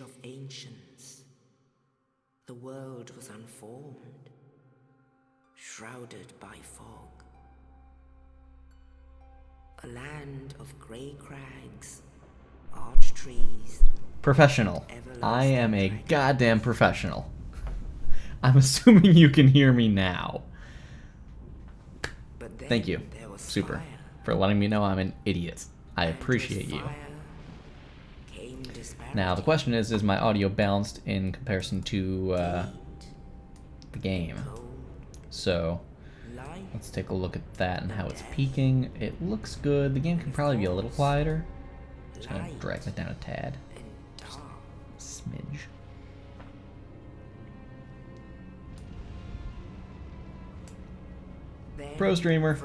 age of ancients. The world was unformed, shrouded by fog. A land of grey crags, arch trees. Professional. I am a goddamn professional. I'm assuming you can hear me now. Thank you, Super, for letting me know I'm an idiot. I appreciate you. Now, the question is my audio balanced in comparison to the game? So, let's take a look at that and how it's peaking. It looks good. The game can probably be a little quieter. Just gonna drag that down a tad. Just a smidge. Pro streamer.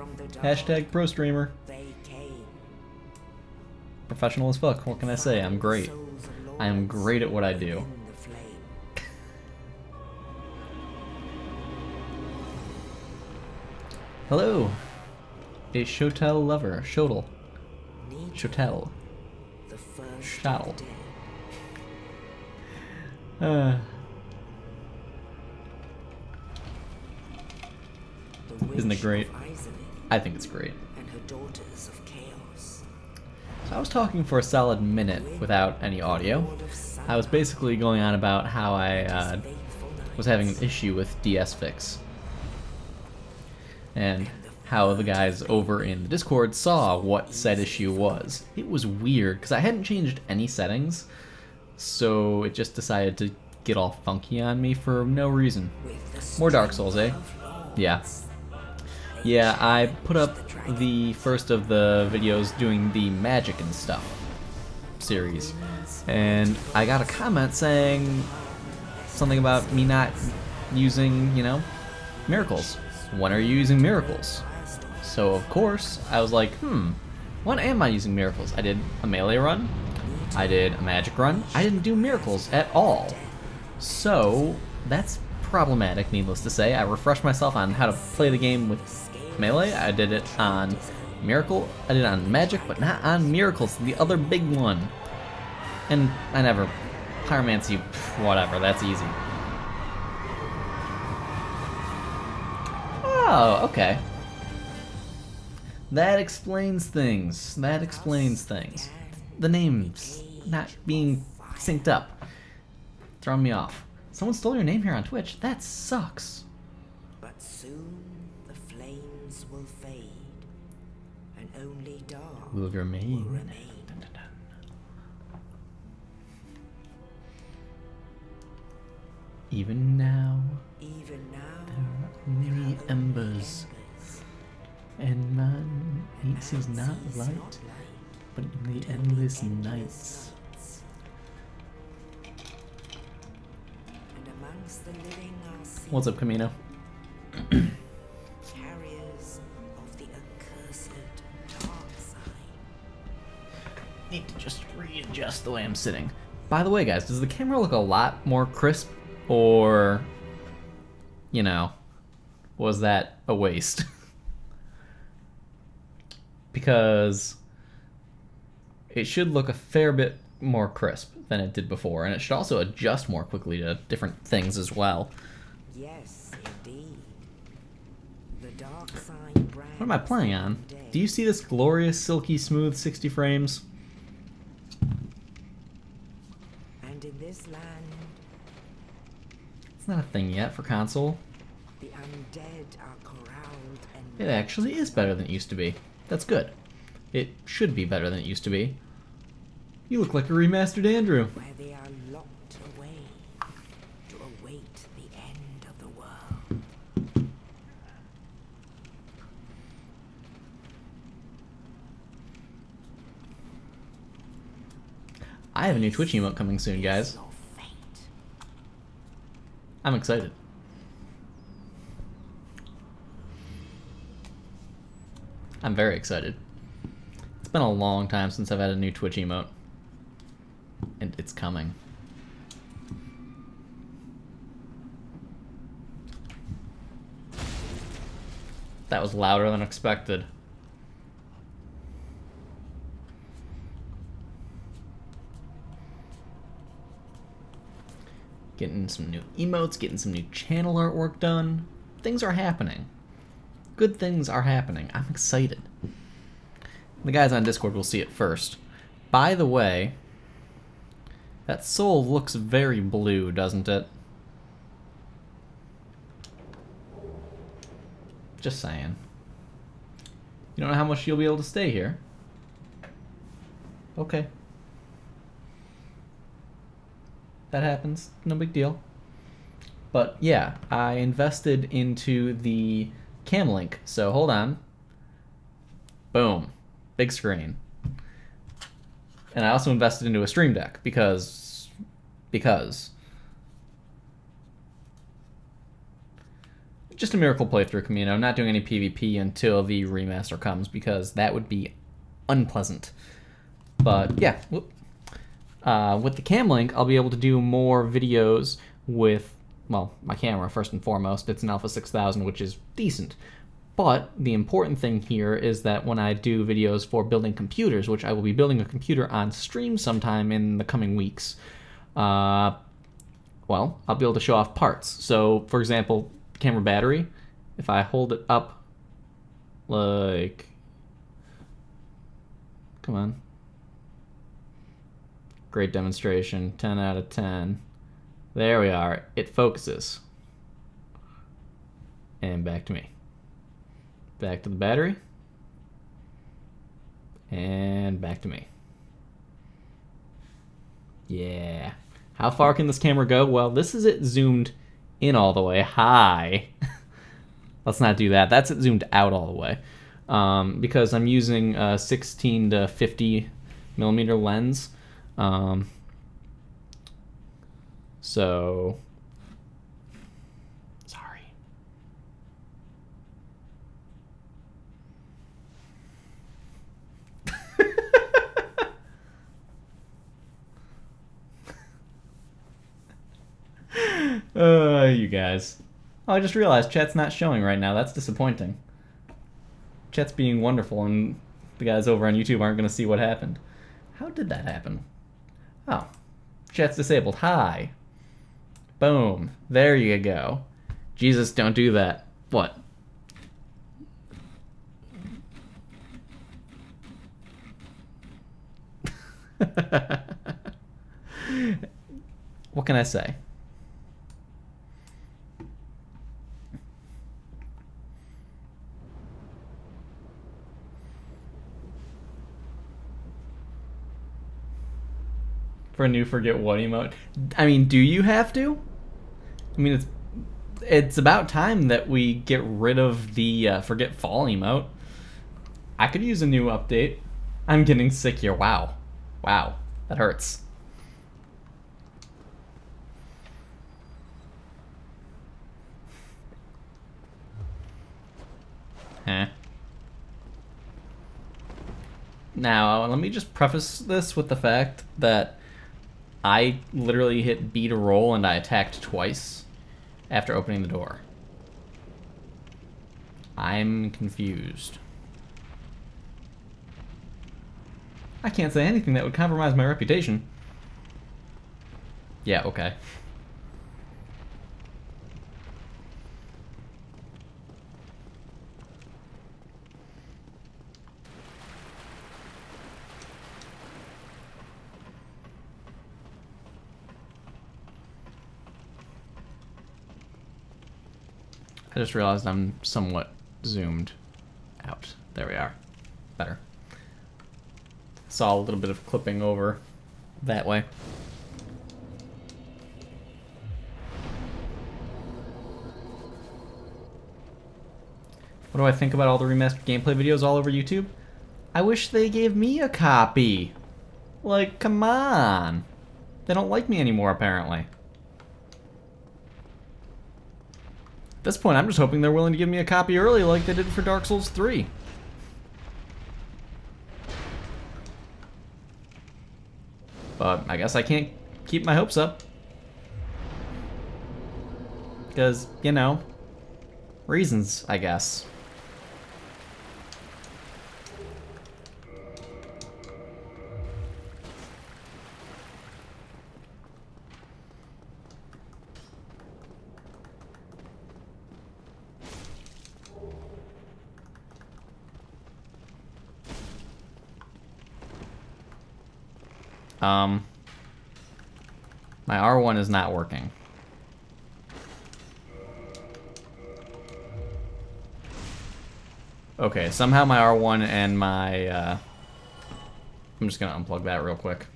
Hashtag pro streamer. Professional as fuck. What can I say? I'm great. I am great at what I do. Hello. A Shotel lover. Shotel. Shotel. Shottle. Isn't it great? I think it's great. So I was talking for a solid minute without any audio. I was basically going on about how I was having an issue with DS Fix. And how the guys over in the Discord saw what said issue was. It was weird, because I hadn't changed any settings, so it just decided to get all funky on me for no reason. More Dark Souls, eh? Yeah. Yeah, I put up the first of the videos doing the magic and stuff series, and I got a comment saying something about me not using, you know, miracles. When are you using miracles? So of course, I was like, when am I using miracles? I did a melee run, I did a magic run, I didn't do miracles at all. So that's problematic, needless to say. I refreshed myself on how to play the game with melee. I did it on miracle, I did it on magic, but not on miracles, the other big one. And I never, pyromancy, whatever, that's easy. Oh, okay. That explains things. That explains things. The names not being synced up. Throwing me off. Someone stole your name here on Twitch. That sucks. But soon the flames will fade, and only dark will remain. Dun, dun, dun. Even now, Even now, there are many embers, and man, it seems not light, but in the endless nights. and amongst the living are seen What's up, Camino? carriers of the accursed dark side. Need to just readjust the way I'm sitting. By the way, guys, does the camera look a lot more crisp, or, you know, was that a waste? Because it should look a fair bit more crisp than it did before, and it should also adjust more quickly to different things as well. Yes, indeed. The dark side brand. What am I playing on? Do you see this glorious, silky, smooth 60 frames? And in this land, It's not a thing yet for console. the undead are corralled and It actually is better than it used to be. That's good. It should be better than it used to be. You look like a remastered Andrew. where they are locked away to await the end of the world. I have a new Twitch emote coming soon, guys. Your fate. I'm excited. I'm very excited. It's been a long time since I've had a new Twitch emote. And it's coming. That was louder than expected. Getting some new emotes, getting some new channel artwork done. Things are happening. Good things are happening. I'm excited. The guys on Discord will see it first. By the way, that soul looks very blue, doesn't it? Just saying. You don't know how much you'll be able to stay here. Okay. That happens. No big deal. But yeah, I invested into the cam link. So hold on. Boom. Big screen. And I also invested into a stream deck because just a miracle playthrough, Camino. I'm not doing any PvP until the remaster comes because that would be unpleasant. But yeah, with the cam link, I'll be able to do more videos with, well, my camera first and foremost. It's an Alpha 6000, which is decent. But the important thing here is that when I do videos for building computers, which I will be building a computer on stream sometime in the coming weeks, well, I'll be able to show off parts. So, for example, camera battery, if I hold it up like, come on, great demonstration, 10 out of 10. There we are. It focuses. And back to me. Back to the battery. And back to me. Yeah. How far can this camera go? Well, this is it zoomed in all the way. Hi. Let's not do that. That's it zoomed out all the way. Because I'm using a 16 to 50 millimeter lens. So, sorry. You guys. Oh, I just realized chat's not showing right now. That's disappointing. Chat's being wonderful, and the guys over on YouTube aren't going to see what happened. How did that happen? Oh, chat's disabled. Hi. Boom. There you go. Jesus, don't do that. What? What can I say? For a new forget what emote. I mean, do you have to? I mean, it's about time that we get rid of the forget fall emote. I could use a new update. I'm getting sick here. Wow. Wow. That hurts. Huh. Now, let me just preface this with the fact that I literally hit B to roll and I attacked twice after opening the door. I'm confused. I can't say anything that would compromise my reputation. Yeah, okay. I just realized I'm somewhat zoomed out. There we are. Better. Saw a little bit of clipping over that way. What do I think about all the remastered gameplay videos all over YouTube? I wish they gave me a copy. Like, come on. They don't like me anymore, apparently. At this point, I'm just hoping they're willing to give me a copy early like they did for Dark Souls 3. But I guess I can't keep my hopes up. Because, you know, reasons, I guess. My R1 is not working. Okay, somehow my R1 and my, I'm just gonna unplug that real quick.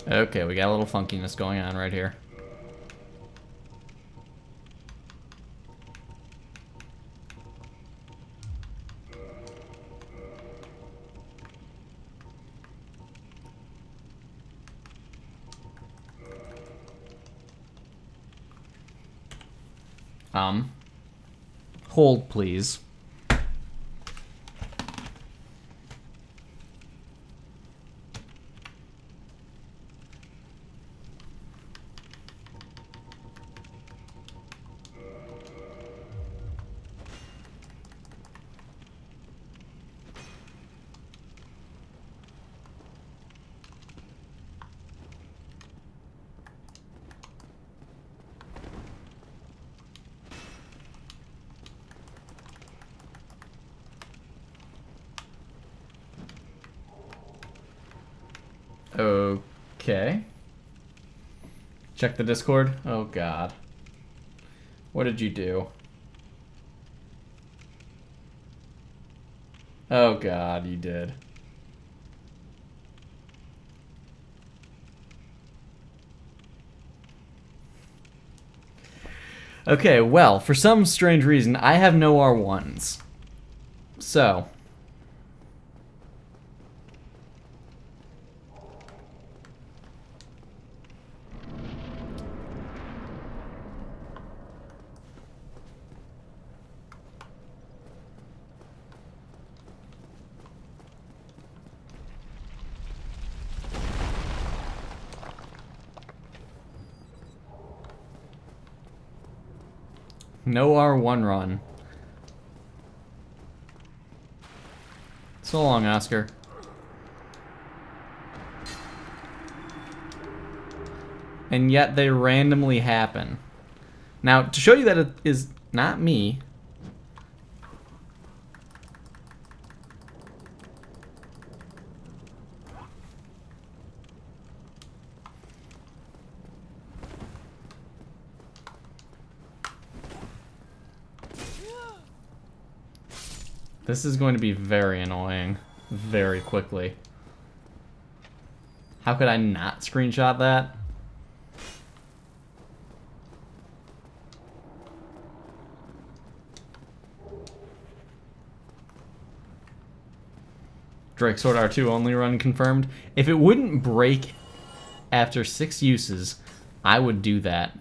Okay, we got a little funkiness going on right here. Hold, please. Okay. Check the Discord. Oh god. What did you do? Oh god, you did. Okay, well, for some strange reason, I have no R1s. So. No R1 run. So long, Oscar. And yet they randomly happen. Now, to show you that it is not me. This is going to be very annoying very quickly. How could I not screenshot that? Drake Sword R2 only run confirmed. If it wouldn't break after 6 uses, I would do that.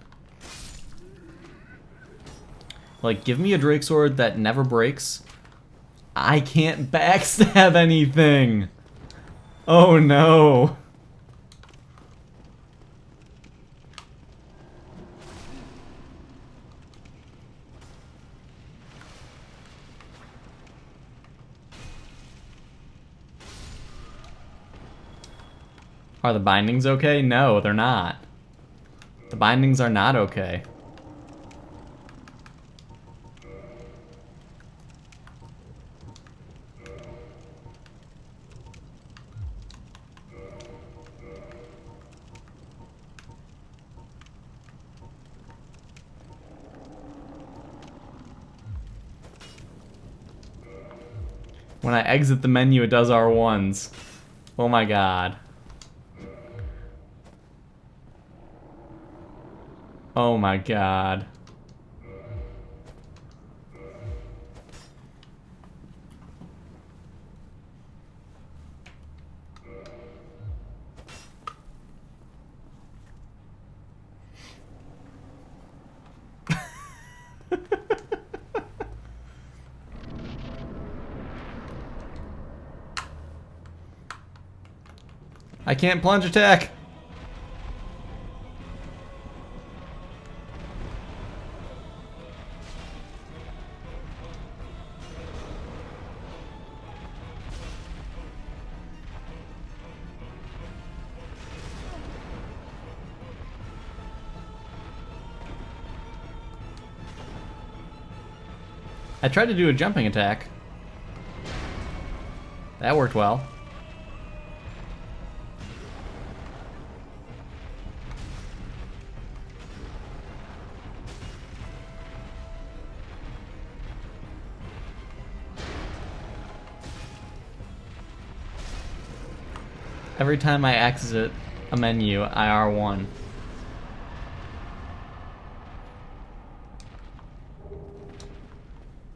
Like, give me a Drake Sword that never breaks. I can't backstab anything. Oh no. Are the bindings okay? No, they're not. The bindings are not okay. When I exit the menu, it does R1s. Oh my god. Oh my god. I can't plunge attack. I tried to do a jumping attack. That worked well. Every time I exit a menu, I R1.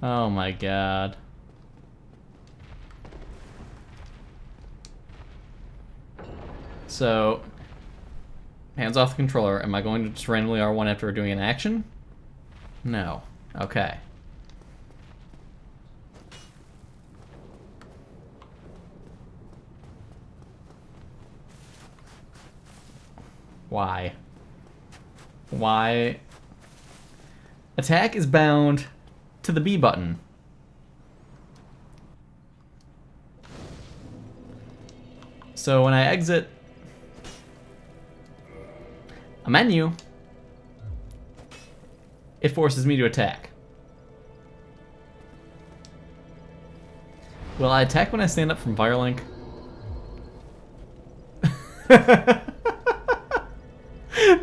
Oh my god. So, hands off the controller. Am I going to just randomly R1 after doing an action? No. Okay. Why? Why? Attack is bound to the B button. So when I exit a menu, it forces me to attack. Will I attack when I stand up from Firelink?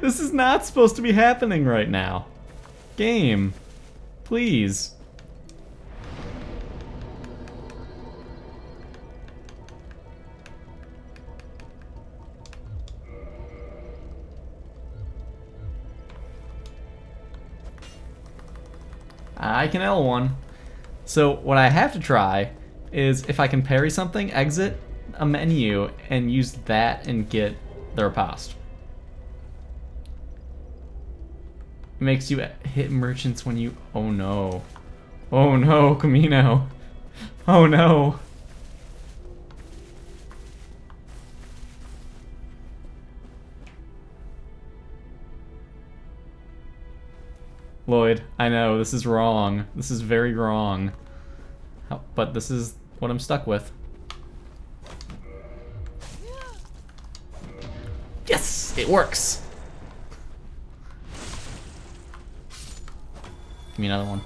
This is not supposed to be happening right now. Game, please. I can L1. So what I have to try is if I can parry something, exit a menu and use that and get the riposte. It makes you hit merchants when you... Oh no. Oh no, Camino. Oh no. Lloyd, I know, this is wrong. This is very wrong. But this is what I'm stuck with. Yes! It works! Give me another one.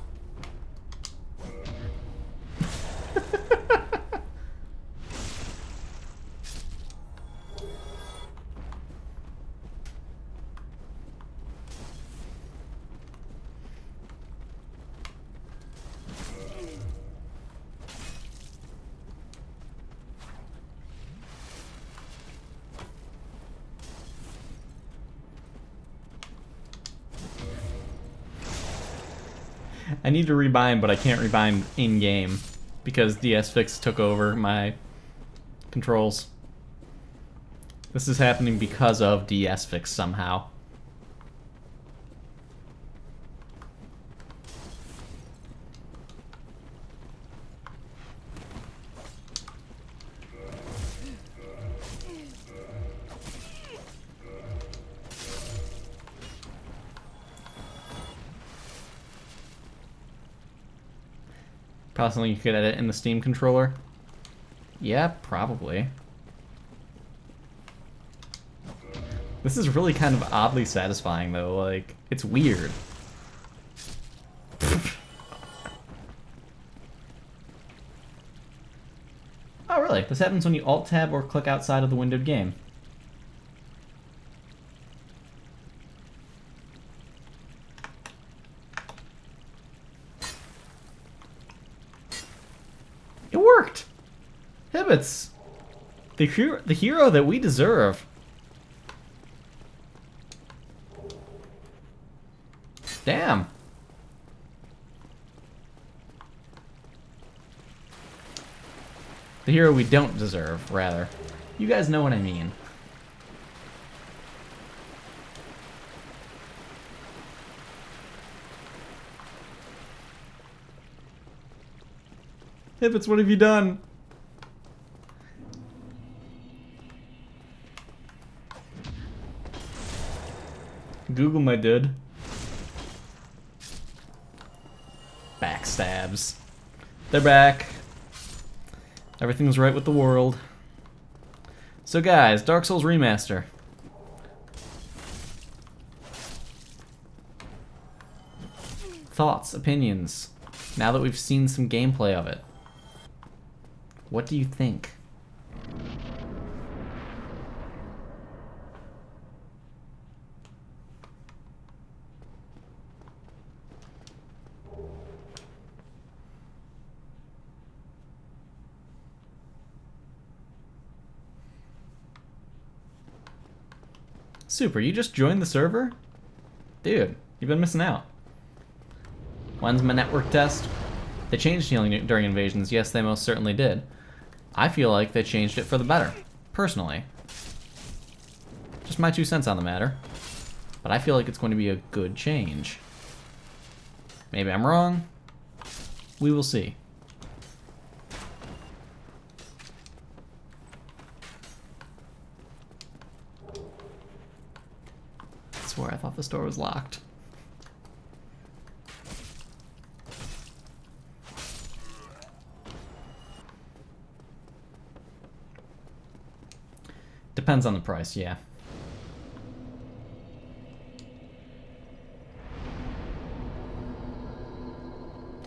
I need to rebind, but I can't rebind in-game because DS Fix took over my controls. This is happening because of DS Fix somehow. Probably something you could edit in the Steam controller. Yeah, probably. This is really kind of oddly satisfying, though. Like, it's weird. Oh, really? This happens when you Alt-Tab or click outside of the windowed game. It worked! Hibbits! The hero that we deserve. Damn. The hero we don't deserve, rather. You guys know what I mean. Hibbits, what have you done? Google my did. Backstabs. They're back. Everything's right with the world. So guys, Dark Souls Remaster. Thoughts, opinions. Now that we've seen some gameplay of it, what do you think? Super, you just joined the server? Dude, you've been missing out. When's my network test? They changed healing during invasions. Yes, they most certainly did. I feel like they changed it for the better, personally. Just my 2 cents on the matter. But I feel like it's going to be a good change. Maybe I'm wrong. We will see. I swear I thought this door was locked. Depends on the price, yeah.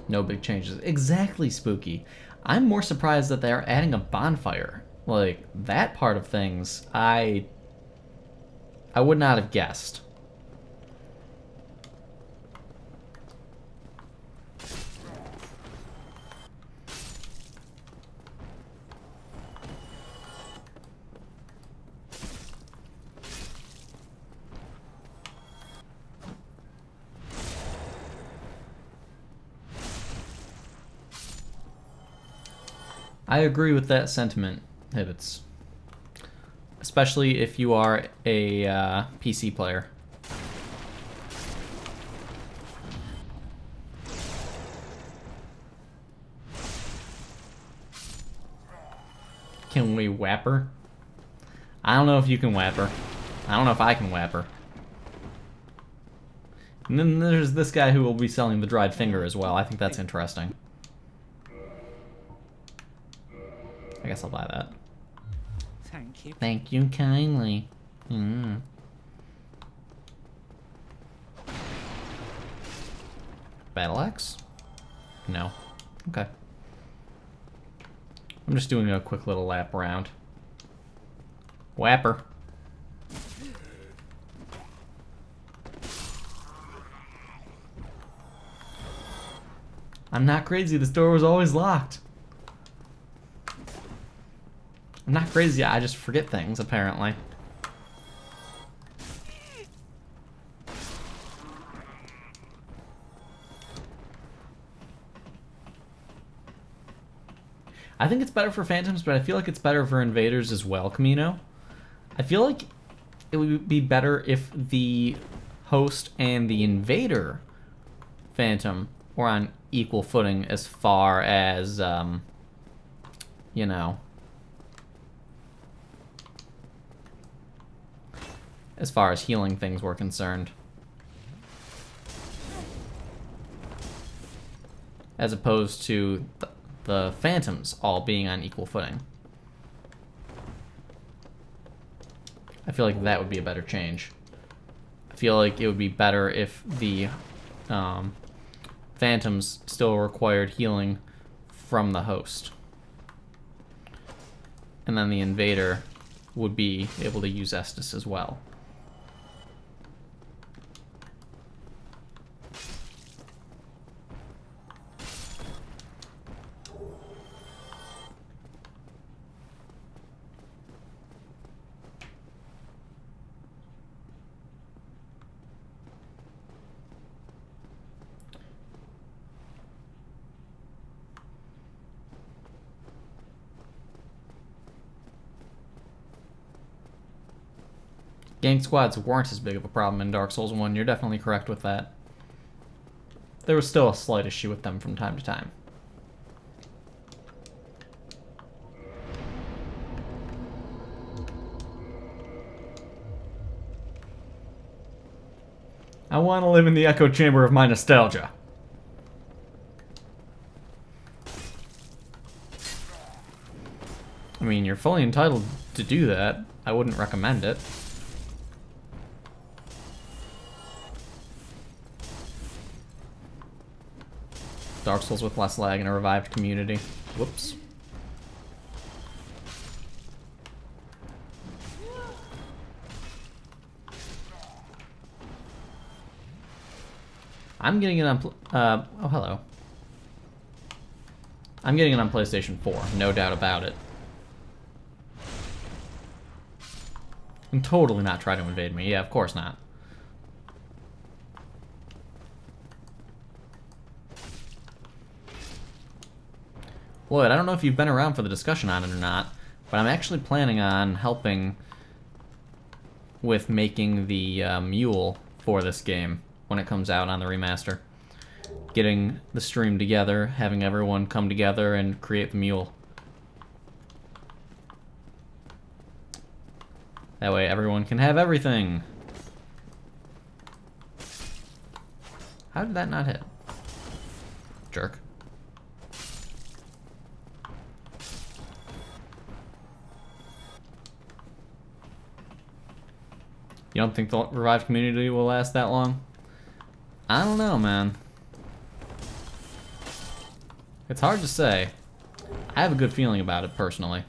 No big changes. Exactly, Spooky. I'm more surprised that they're adding a bonfire. Like, that part of things, I would not have guessed. I agree with that sentiment, Hibbits. Especially if you are a PC player. Can we whap her? I don't know if you can whap her. I don't know if I can whap her. And then there's this guy who will be selling the dried finger as well. I think that's interesting. I guess I'll buy that. Thank you. Thank you kindly. Battle axe? No. Okay. I'm just doing a quick little lap around. Whapper. I'm not crazy. This door was always locked. I'm not crazy, I just forget things, apparently. I think it's better for Phantoms, but I feel like it's better for Invaders as well, Camino. I feel like it would be better if the host and the Invader Phantom were on equal footing as far as, you know... as far as healing things were concerned. As opposed to the Phantoms all being on equal footing. I feel like that would be a better change. I feel like it would be better if the Phantoms still required healing from the host. And then the Invader would be able to use Estus as well. Gang squads weren't as big of a problem in Dark Souls 1, you're definitely correct with that. There was still a slight issue with them from time to time. I want to live in the echo chamber of my nostalgia. I mean, you're fully entitled to do that. I wouldn't recommend it. Dark Souls with less lag and a revived community. Whoops. I'm getting it on... oh, hello. I'm getting it on PlayStation 4, no doubt about it. I'm totally not trying to invade me. Yeah, of course not. Lloyd, I don't know if you've been around for the discussion on it or not, but I'm actually planning on helping with making the mule for this game when it comes out on the remaster. Getting the stream together, having everyone come together and create the mule. That way everyone can have everything. How did that not hit? Jerk. You don't think the revived community will last that long? I don't know, man. It's hard to say. I have a good feeling about it, personally.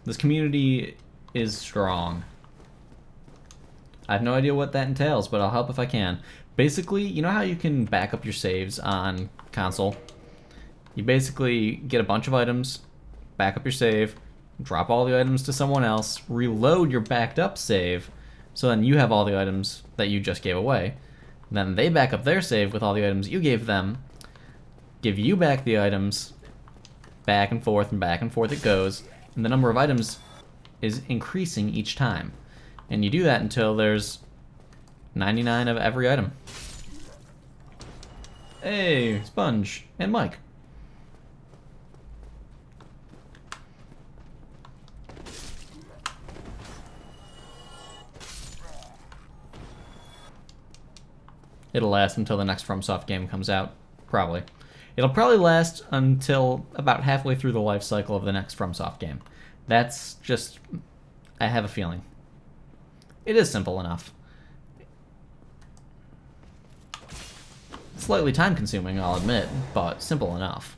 This community is strong. I have no idea what that entails, but I'll help if I can. Basically, you know how you can back up your saves on console? You basically get a bunch of items, back up your save, drop all the items to someone else, reload your backed up save, so then you have all the items that you just gave away. Then they back up their save with all the items you gave them, give you back the items, back and forth it goes, and the number of items is increasing each time. And you do that until there's 99 of every item. Hey, Sponge and Mike. It'll last until the next FromSoft game comes out, probably. It'll probably last until about halfway through the life cycle of the next FromSoft game. That's just... I have a feeling. It is simple enough. Slightly time-consuming, I'll admit, but simple enough.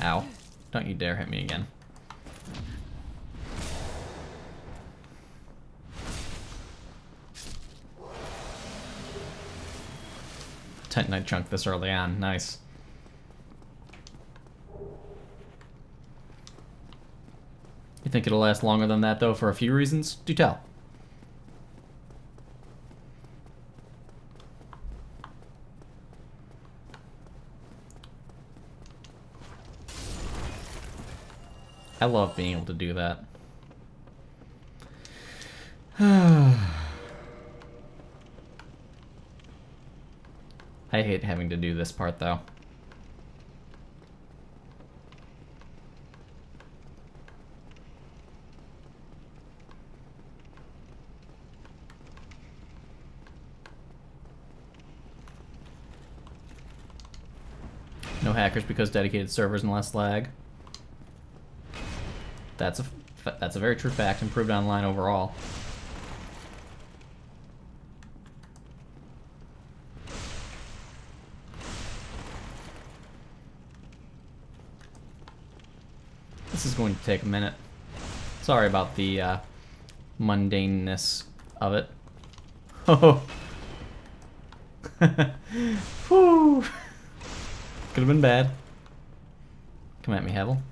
Ow. Don't you dare hit me again. Titanite chunk this early on. Nice. You think it'll last longer than that, though, for a few reasons? Do tell. I love being able to do that. I hate having to do this part, though. No hackers because dedicated servers and less lag. That's a very true fact, improved online overall. This is going to take a minute. Sorry about the mundaneness of it. Oh. Whew. Could have been bad. Come at me, Hevel.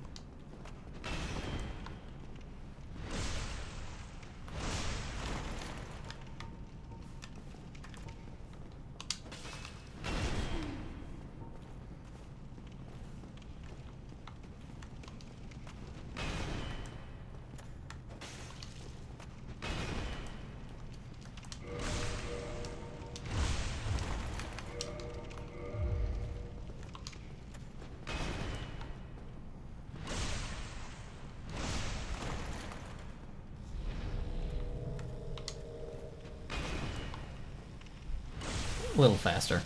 A little faster.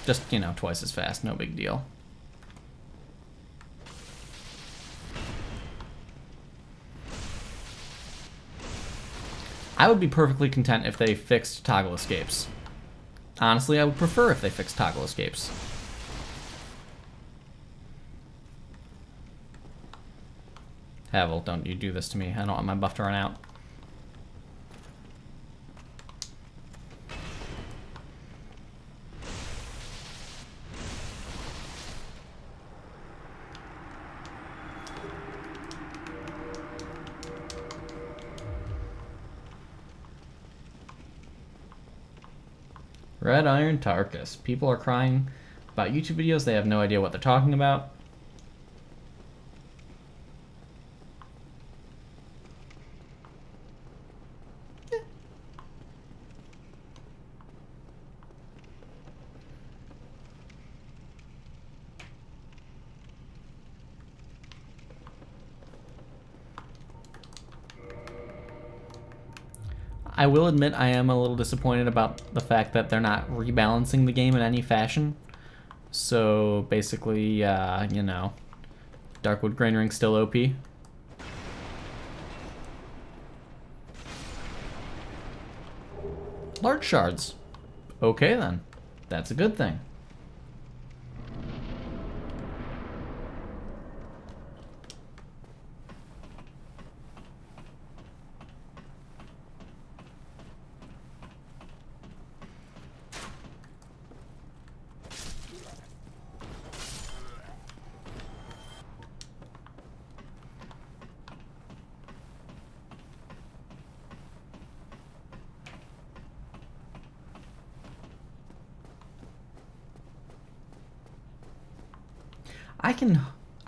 Just, you know, twice as fast, no big deal. I would be perfectly content if they fixed toggle escapes. Honestly, I would prefer if they fixed toggle escapes. Havel, don't you do this to me. I don't want my buff to run out. Red Iron Tarkus. People are crying about YouTube videos. They have no idea what they're talking about. I will admit I am a little disappointed about the fact that they're not rebalancing the game in any fashion. So basically, you know, Darkwood Grain Ring still OP. Large shards. Okay then, that's a good thing.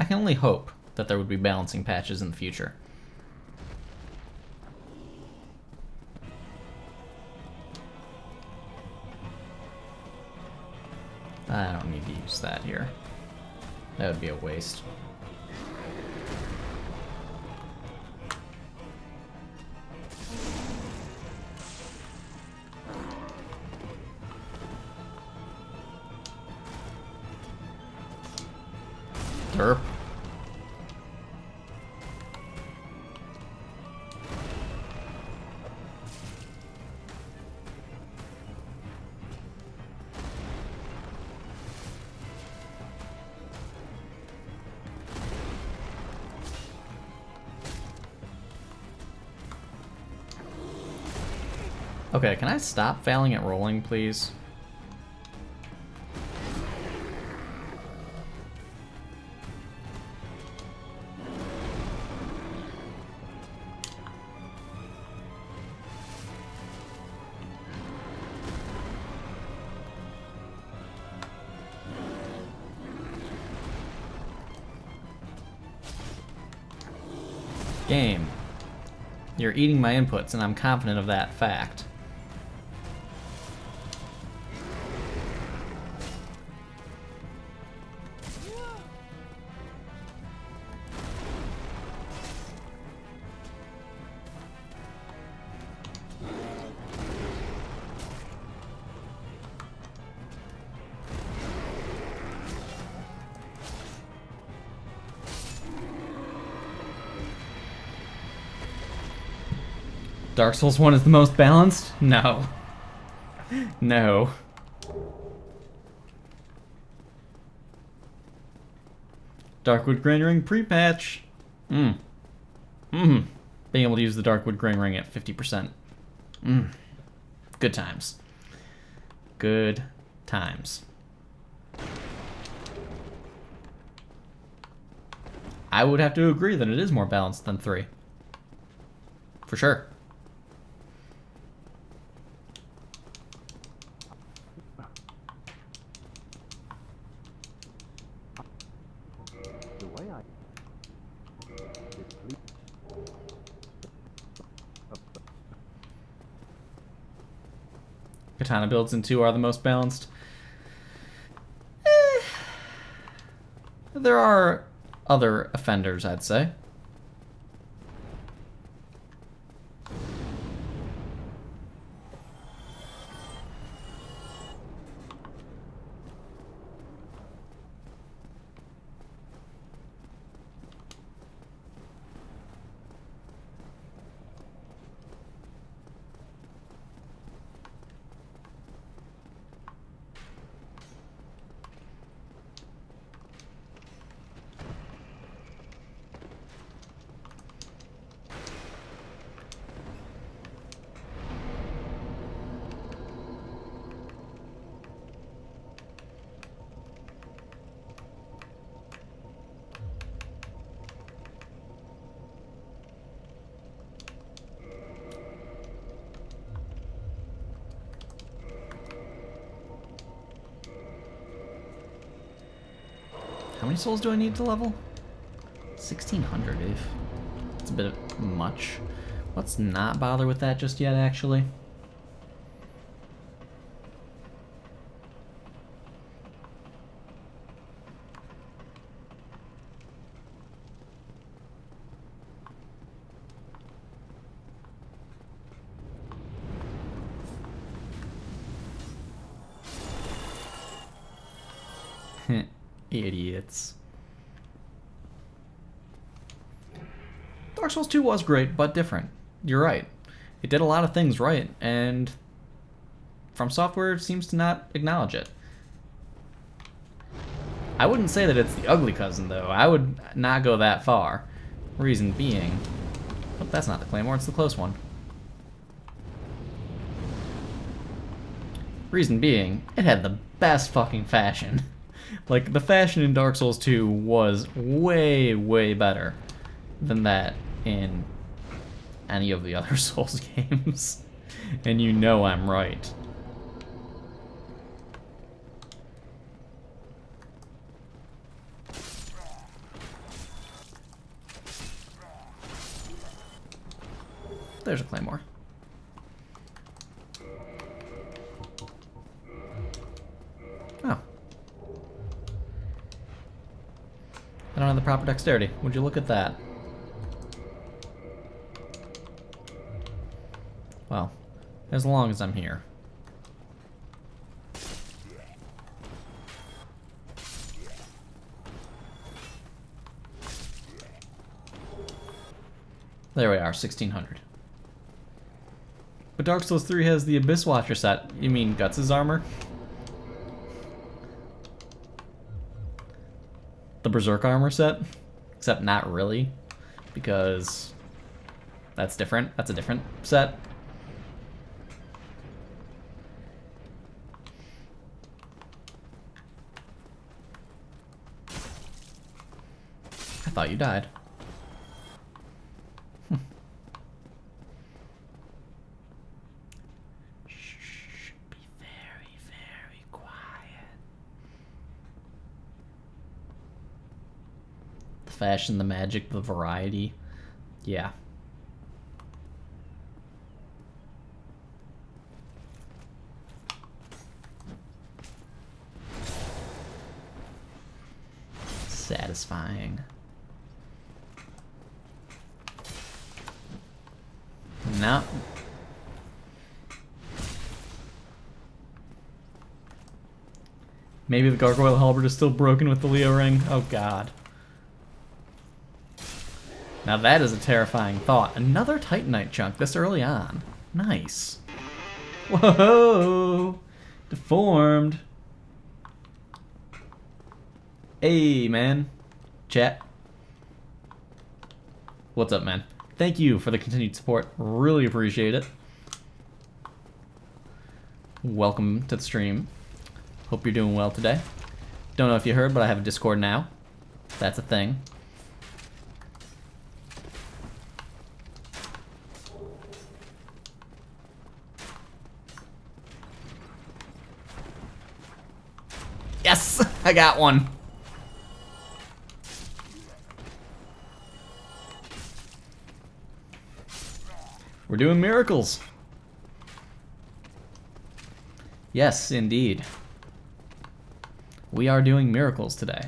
I can only hope that there would be balancing patches in the future. I don't need to use that here. That would be a waste. Derp. Okay, can I stop failing at rolling, please? Game. You're eating my inputs, and I'm confident of that fact. Dark Souls 1 is the most balanced? No. No. Darkwood Grain Ring pre-patch. Being able to use the Darkwood Grain Ring at 50%. Good times. Good times. I would have to agree that it is more balanced than 3. For sure. Katana builds in 2 are the most balanced. There are other offenders, I'd say. many souls do I need to level? 1,600, Dave. It's a bit much. Let's not bother with that just yet, actually. Idiots. Dark Souls 2 was great, but different. You're right. It did a lot of things right, and From Software seems to not acknowledge it. I wouldn't say that it's the ugly cousin, though. I would not go that far. Reason being... Oh, that's not the Claymore, it's the close one. Reason being, it had the best fucking fashion. Like, the fashion in Dark Souls 2 was way, way better than that in any of the other Souls games. And you know I'm right. There's a Claymore. Oh. I don't have the proper dexterity. Would you look at that? Well, as long as I'm here. There we are, 1,600. But Dark Souls 3 has the Abyss Watcher set. You mean Guts' armor? The Berserk armor set? Except not really, because that's different. That's a different set. I thought you died. Shh, be very, very quiet. The fashion, the magic, the variety. Yeah. Satisfying. No. Maybe the Gargoyle Halberd is still broken with the Leo Ring. Oh god. Now that is a terrifying thought. Another Titanite chunk this early on. Nice. Whoa! Deformed. Hey, man. Chat. What's up, man? Thank you for the continued support. Really appreciate it. Welcome to the stream. Hope you're doing well today. Don't know if you heard, but I have a Discord now. That's a thing. Yes! I got one. We're doing miracles. Yes, indeed. We are doing miracles today.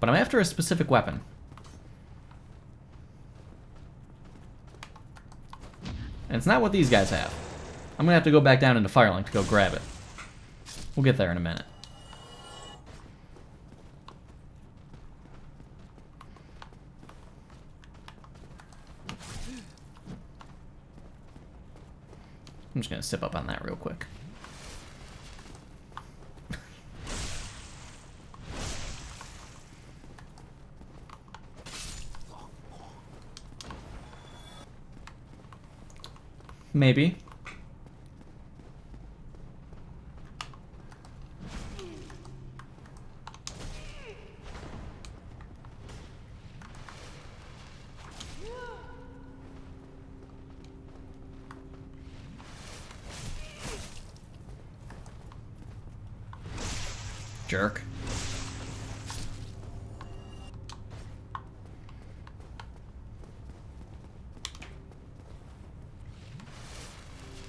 But I'm after a specific weapon. And it's not what these guys have. I'm gonna have to go back down into Firelink to go grab it. We'll get there in a minute. I'm just gonna sip up on that real quick. Maybe. jerk.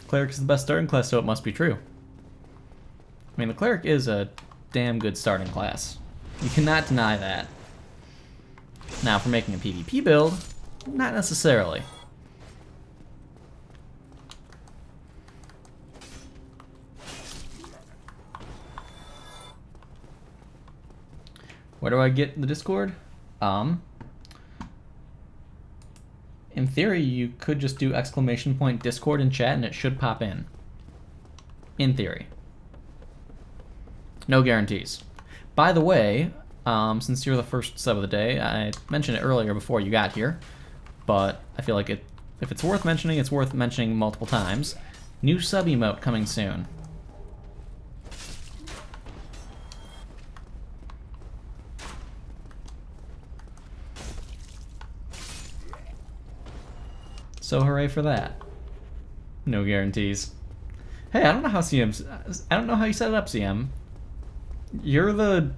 Cleric is the best starting class, so it must be true. I mean, the Cleric is a damn good starting class. You cannot deny that. Now, for making a PvP build, not necessarily. Where do I get the Discord? In theory, you could just do !Discord in chat and it should pop in. In theory. No guarantees. By the way, since you're the first sub of the day, I mentioned it earlier before you got here, but I feel like if it's worth mentioning, it's worth mentioning multiple times. New sub emote coming soon. So hooray for that. No guarantees. Hey, I don't know how I don't know how you set it up, CM. You're the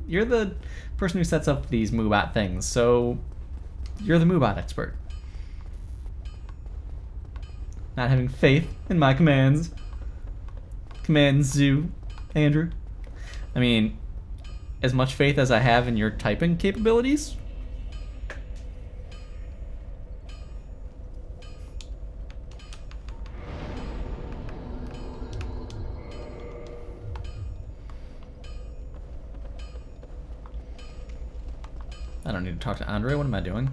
you're the person who sets up these Moobot things, so you're the Moobot expert. Not having faith in my commands. Commands Zoo, Andrew. I mean, as much faith as I have in your typing capabilities. I don't need to talk to Andre. What am I doing?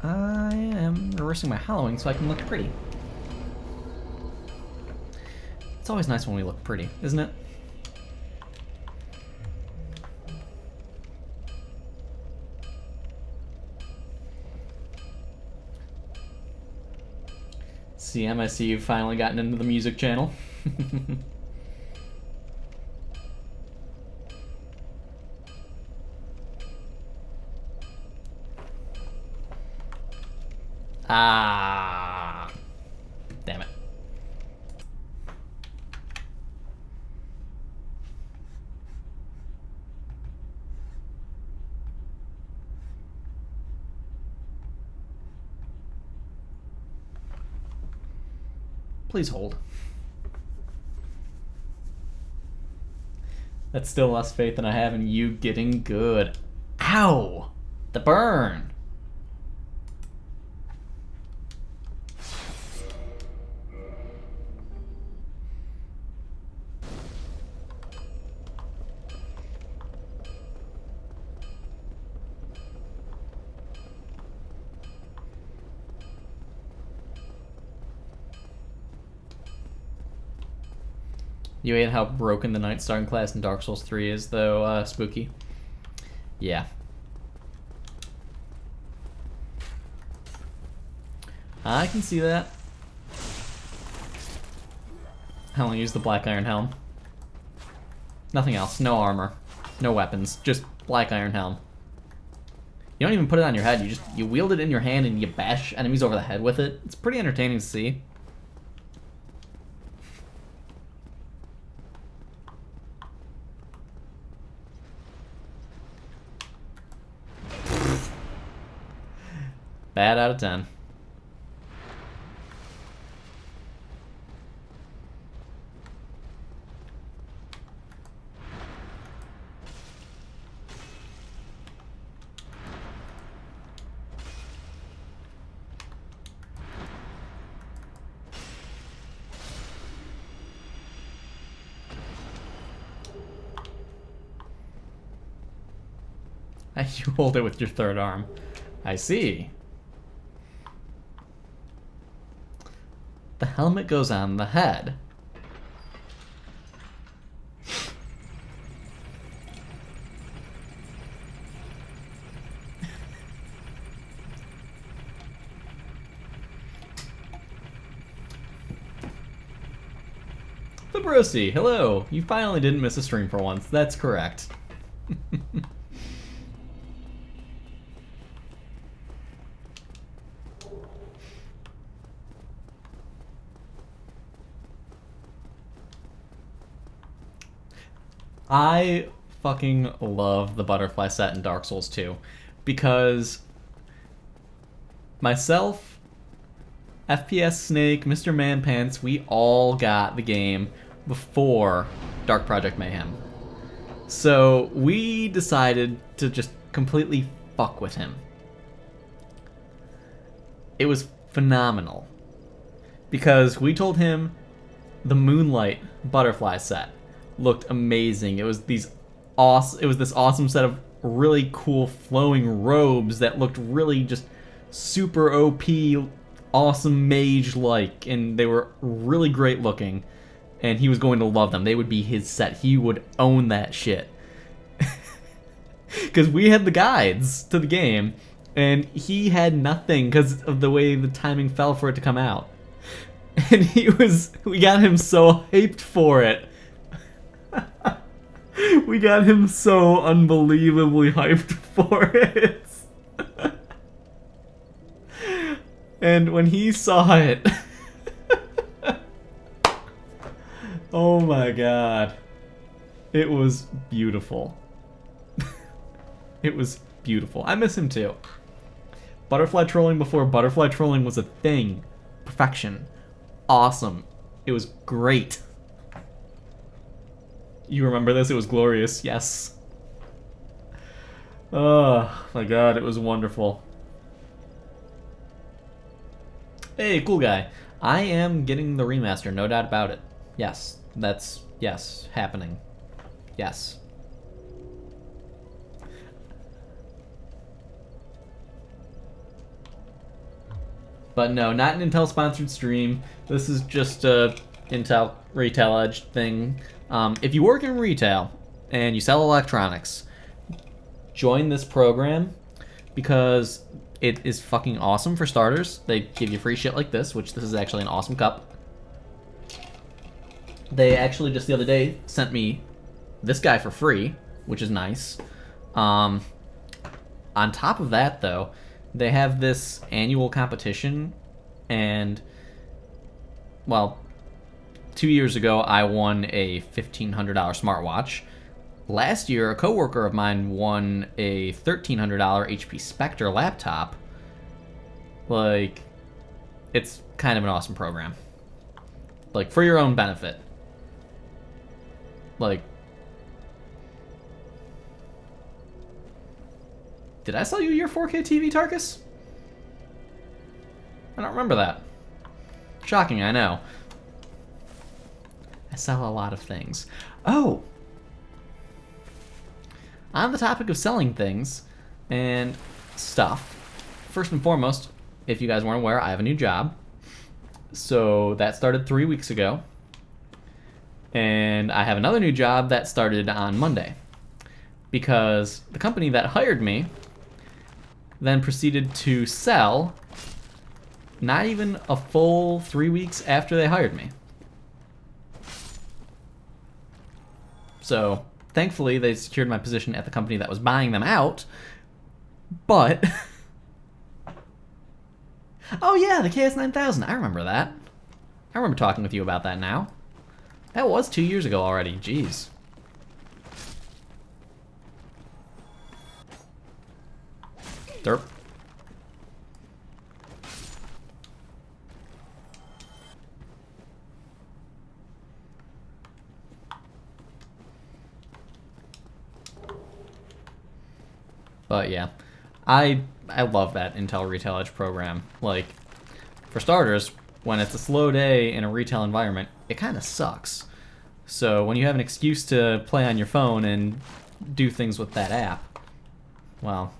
I am reversing my hollowing so I can look pretty. It's always nice when we look pretty, isn't it? CM, I see you've finally gotten into the music channel. Ah, damn it. Please hold. That's still less faith than I have in you getting good. Ow! The burn! You hate how broken the Night starting class in Dark Souls 3 is, though, Spooky. Yeah. I can see that. I only use the Black Iron Helm. Nothing else. No armor. No weapons. Just Black Iron Helm. You don't even put it on your head. You wield it in your hand and you bash enemies over the head with it. It's pretty entertaining to see. Bad out of 10. You hold it with your third arm. I see. The helmet goes on the head. Fabrosi, hello. You finally didn't miss a stream for once. That's correct. I fucking love the butterfly set in Dark Souls 2 because myself, FPS Snake, Mr. Manpants, we all got the game before Dark Project Mayhem. So we decided to just completely fuck with him. It was phenomenal because we told him the Moonlight butterfly set looked amazing. It was this awesome set of really cool flowing robes that looked really just super OP, awesome mage-like, and they were really great looking, and he was going to love them. They would be his set. He would own that shit. Because we had the guides to the game, and he had nothing because of the way the timing fell for it to come out. And we got him so hyped for it. We got him so unbelievably hyped for it. And when he saw it, oh my god, it was beautiful. It was beautiful. I miss him too. Butterfly trolling before butterfly trolling was a thing. Perfection. Awesome. It was great. You remember this? It was glorious. Yes. Oh my god, it was wonderful. Hey, cool guy. I am getting the remaster, no doubt about it. Yes, yes, happening. Yes. But no, not an Intel-sponsored stream. This is just a Intel Retail Edge thing. If you work in retail and you sell electronics, join this program because it is fucking awesome for starters. They give you free shit like this, which this is actually an awesome cup. They actually just the other day sent me this guy for free, which is nice. On top of that, though, they have this annual competition, and, well, 2 years ago I won a $1,500 smartwatch. Last year, a coworker of mine won a $1,300 HP Spectre laptop. Like, it's kind of an awesome program. Like, for your own benefit. Like, did I sell you your 4K TV, Tarkus? I don't remember that. Shocking, I know. I sell a lot of things. Oh! On the topic of selling things and stuff, first and foremost, if you guys weren't aware, I have a new job. So that started 3 weeks ago. And I have another new job that started on Monday. Because the company that hired me then proceeded to sell not even a full 3 weeks after they hired me. So, thankfully, they secured my position at the company that was buying them out, but... Oh yeah, the KS9000, I remember that. I remember talking with you about that now. That was 2 years ago already, jeez. Derp. But yeah, I love that Intel Retail Edge program. Like, for starters, when it's a slow day in a retail environment, it kind of sucks. So when you have an excuse to play on your phone and do things with that app, well,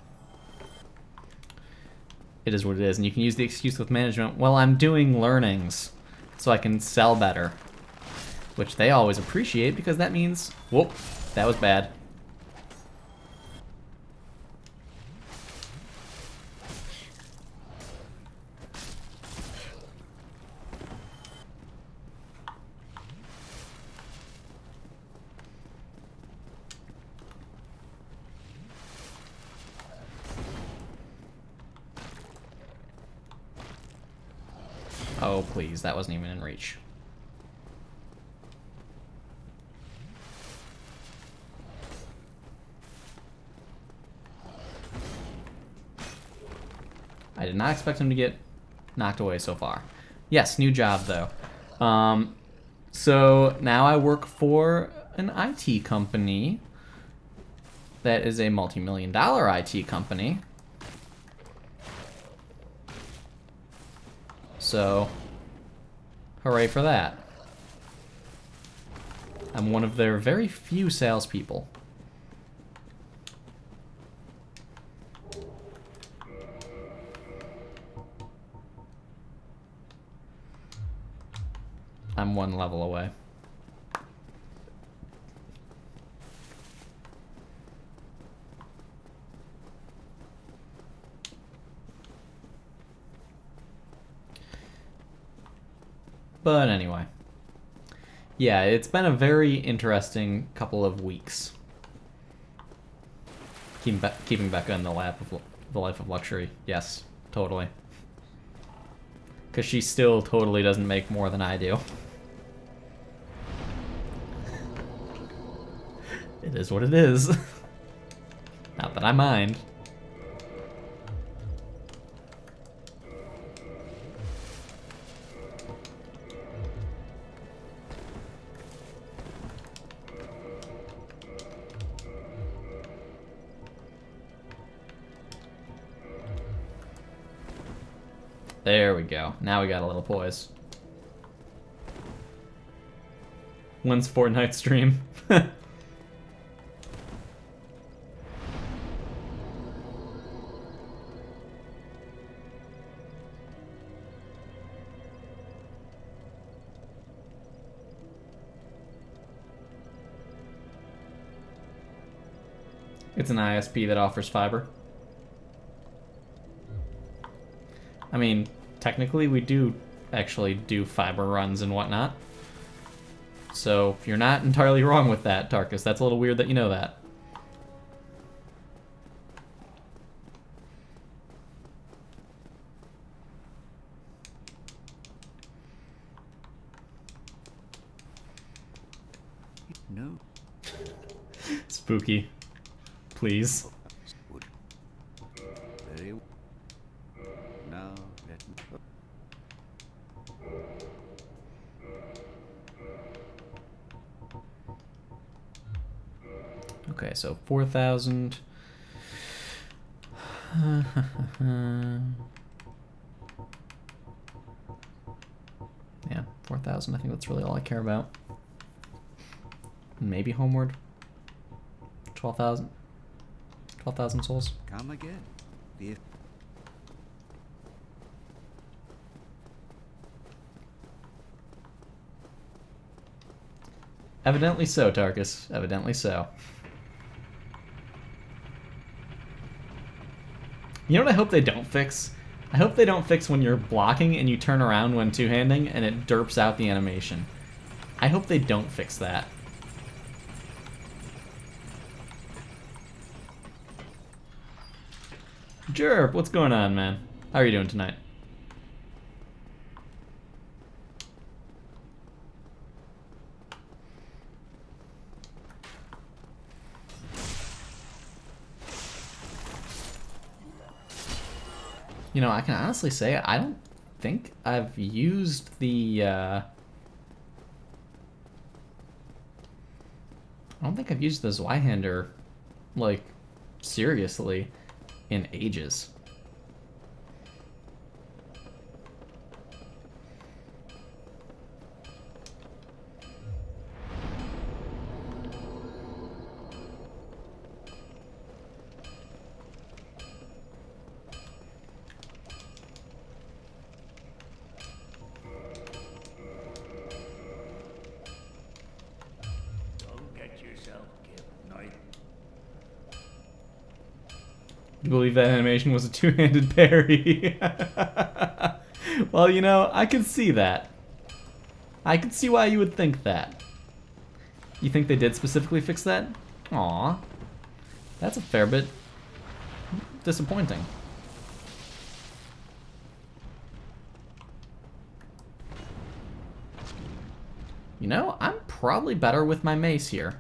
it is what it is. And you can use the excuse with management, well, I'm doing learnings so I can sell better. Which they always appreciate because that means, whoop, that was bad. Oh, please, that wasn't even in reach. I did not expect him to get knocked away so far. Yes, new job though. So now I work for an IT company that is a multi-million-dollar IT company. So, hooray for that. I'm one of their very few salespeople. I'm one level away. But anyway. Yeah, it's been a very interesting couple of weeks. Keeping Becca in the lap of the life of luxury. Yes, totally. Because she still totally doesn't make more than I do. It is what it is. Not that I mind. There we go. Now we got a little poise. When's Fortnite stream? It's an ISP that offers fiber. I mean, technically we do actually do fiber runs and whatnot. So you're not entirely wrong with that, Tarkus. That's a little weird that you know that. No. Spooky. Please. Very well. Now let me. Okay, so 4,000. Yeah, 4,000. I think that's really all I care about. Maybe homeward. 12,000. 12,000 souls. Come again. The Evidently so, Tarkus. Evidently so. You know what I hope they don't fix? I hope they don't fix when you're blocking and you turn around when two-handing and it derps out the animation. I hope they don't fix that. Jerp, what's going on, man? How are you doing tonight? You know, I can honestly say I don't think I've used the, I don't think I've used the Zweihander, like, seriously in ages. You believe that animation was a two-handed parry? Well, you know, I can see that. I can see why you would think that. You think they did specifically fix that? Aw. That's a fair bit disappointing. You know, I'm probably better with my mace here.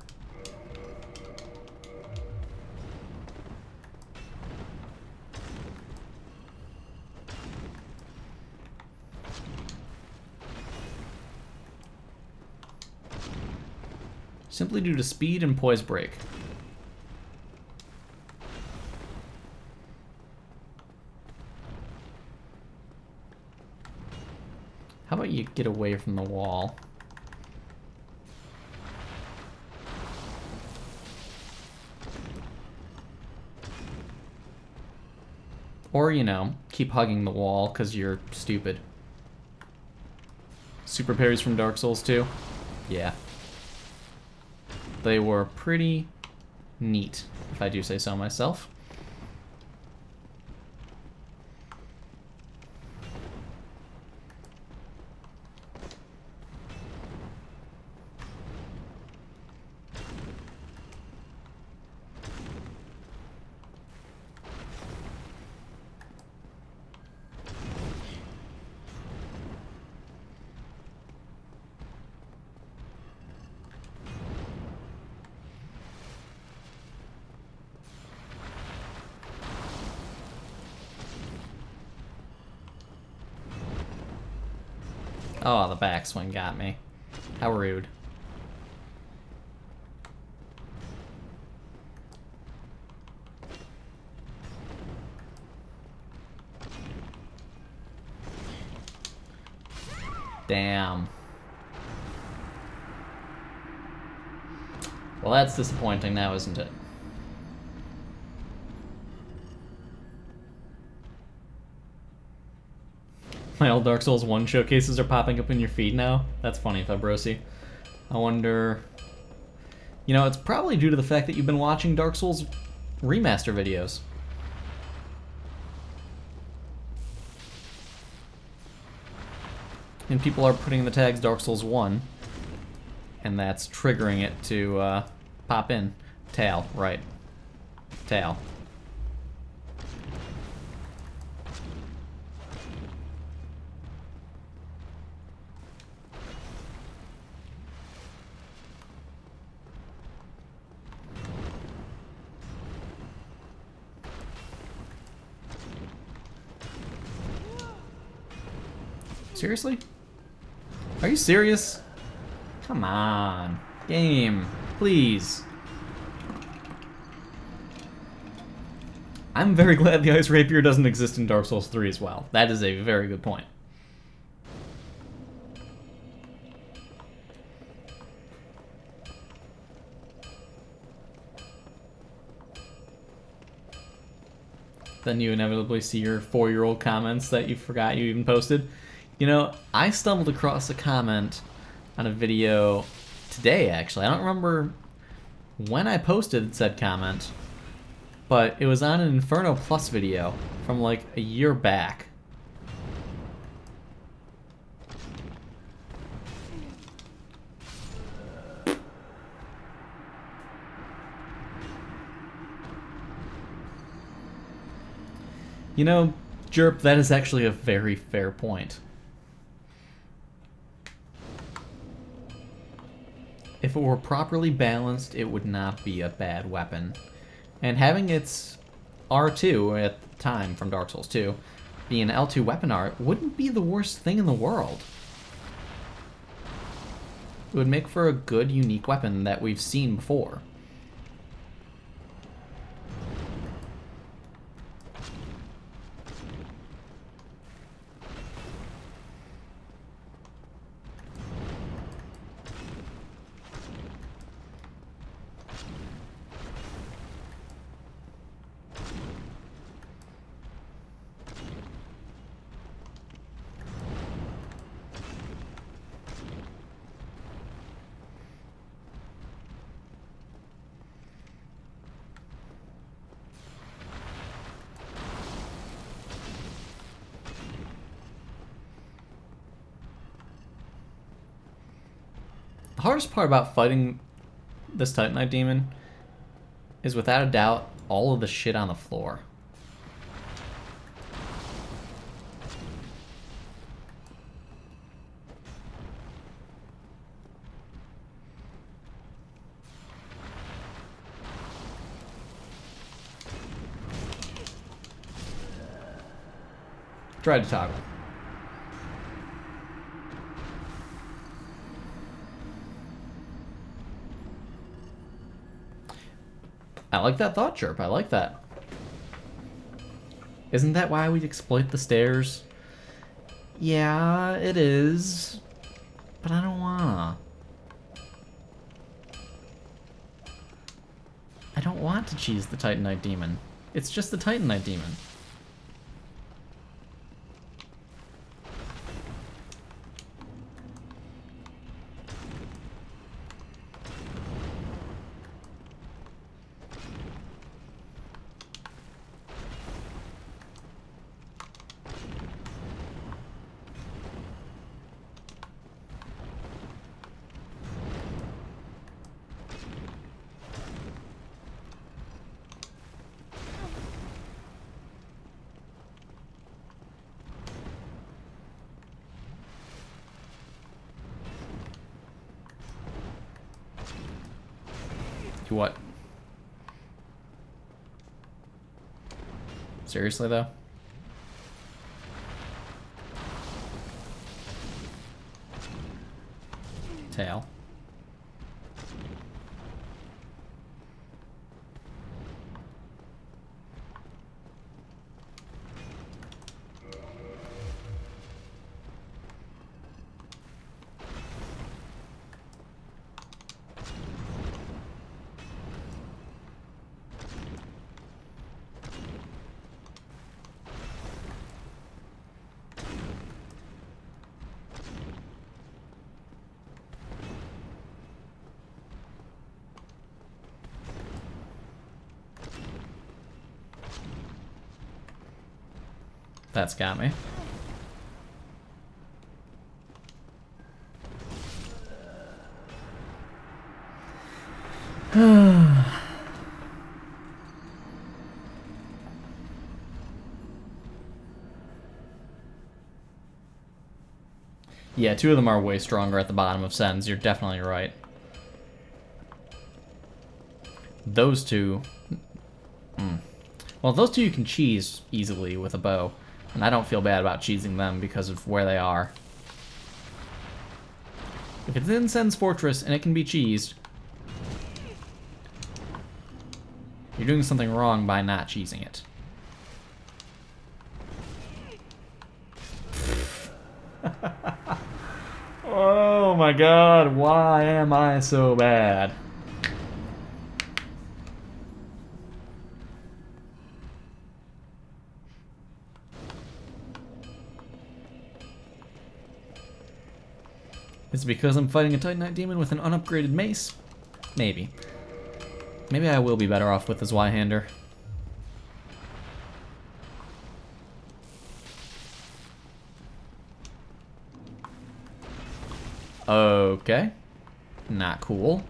simply due to speed and poise break. How about you get away from the wall? Or, you know, keep hugging the wall because you're stupid. Super parries from Dark Souls 2? Yeah. They were pretty neat, if I do say so myself. Oh, the backswing got me. How rude. Damn. Well, that's disappointing now, isn't it? My old Dark Souls 1 showcases are popping up in your feed now. That's funny, Fabrosi. I wonder... You know, it's probably due to the fact that you've been watching Dark Souls remaster videos. And people are putting the tags Dark Souls 1, and that's triggering it to pop in. Tail, right. Tail. Seriously? Are you serious? Come on. Game. Please. I'm very glad the Ice Rapier doesn't exist in Dark Souls 3 as well. That is a very good point. Then you inevitably see your 4-year-old comments that you forgot you even posted. You know, I stumbled across a comment on a video today, actually. I don't remember when I posted said comment, but it was on an Inferno Plus video from like a year back. You know, Jerp, that is actually a very fair point. If it were properly balanced, it would not be a bad weapon. And having its R2 at the time from Dark Souls 2 be an L2 weapon art wouldn't be the worst thing in the world. It would make for a good, unique weapon that we've seen before. The hardest part about fighting this Titanite demon is without a doubt all of the shit on the floor. Try to toggle. I like that thought chirp. I like that. Isn't that why we exploit the stairs? Yeah, it is. But I don't wanna. I don't want to cheese the Titanite demon. It's just the Titanite demon. What? Seriously, though? Tail. That's got me. Yeah, two of them are way stronger at the bottom of Sens. You're definitely right. Those two... Well, those two you can cheese easily with a bow. And I don't feel bad about cheesing them because of where they are. If it's in Sen's Fortress and it can be cheesed, you're doing something wrong by not cheesing it. Oh my god, why am I so bad? Is it because I'm fighting a Titanite demon with an unupgraded mace? Maybe. Maybe I will be better off with the Zweihander. Okay. Not cool.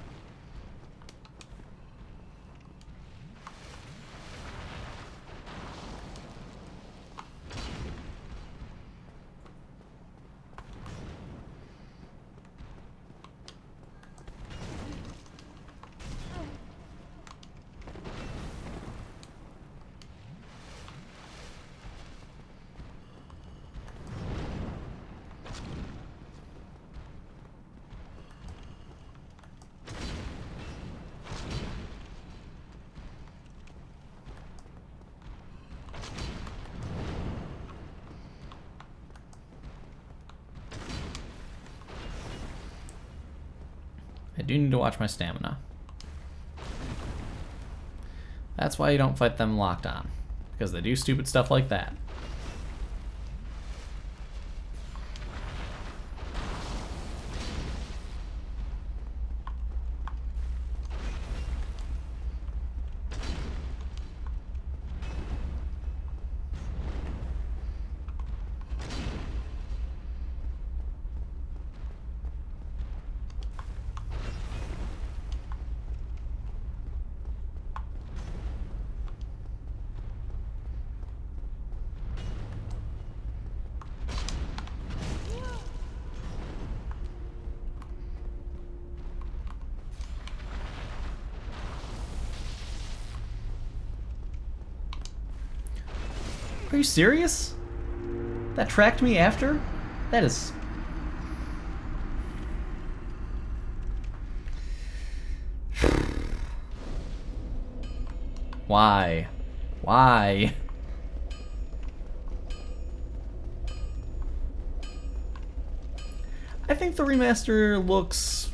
I do need to watch my stamina. That's why you don't fight them locked on, because they do stupid stuff like that. Are you serious? That tracked me after? That is... Why? Why? I think the remaster looks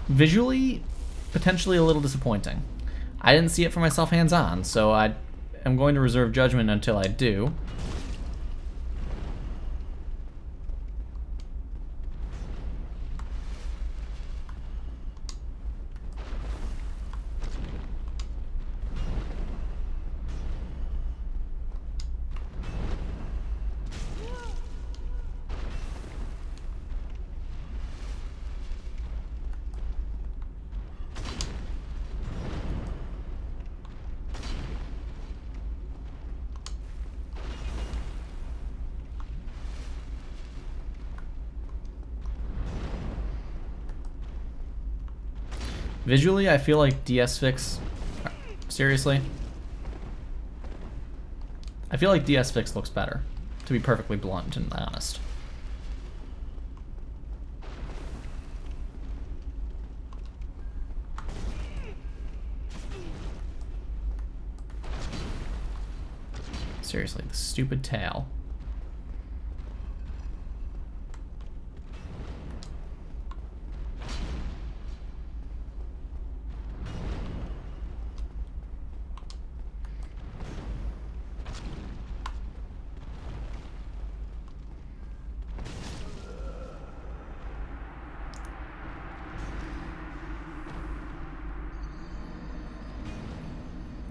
visually potentially a little disappointing. I didn't see it for myself hands-on, so I am going to reserve judgment until I do. Visually, I feel like DS Fix... Seriously? I feel like DS Fix looks better, to be perfectly blunt and honest. Seriously, the stupid tail.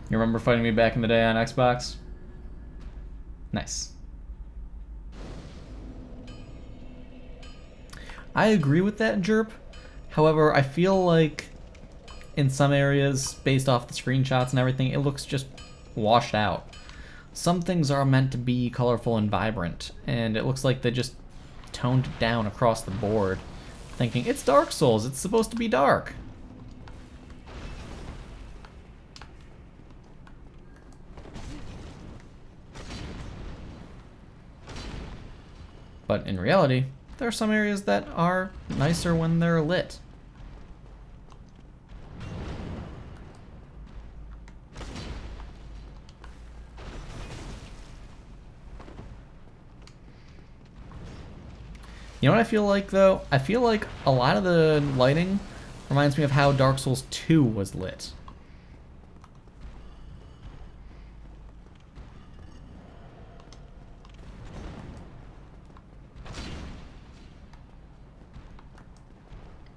You remember fighting me back in the day on Xbox? Nice. I agree with that, Jerp. However, I feel like in some areas, based off the screenshots and everything, it looks just washed out. Some things are meant to be colorful and vibrant, and it looks like they just toned it down across the board, thinking, it's Dark Souls, it's supposed to be dark. But in reality, there are some areas that are nicer when they're lit. You know what I feel like, though? I feel like a lot of the lighting reminds me of how Dark Souls 2 was lit.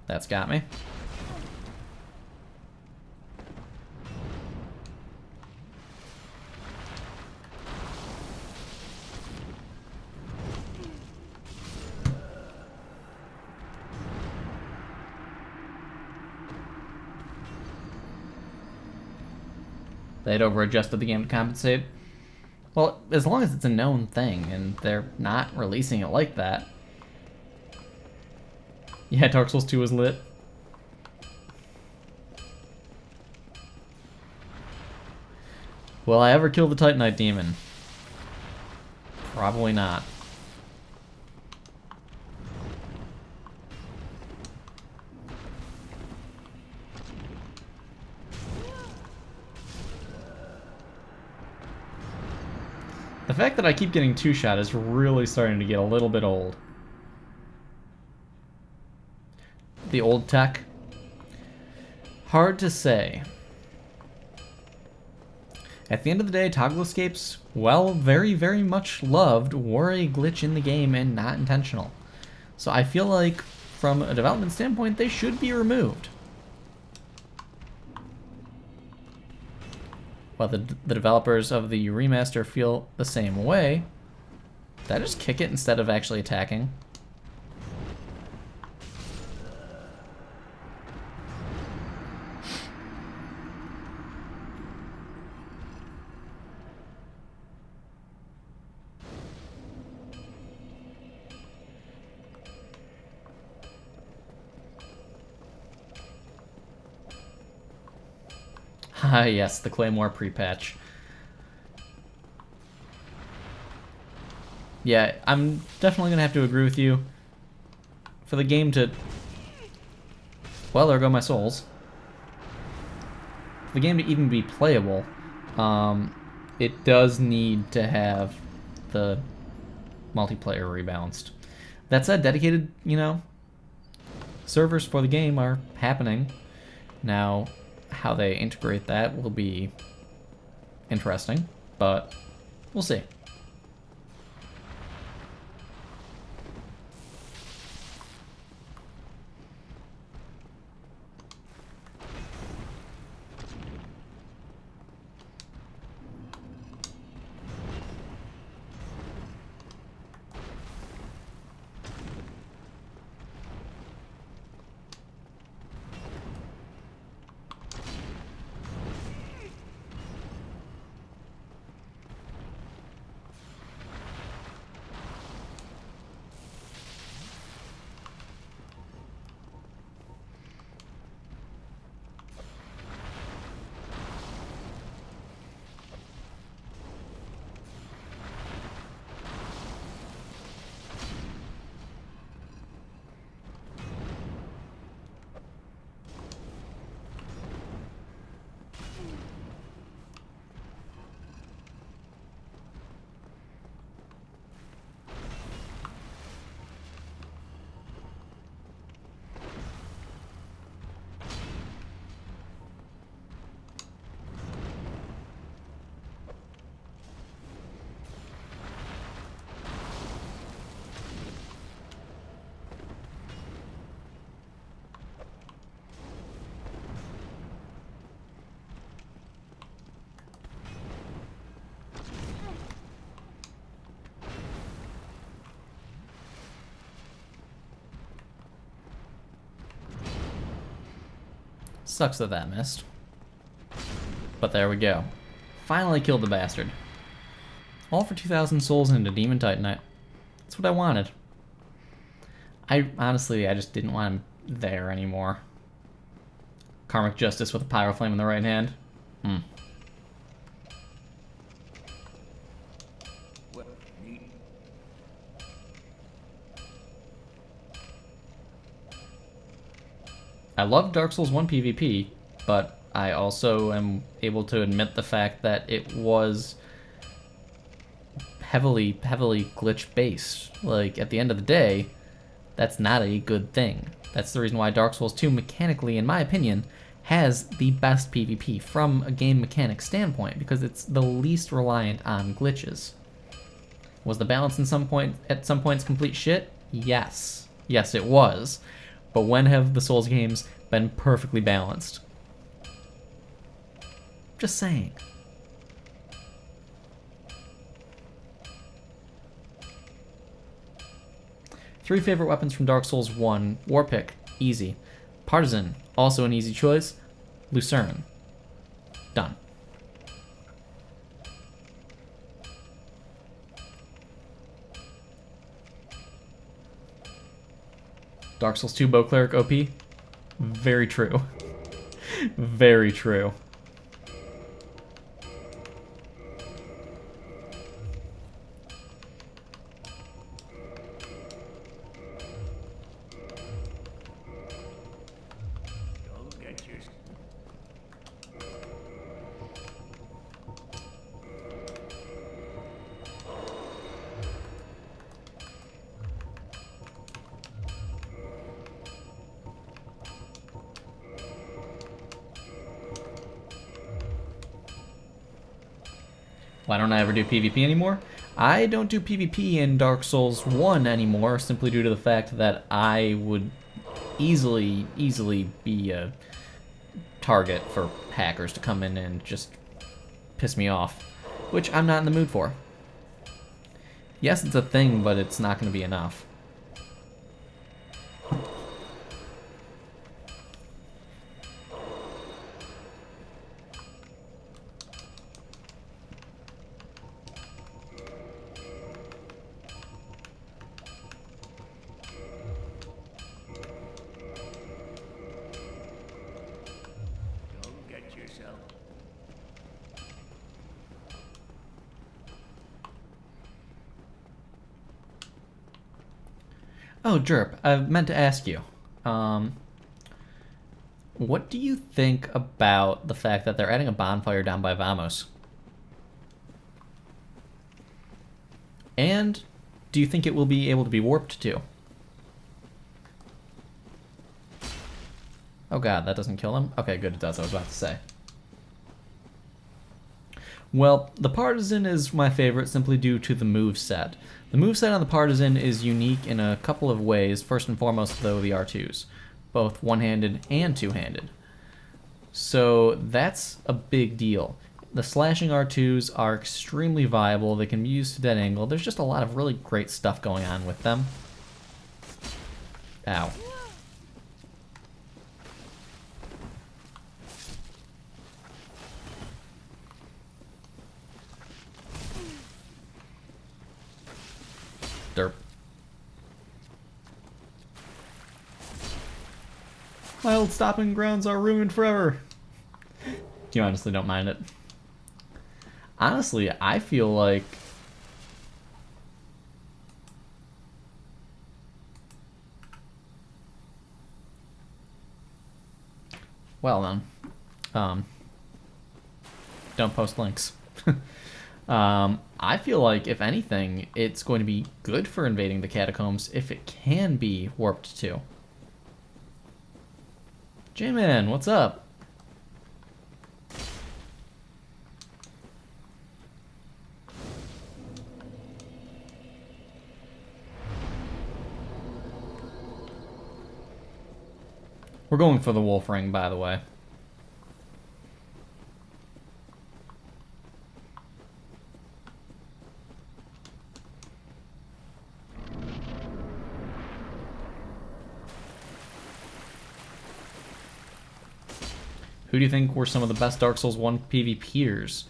That's got me. They'd over-adjusted the game to compensate. Well, as long as it's a known thing and they're not releasing it like that. Yeah, Dark Souls 2 was lit. Will I ever kill the Titanite demon? Probably not. The fact that I keep getting two-shot is really starting to get a little bit old. The old tech? Hard to say. At the end of the day, toggle escapes, well, very, very much loved, were a glitch in the game and not intentional. So I feel like, from a development standpoint, they should be removed. While the developers of the remaster feel the same way, did I just kick it instead of actually attacking? Ah, yes, the Claymore pre-patch. Yeah, I'm definitely gonna have to agree with you. For the game to... Well, there go my souls. the game to even be playable, it does need to have the multiplayer rebalanced. That said, dedicated, servers for the game are happening. Now, how they integrate that will be interesting, but we'll see. Sucks that missed. But there we go. Finally killed the bastard. All for 2,000 souls into Demon Titanite. That's what I wanted. Honestly, I just didn't want him there anymore. Karmic Justice with a Pyro Flame in the right hand. I love Dark Souls 1 PvP, but I also am able to admit the fact that it was heavily glitch-based. Like, at the end of the day, that's not a good thing. That's the reason why Dark Souls 2, mechanically, in my opinion, has the best PvP from a game mechanic standpoint, because it's the least reliant on glitches. Was the balance at some points complete shit? Yes. Yes, it was. But when have the Souls games been perfectly balanced? Just saying. Three favorite weapons from Dark Souls 1. Warpick, easy. Partisan, also an easy choice. Lucerne. Done. Dark Souls 2 Bow Cleric OP? Very true. Very true. Why don't I ever do PvP anymore? I don't do PvP in Dark Souls 1 anymore, simply due to the fact that I would easily be a target for hackers to come in and just piss me off, which I'm not in the mood for. Yes, it's a thing, but it's not going to be enough. Oh, Jerp, I meant to ask you. What do you think about the fact that they're adding a bonfire down by Vamos? And do you think it will be able to be warped too? Oh god, that doesn't kill him? Okay, good, it does, I was about to say. Well, the Partisan is my favorite simply due to the moveset. The moveset on the Partisan is unique in a couple of ways, first and foremost though the R2s, both one-handed and two-handed. So that's a big deal. The slashing R2s are extremely viable, they can be used to dead angle, there's just a lot of really great stuff going on with them. Ow. Derp. My old stopping grounds are ruined forever. You honestly don't mind it. Honestly, I feel like... Well then. Don't post links. I feel like, if anything, it's going to be good for invading the catacombs if it can be warped too. J-Man, what's up? We're going for the wolf ring, by the way. Who do you think were some of the best Dark Souls 1 PvPers?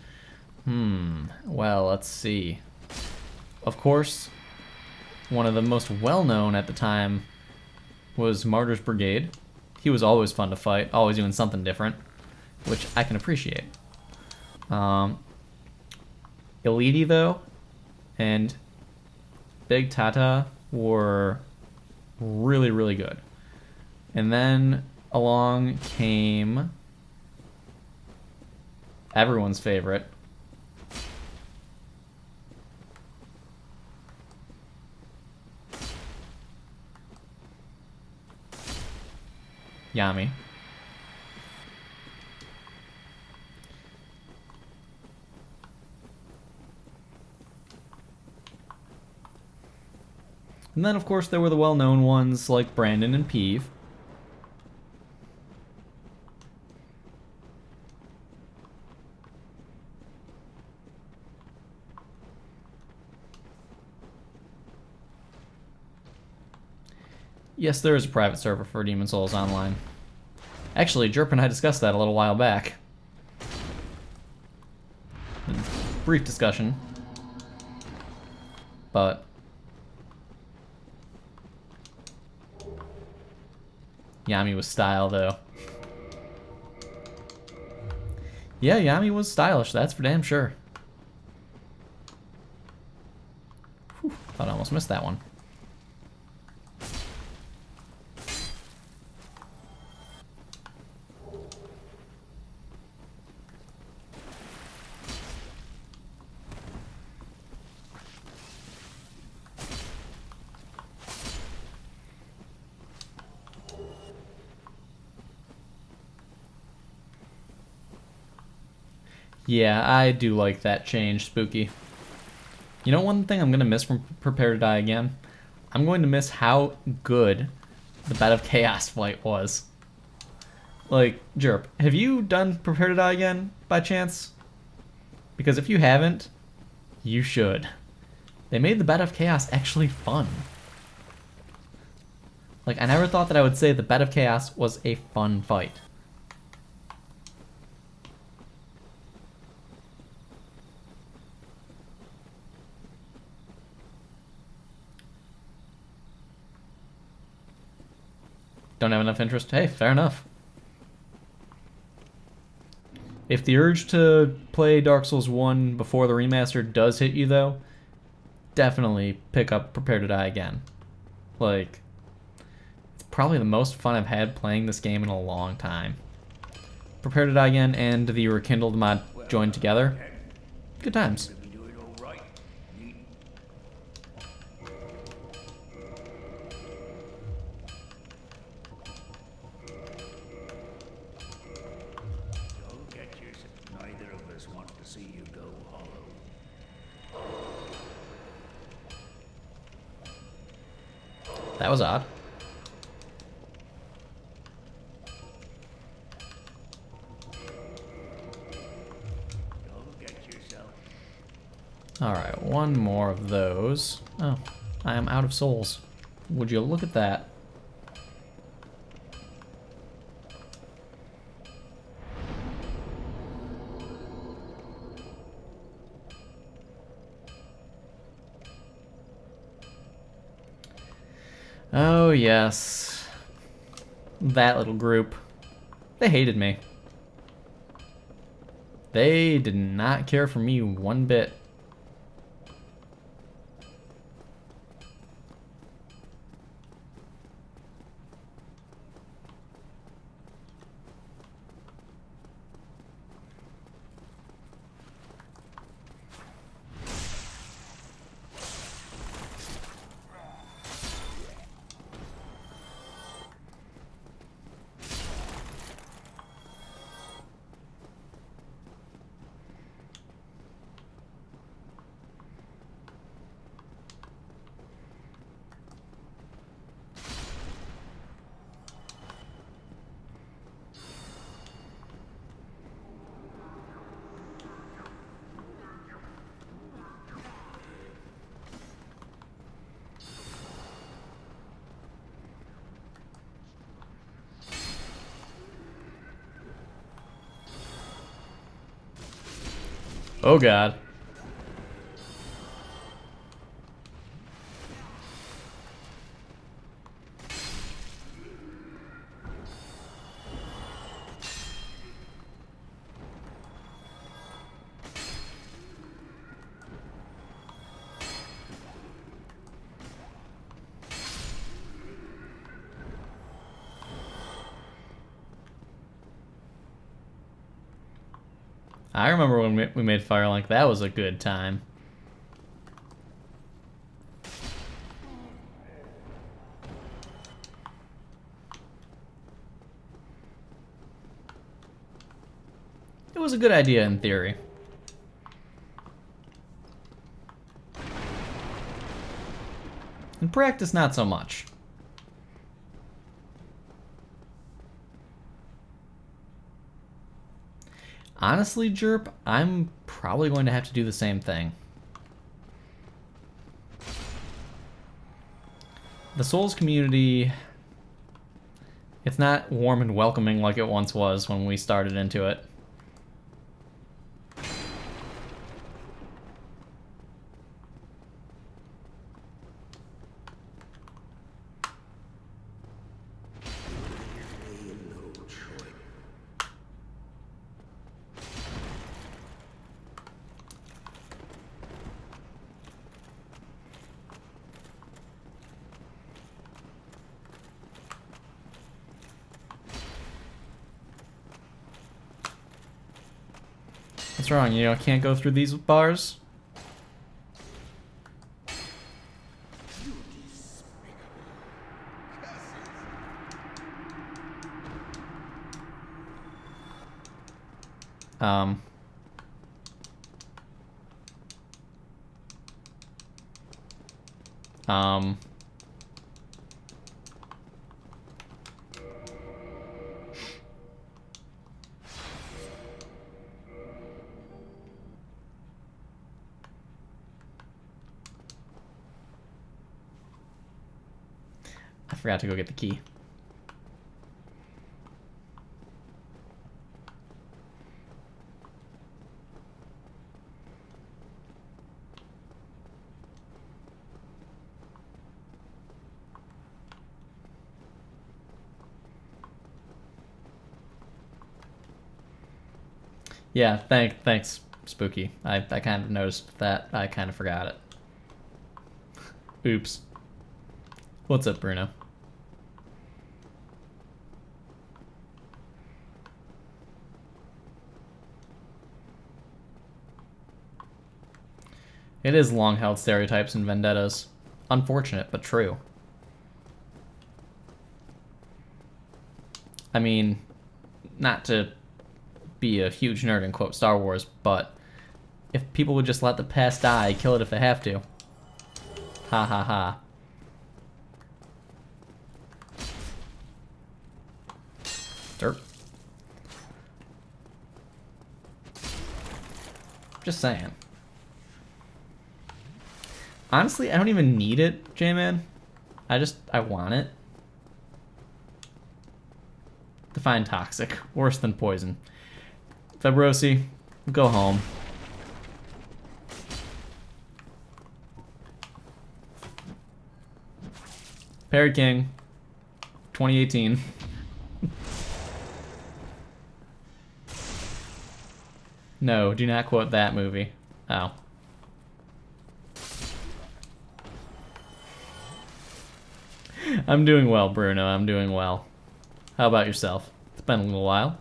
Well, let's see. Of course, one of the most well-known at the time was Martyr's Brigade. He was always fun to fight, always doing something different, which I can appreciate. Elite, though, and Big Tata were really, really good. And then along came everyone's favorite, Yami. And then, of course, there were the well-known ones like Brandon and Peeve. Yes, there is a private server for Demon Souls Online. Actually, Jerp and I discussed that a little while back. Brief discussion. But Yami was style, though. Yeah, Yami was stylish, that's for damn sure. Whew, thought I almost missed that one. Yeah, I do like that change, Spooky. You know one thing I'm going to miss from Prepare to Die Again? I'm going to miss how good the Bed of Chaos fight was. Like, Jerp, have you done Prepare to Die Again, by chance? Because if you haven't, you should. They made the Bed of Chaos actually fun. Like, I never thought that I would say the Bed of Chaos was a fun fight. Don't have enough interest? Hey, fair enough. If the urge to play Dark Souls 1 before the remaster does hit you, though, definitely pick up Prepare to Die Again. Like, it's probably the most fun I've had playing this game in a long time. Prepare to Die Again and the Rekindled mod joined together. Good times. Neither of us want to see you go hollow. That was odd. Alright, one more of those. Oh, I am out of souls. Would you look at that? Oh, yes. That little group. They hated me. They did not care for me one bit. Oh god. I remember when we made Firelink. That was a good time. It was a good idea in theory. In practice, not so much. Honestly, Jerp, I'm probably going to have to do the same thing. The Souls community, it's not warm and welcoming like it once was when we started into it. What's wrong? You know, can't go through these bars? Um. I forgot to go get the key. Yeah, thanks, Spooky. I kind of noticed that. I kind of forgot it. Oops. What's up, Bruno? It is long-held stereotypes and vendettas. Unfortunate, but true. I mean, not to be a huge nerd and quote Star Wars, but if people would just let the past die, kill it if they have to. Ha ha ha. Dirt. Just saying. Honestly, I don't even need it, J-Man. I want it. Define toxic. Worse than poison. Febrosi, go home. Perry King, 2018. No, do not quote that movie. Oh. I'm doing well, Bruno. I'm doing well. How about yourself? It's been a little while.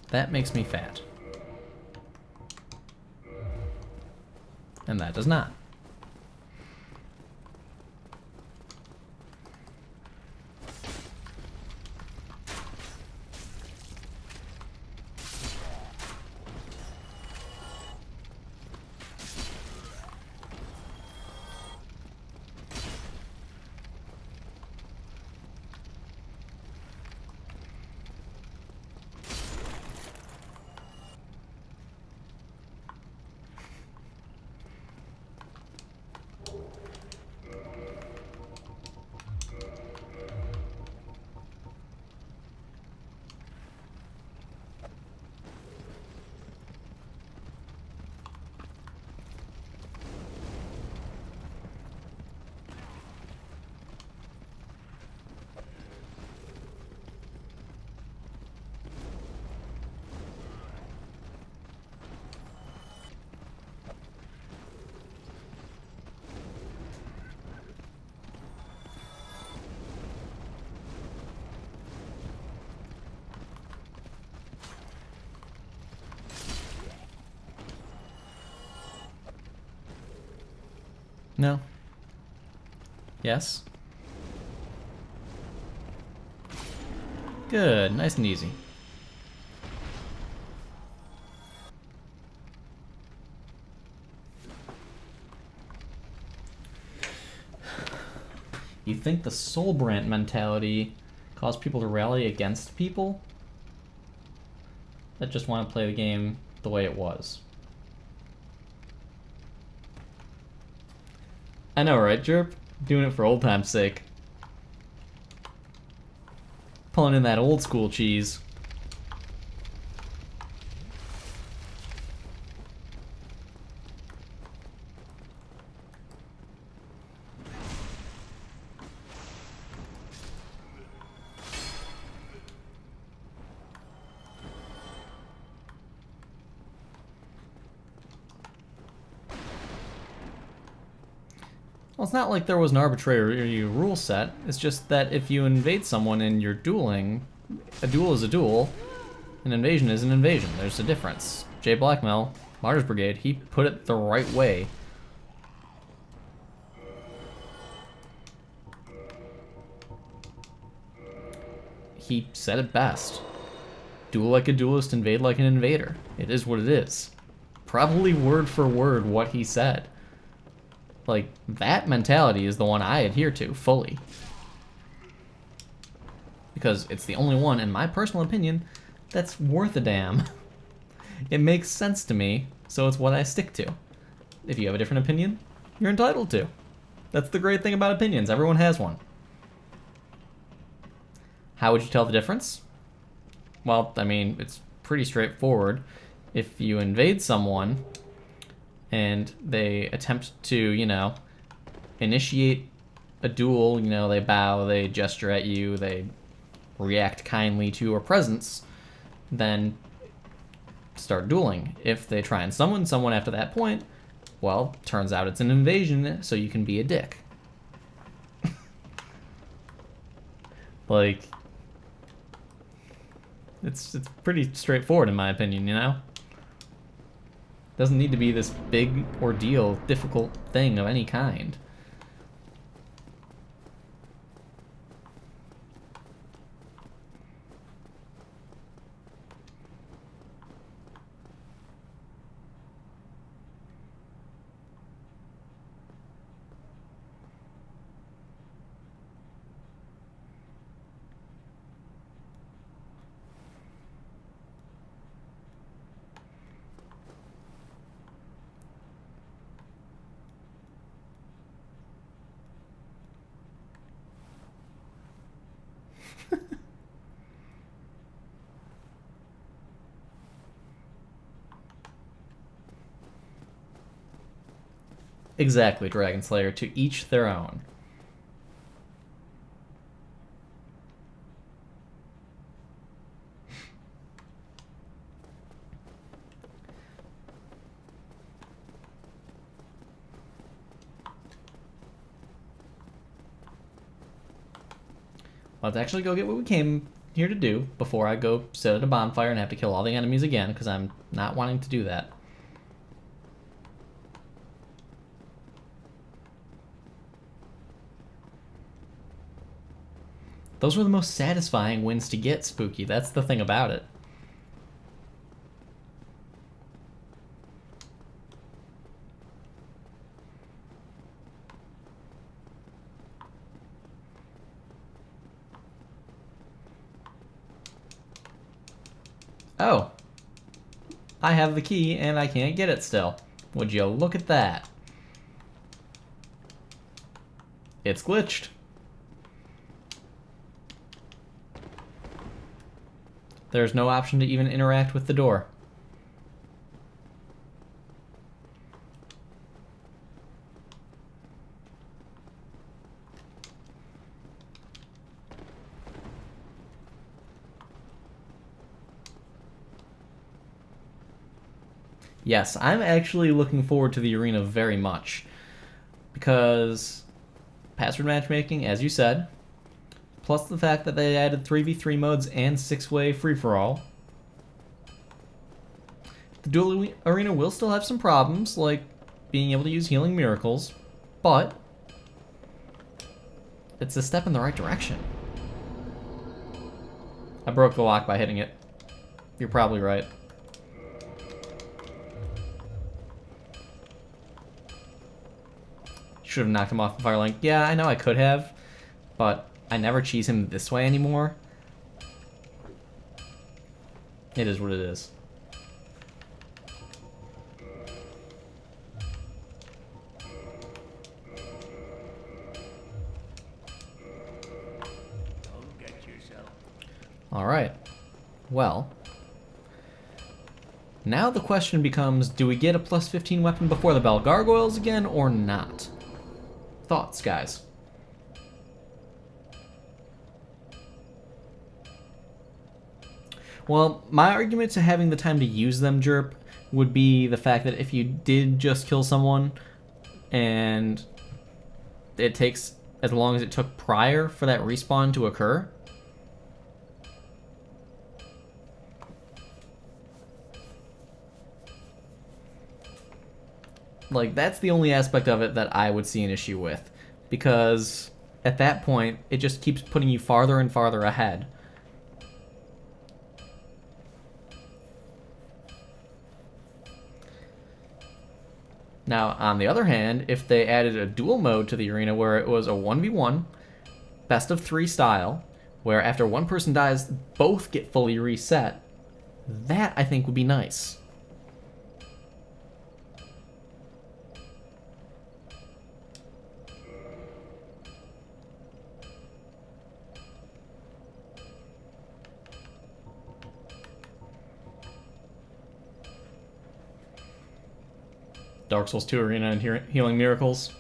That makes me fat. And that does not. No. Yes. Good, nice and easy. You think the soul brand mentality caused people to rally against people that just want to play the game the way it was? I know, right, Jerp? Doing it for old time's sake. Pulling in that old school cheese. Well, it's not like there was an arbitrary rule set. It's just that if you invade someone and you're dueling, a duel is a duel, an invasion is an invasion. There's a difference. Jay Blackmel, Martyrs Brigade, he put it the right way. He said it best. Duel like a duelist, invade like an invader. It is what it is. Probably word for word what he said. Like, that mentality is the one I adhere to, fully. Because it's the only one, in my personal opinion, that's worth a damn. It makes sense to me, so it's what I stick to. If you have a different opinion, you're entitled to. That's the great thing about opinions, everyone has one. How would you tell the difference? Well, I mean, it's pretty straightforward. If you invade someone and they attempt to, you know, initiate a duel, you know, they bow, they gesture at you, they react kindly to your presence, then start dueling. If they try and summon someone after that point, Well, turns out it's an invasion, so you can be a dick. Like, it's pretty straightforward in my opinion, you know? Doesn't need to be this big ordeal, difficult thing of any kind. Exactly, Dragon Slayer, to each their own. Let's actually go get what we came here to do before I go sit at a bonfire and have to kill all the enemies again, because I'm not wanting to do that. Those were the most satisfying wins to get, Spooky. That's the thing about it. Oh. I have the key and I can't get it still. Would you look at that? It's glitched. There's no option to even interact with the door. Yes, I'm actually looking forward to the arena very much. Because password matchmaking, as you said, plus the fact that they added 3v3 modes and 6-way free-for-all. The dual arena will still have some problems, like being able to use healing miracles, but it's a step in the right direction. I broke the lock by hitting it. You're probably right. Should have knocked him off the fire link. Yeah, I know I could have, but I never cheese him this way anymore. It is what it is. Don't get yourself. Alright. Well. Now the question becomes, do we get a plus 15 weapon before the bell gargoyles again or not? Thoughts, guys? Well, my argument to having the time to use them, Jerp, would be the fact that if you did just kill someone and it takes as long as it took prior for that respawn to occur, like, that's the only aspect of it that I would see an issue with. Because at that point, it just keeps putting you farther and farther ahead. Now, on the other hand, if they added a dual mode to the arena where it was a 1v1, best of 3 style, where after one person dies, both get fully reset, that I think would be nice. Dark Souls 2 Arena and Healing Miracles.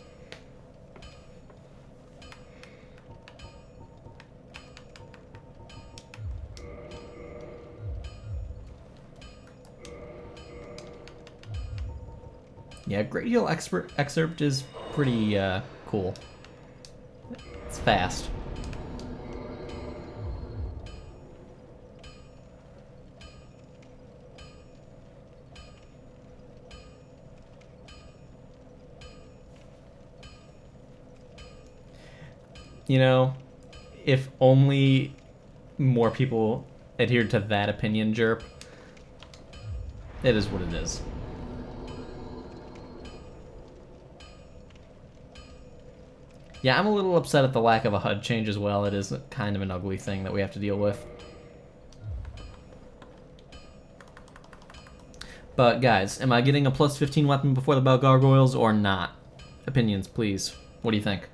Yeah, Great Heal Excerpt is pretty cool. It's fast. You know, if only more people adhered to that opinion, Jerp. It is what it is. Yeah, I'm a little upset at the lack of a HUD change as well. It is kind of an ugly thing that we have to deal with. But guys, am I getting a plus 15 weapon before the Bell Gargoyles or not? Opinions, please. What do you think?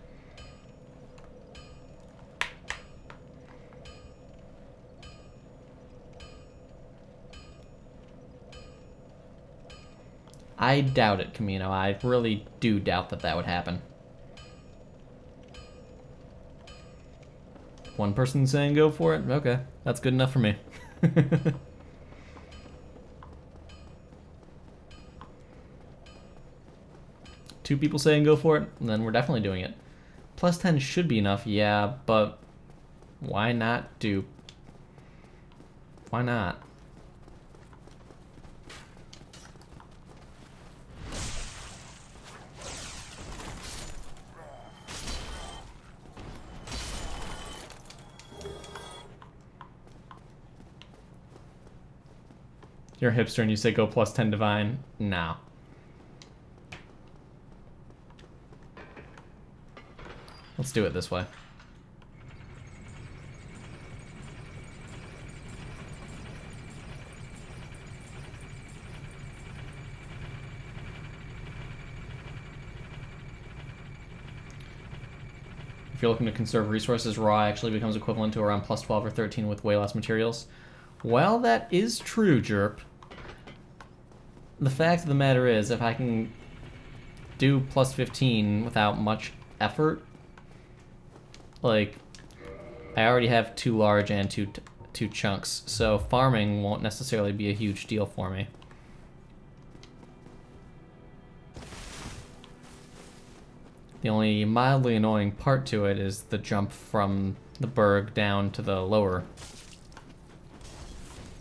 I doubt it, Camino. I really do doubt that that would happen. One person saying go for it? Okay, that's good enough for me. Two people saying go for it, then we're definitely doing it. Plus 10 should be enough, yeah, but why not dupe? Why not? You're a hipster and you say go plus 10 divine? No. Let's do it this way. If you're looking to conserve resources, raw actually becomes equivalent to around plus 12 or 13 with way less materials. Well, that is true, Jerp. The fact of the matter is, if I can do plus 15 without much effort, like, I already have 2 large and two chunks, so farming won't necessarily be a huge deal for me. The only mildly annoying part to it is the jump from the berg down to the lower.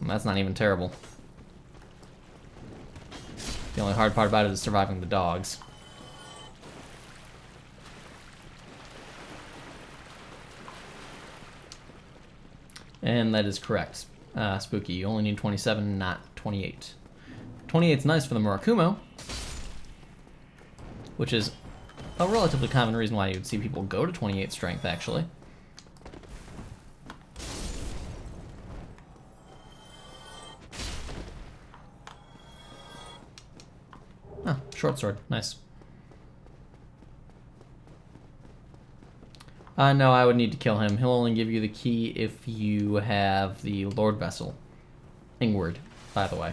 And that's not even terrible. The only hard part about it is surviving the dogs. And that is correct. Spooky, you only need 27, not 28. 28's nice for the Murakumo, which is a relatively common reason why you would see people go to 28 strength, actually. Oh, short sword. Nice. No, I would need to kill him. He'll only give you the key if you have the Lord Vessel. Ingward, by the way.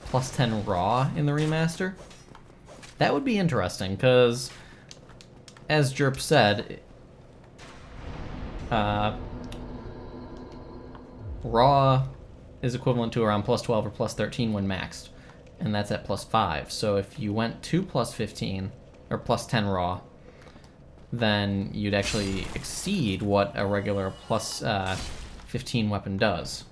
Plus 10 raw in the remaster? That would be interesting, because, as Jerp said, raw is equivalent to around plus 12 or plus 13 when maxed, and that's at plus 5. So if you went to plus 15, or plus 10 raw, then you'd actually exceed what a regular plus 15 weapon does.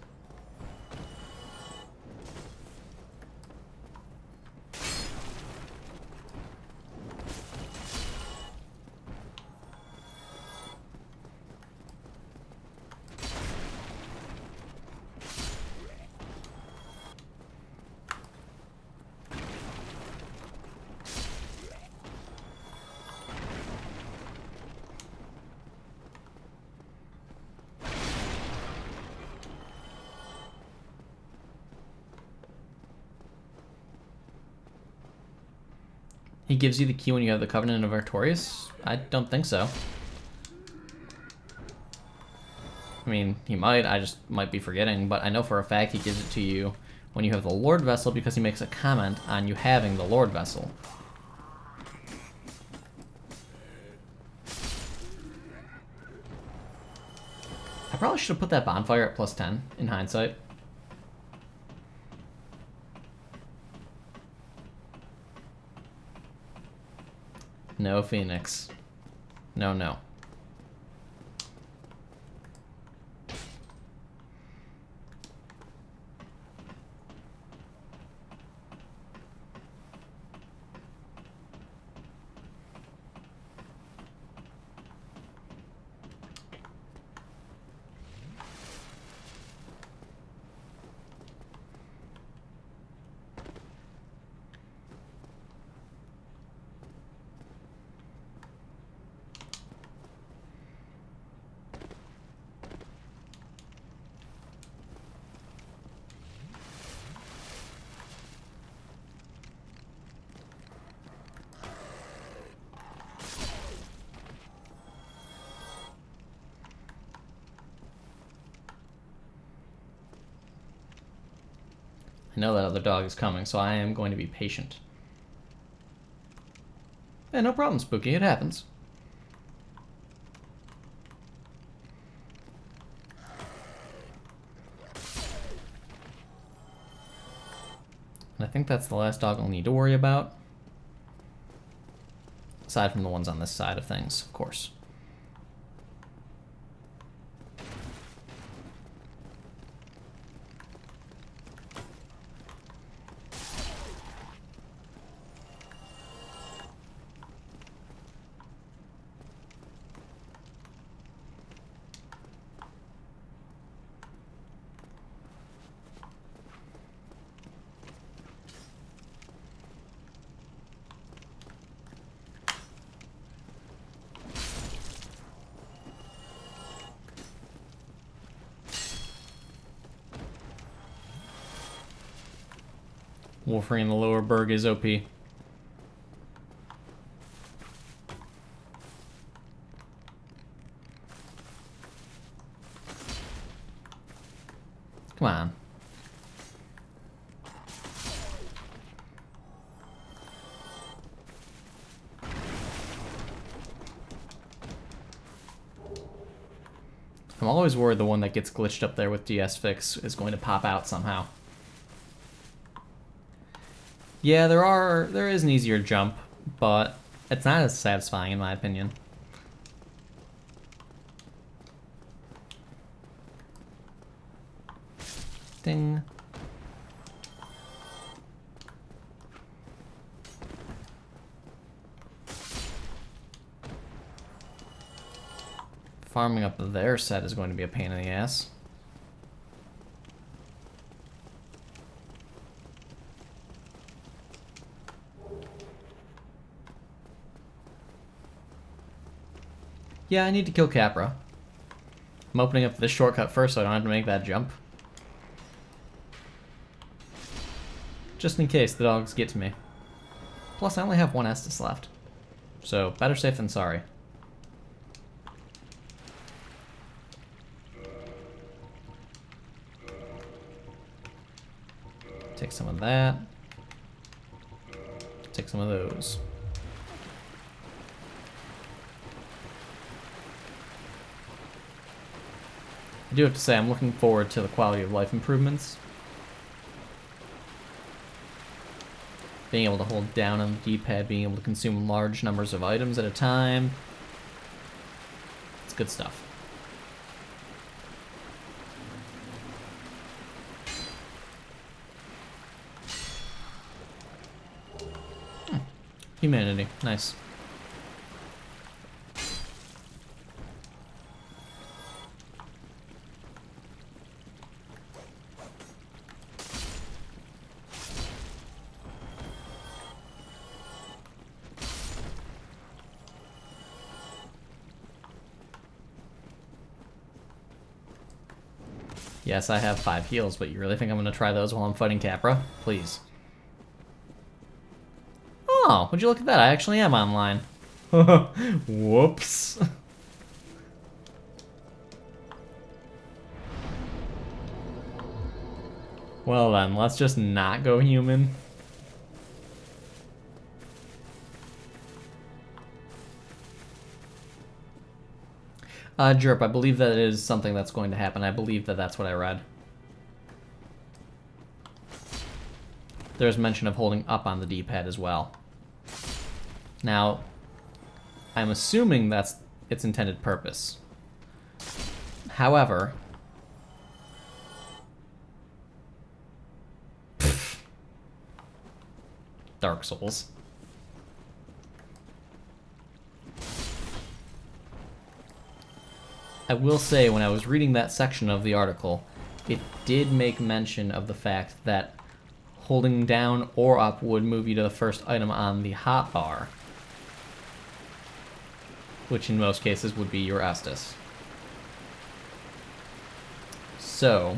He gives you the key when you have the Covenant of Artorias? I don't think so. I mean, he might, I just might be forgetting, but I know for a fact he gives it to you when you have the Lord Vessel because he makes a comment on you having the Lord Vessel. I probably should have put that bonfire at plus 10 in hindsight. No Phoenix. No, no. I know that other dog is coming, so I am going to be patient. Yeah, no problem, Spooky. It happens. And I think that's the last dog I'll need to worry about. Aside from the ones on this side of things, of course. Wolverine in the lower berg is OP. Come on. I'm always worried the one that gets glitched up there with DS Fix is going to pop out somehow. Yeah, there is an easier jump, but it's not as satisfying in my opinion. Ding. Farming up their set is going to be a pain in the ass. Yeah, I need to kill Capra. I'm opening up this shortcut first so I don't have to make that jump. Just in case the dogs get to me. Plus, I only have one Estus left. So, better safe than sorry. Take some of that. Take some of those. I do have to say, I'm looking forward to the quality of life improvements. Being able to hold down on the D-pad, being able to consume large numbers of items at a time. It's good stuff. Humanity, nice. Yes, I have 5 heals, but you really think I'm going to try those while I'm fighting Capra? Please. Oh, would you look at that? I actually am online. Whoops. Well then, let's just not go human. Jerp, I believe that is something that's going to happen. I believe that that's what I read. There's mention of holding up on the D-pad as well. Now, I'm assuming that's its intended purpose. However, Dark Souls. I will say, when I was reading that section of the article, it did make mention of the fact that holding down or up would move you to the first item on the hotbar, which in most cases would be your Estus. So,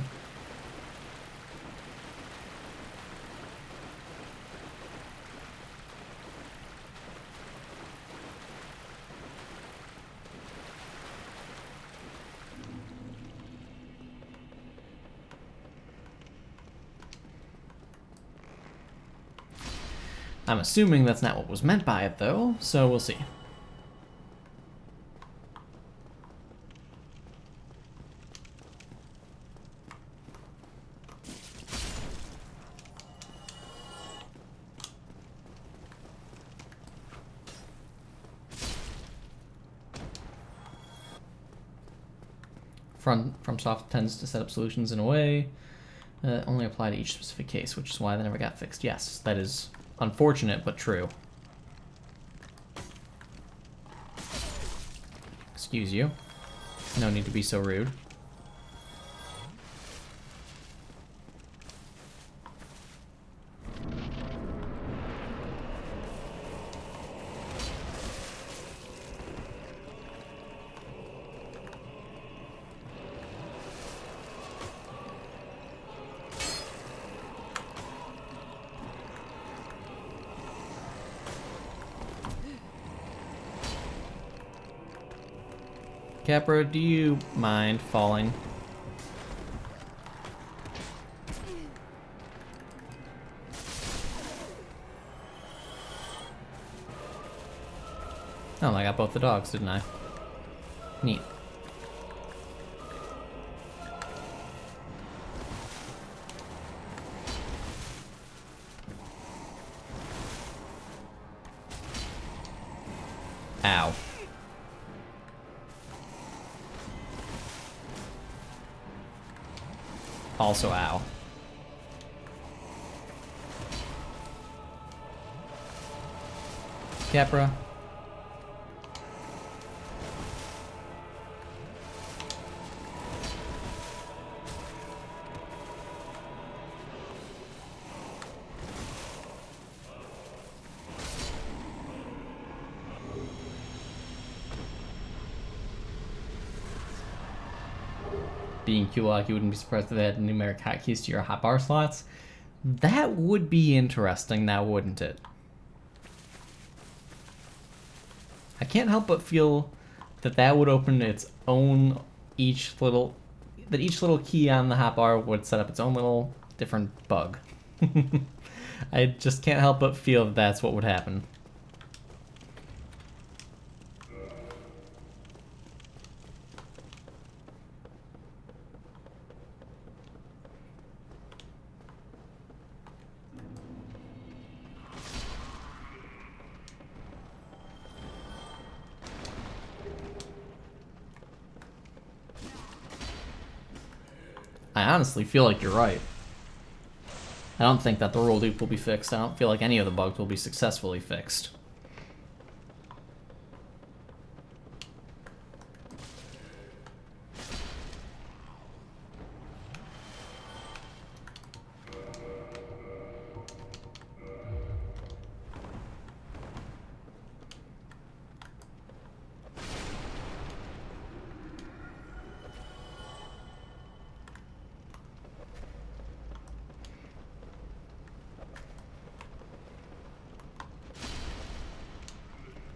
I'm assuming that's not what was meant by it, though, so we'll see. FromSoft tends to set up solutions in a way that only apply to each specific case, which is why they never got fixed. Yes, that is unfortunate, but true. Excuse you. No need to be so rude. Capra, do you mind falling? Oh, I got both the dogs, didn't I? Neat. Ow. Also ow. Capra. Being Kulak, you wouldn't be surprised if they had numeric hotkeys to your hotbar slots. That would be interesting now, wouldn't it? I can't help but feel that that would open its own each little key on the hotbar would set up its own little different bug. I just can't help but feel that that's what would happen. I honestly feel like you're right. I don't think that the roll loop will be fixed. I don't feel like any of the bugs will be successfully fixed.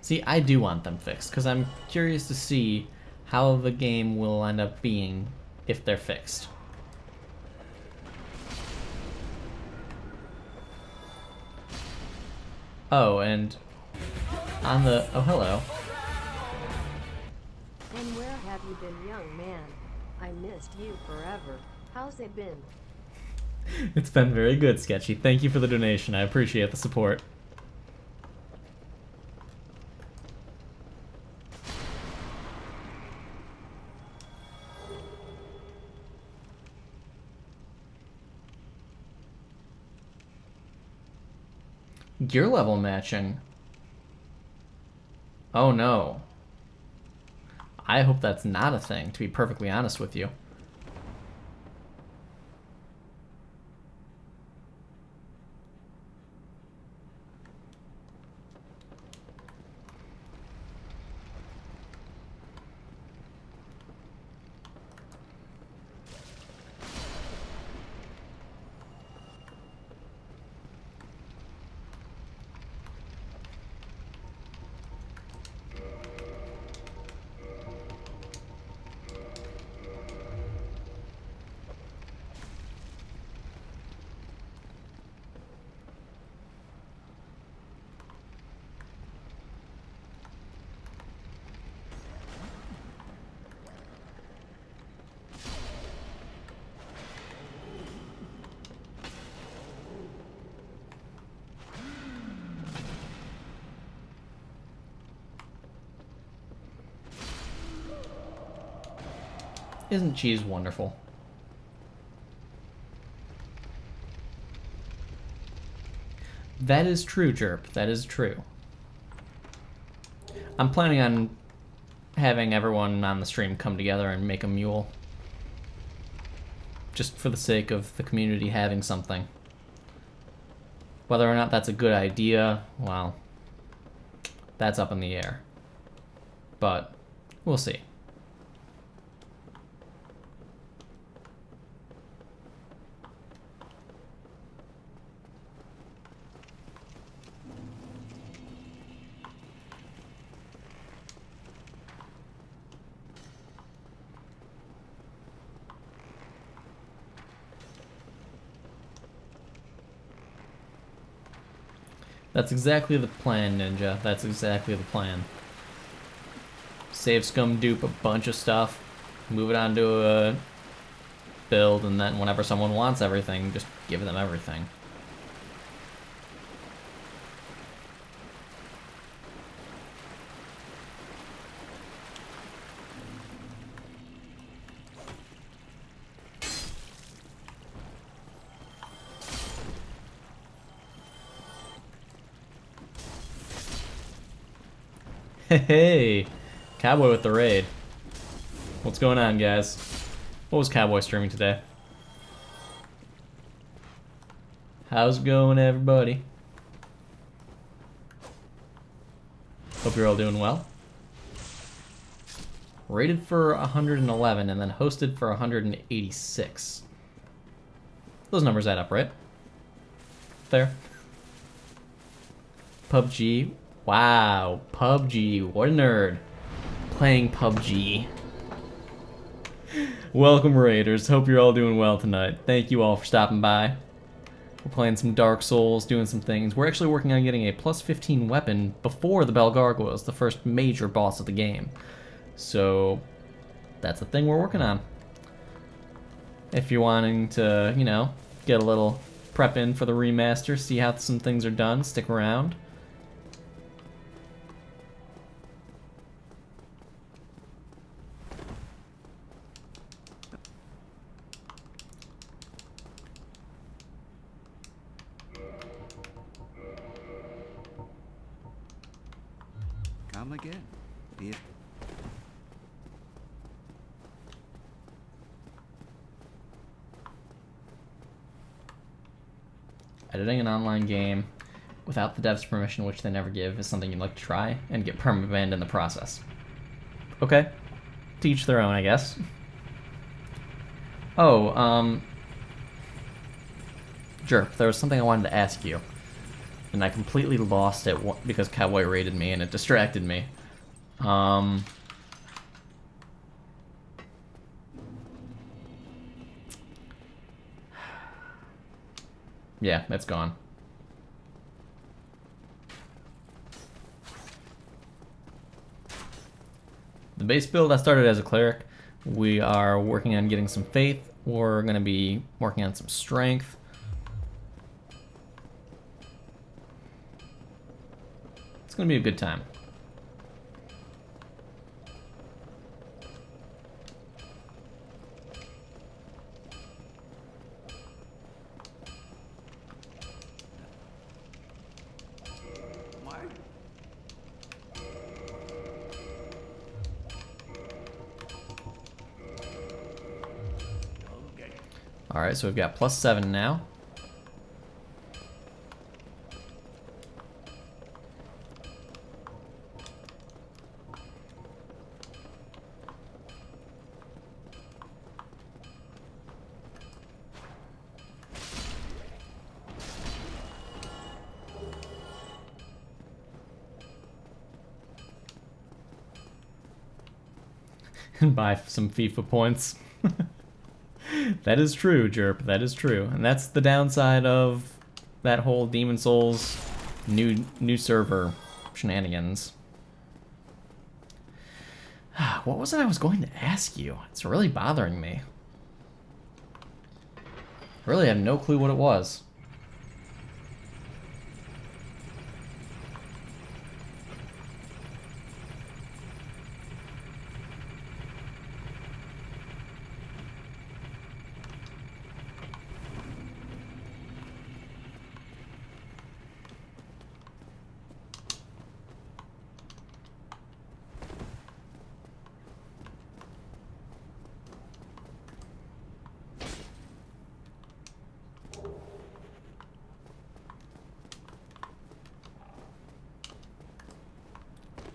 See, I do want them fixed, because I'm curious to see how the game will end up being if they're fixed. Oh, and on the... oh, hello. And where have you been, young man? I missed you forever. How's it been? It's been very good, Sketchy. Thank you for the donation. I appreciate the support. Gear level matching. Oh no. I hope that's not a thing, to be perfectly honest with you. Isn't cheese wonderful? That is true, Jerp. That is true. I'm planning on having everyone on the stream come together and make a mule. Just for the sake of the community having something. Whether or not that's a good idea, well, that's up in the air. But we'll see. That's exactly the plan, Ninja. That's exactly the plan. Save scum dupe a bunch of stuff, move it onto a build, and then whenever someone wants everything, just give them everything. Hey, Cowboy with the raid. What's going on, guys? What was Cowboy streaming today? How's it going, everybody? Hope you're all doing well. Rated for 111 and then hosted for 186. Those numbers add up, right? Fair. PUBG. Wow, PUBG, what a nerd. Playing PUBG. Welcome, Raiders. Hope you're all doing well tonight. Thank you all for stopping by. We're playing some Dark Souls, doing some things. We're actually working on getting a plus 15 weapon before the Bell Gargoyles, the first major boss of the game. So, that's the thing we're working on. If you're wanting to, you know, get a little prep in for the remaster, see how some things are done, stick around. Come again. If editing an online game without the devs' permission, which they never give, is something you'd like to try and get perma-banned in the process. Okay. To each their own, I guess. Oh, Jerp, there was something I wanted to ask you. And I completely lost it because Cowboy raided me and it distracted me. Yeah, it's gone. The base build, I started as a cleric. We are working on getting some faith. We're going to be working on some strength. It's going to be a good time. Alright, so we've got +7 now. And buy some FIFA points. That is true, Jerp. That is true. And that's the downside of that whole Demon Souls new server shenanigans. What was it I was going to ask you? It's really bothering me. I really have no clue what it was.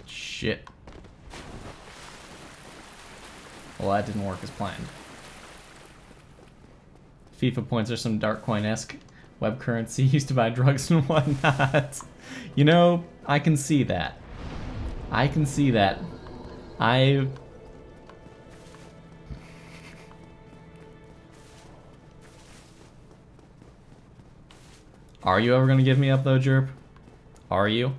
Shit. Well, that didn't work as planned. FIFA points are some Darkcoin-esque web currency used to buy drugs and whatnot. You know, I can see that. I can see that. Are you ever gonna give me up though, Jerp? Are you?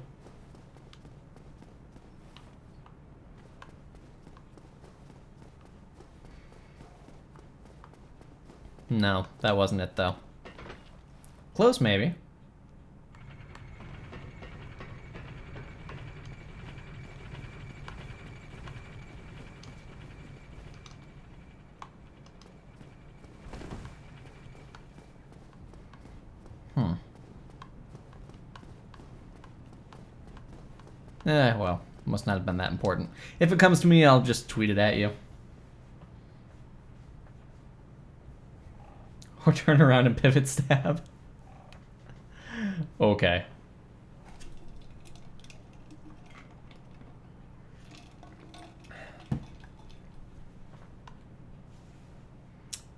No, that wasn't it though. Close maybe. Well, must not have been that important. If it comes to me, I'll just tweet it at you. Or turn around and pivot stab. Okay.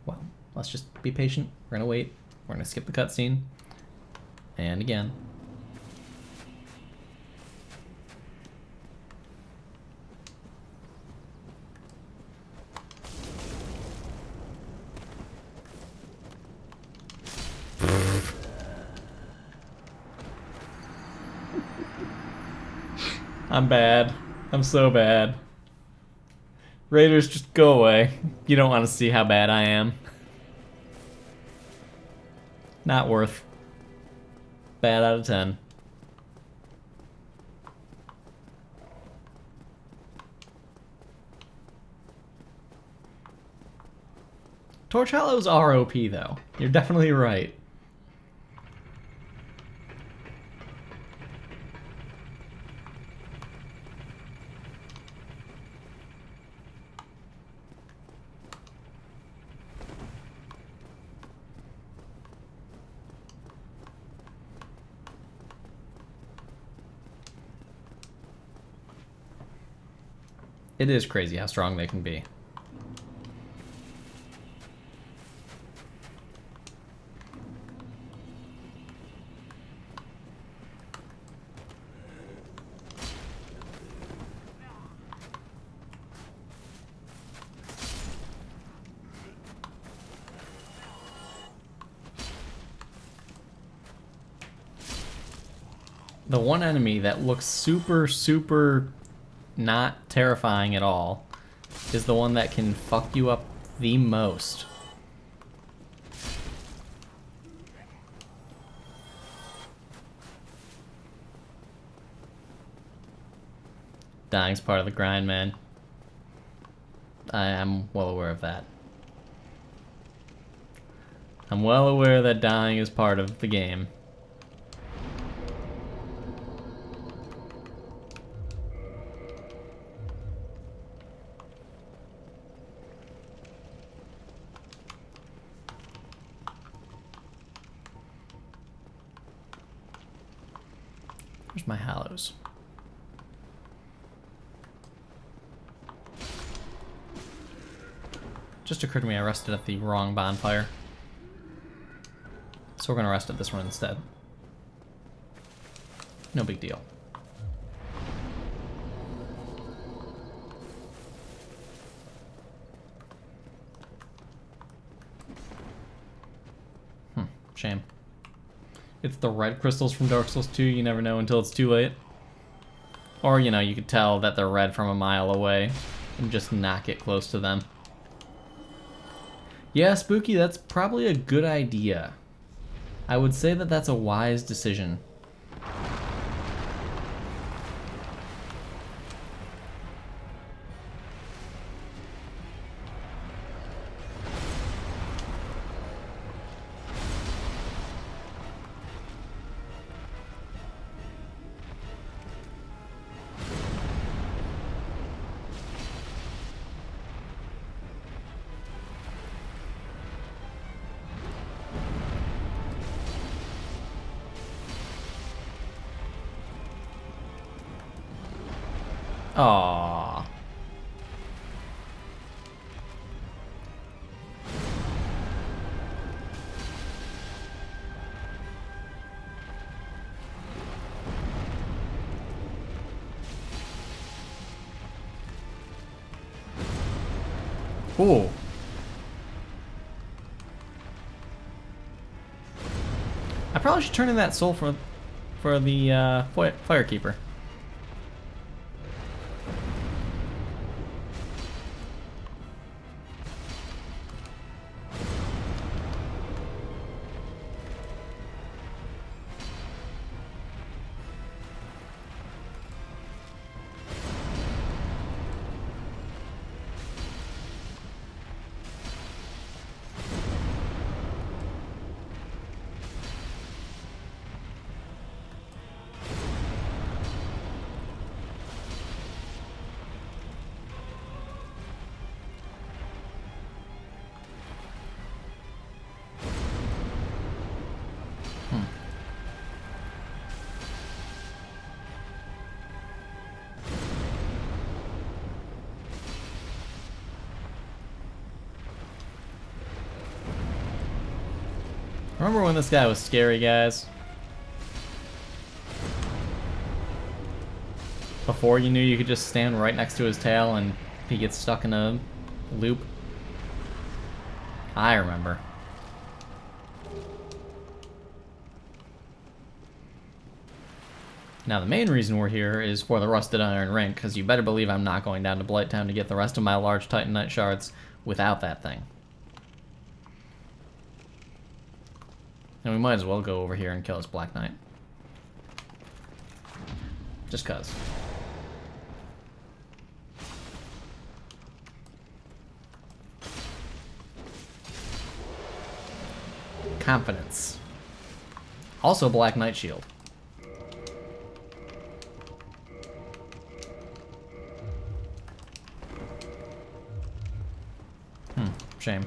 Well, let's just be patient. We're gonna wait. We're gonna skip the cutscene. And again. I'm bad. I'm so bad. Raiders, just go away. You don't want to see how bad I am. Not worth. Bad out of 10. Torch Hollows are OP though. You're definitely right. It is crazy how strong they can be. The one enemy that looks super not terrifying at all is the one that can fuck you up the most. Dying's part of the grind, man. I am well aware of that. I'm well aware that dying is part of the game. Where's my Hallows? Just occurred to me I rested at the wrong bonfire. So we're gonna rest at this one instead. No big deal. Shame. It's the red crystals from Dark Souls 2, you never know until it's too late. Or, you know, you could tell that they're red from a mile away and just not get close to them. Yeah, Spooky, that's probably a good idea. I would say that that's a wise decision. Aww. Ooh. I probably should turn in that soul for the Firekeeper. Remember when this guy was scary, guys? Before you knew you could just stand right next to his tail and he gets stuck in a loop? I remember. Now the main reason we're here is for the Rusted Iron Ring, because you better believe I'm not going down to Blighttown to get the rest of my large Titanite shards without that thing. And we might as well go over here and kill this Black Knight. Just cuz. Confidence. Also Black Knight shield. Shame.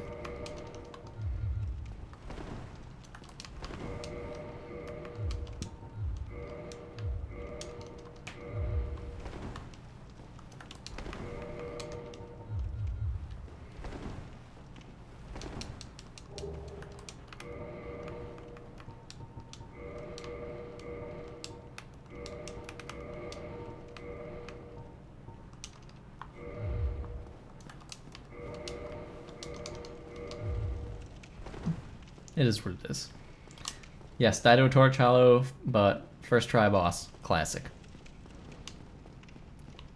It is what it is. Yes, Dido Torch Hollow, but first try boss. Classic.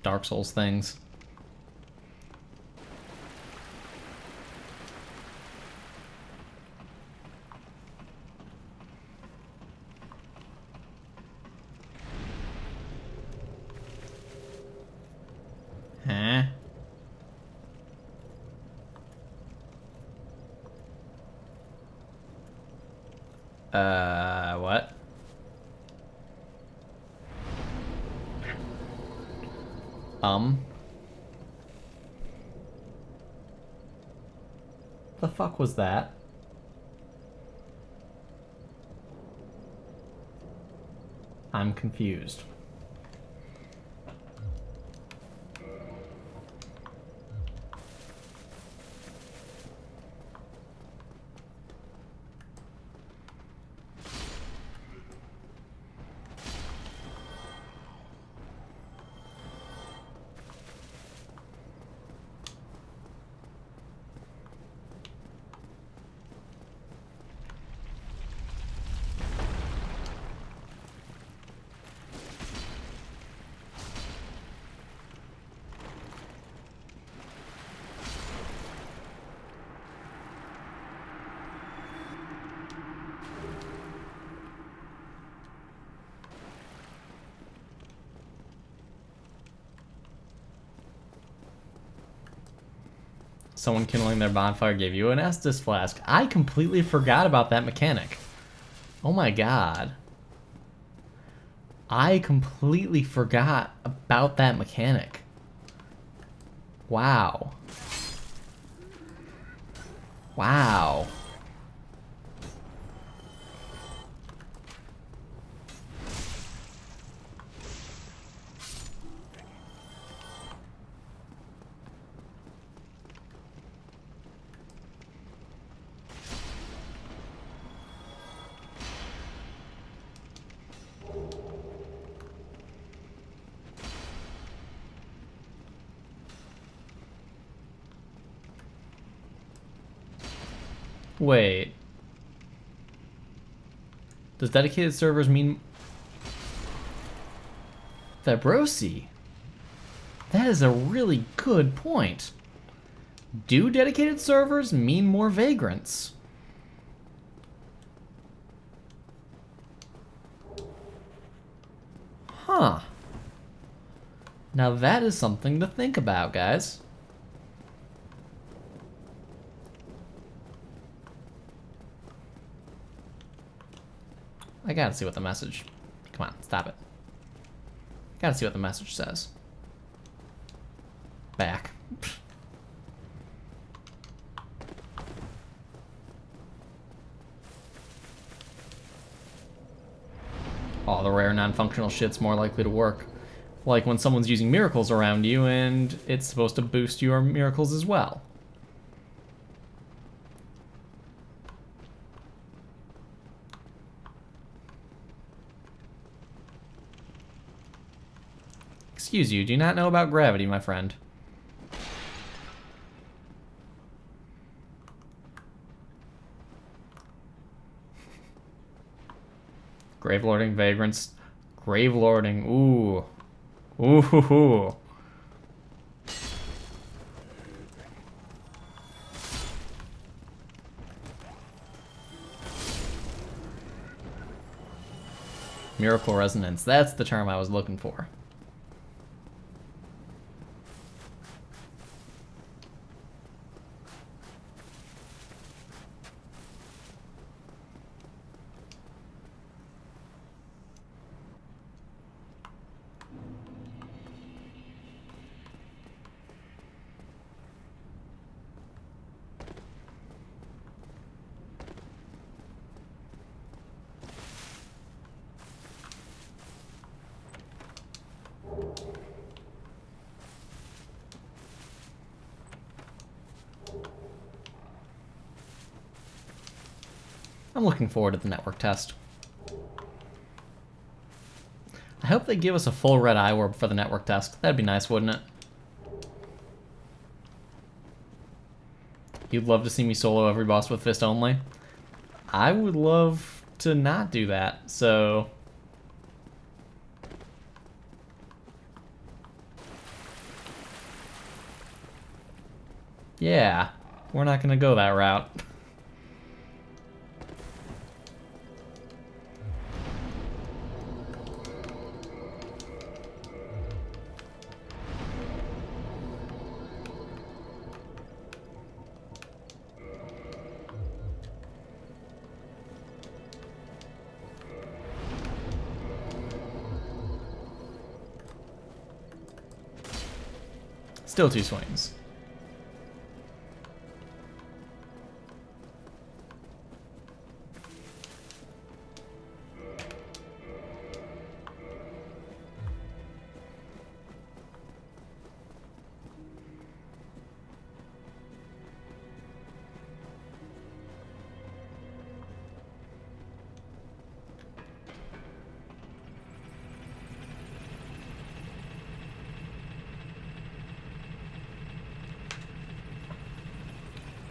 Dark Souls things. Huh? What? The fuck was that? I'm confused. Someone kindling their bonfire gave you an Estus flask. I completely forgot about that mechanic. Oh my god. I completely forgot about that mechanic. Wow. Wow. Wait. Does dedicated servers mean Fibrosi? That is a really good point. Do dedicated servers mean more vagrants? Huh. Now that is something to think about, guys. I gotta see what the message... Come on, stop it. Gotta see what the message says. Back. Oh, the rare non-functional shit's more likely to work. Like when someone's using miracles around you and it's supposed to boost your miracles as well. Excuse you, do you not know about gravity, my friend? Gravelording vagrants. Gravelording, ooh. Ooh hoo hoo. Miracle resonance, that's the term I was looking for. I'm looking forward to the network test. I hope they give us a full red eye orb for the network test. That'd be nice, wouldn't it? You'd love to see me solo every boss with fist only? I would love to not do that, so... Yeah, we're not gonna go that route. Still 2 swings.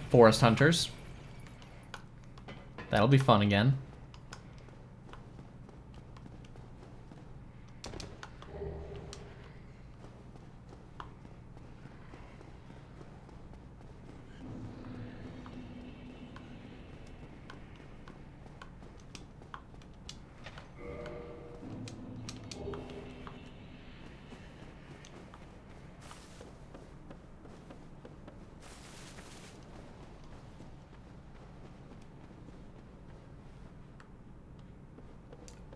forest hunters. That'll be fun again.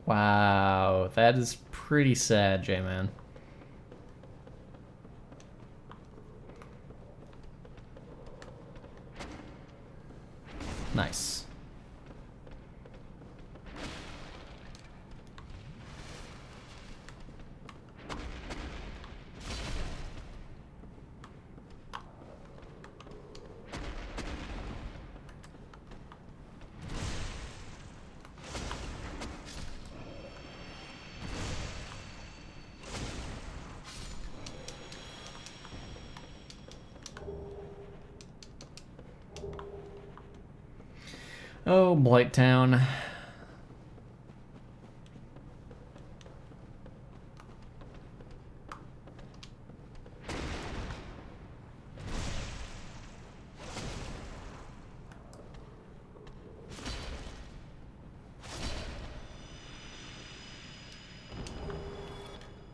Wow, that is pretty sad, J-Man. Nice. Oh, Blighttown.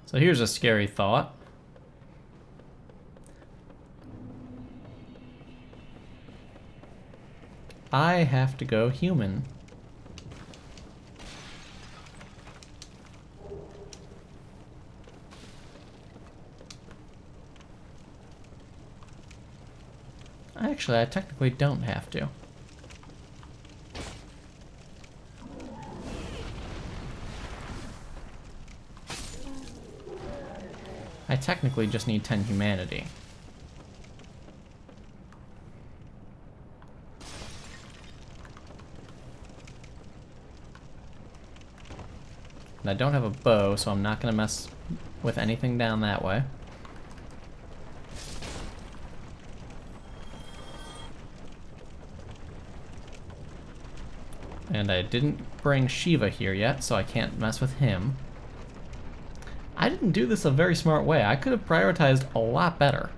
So here's a scary thought. I have to go human. Actually, I technically don't have to. I technically just need 10 humanity. And I don't have a bow, so I'm not going to mess with anything down that way. And I didn't bring Shiva here yet, so I can't mess with him. I didn't do this a very smart way. I could have prioritized a lot better.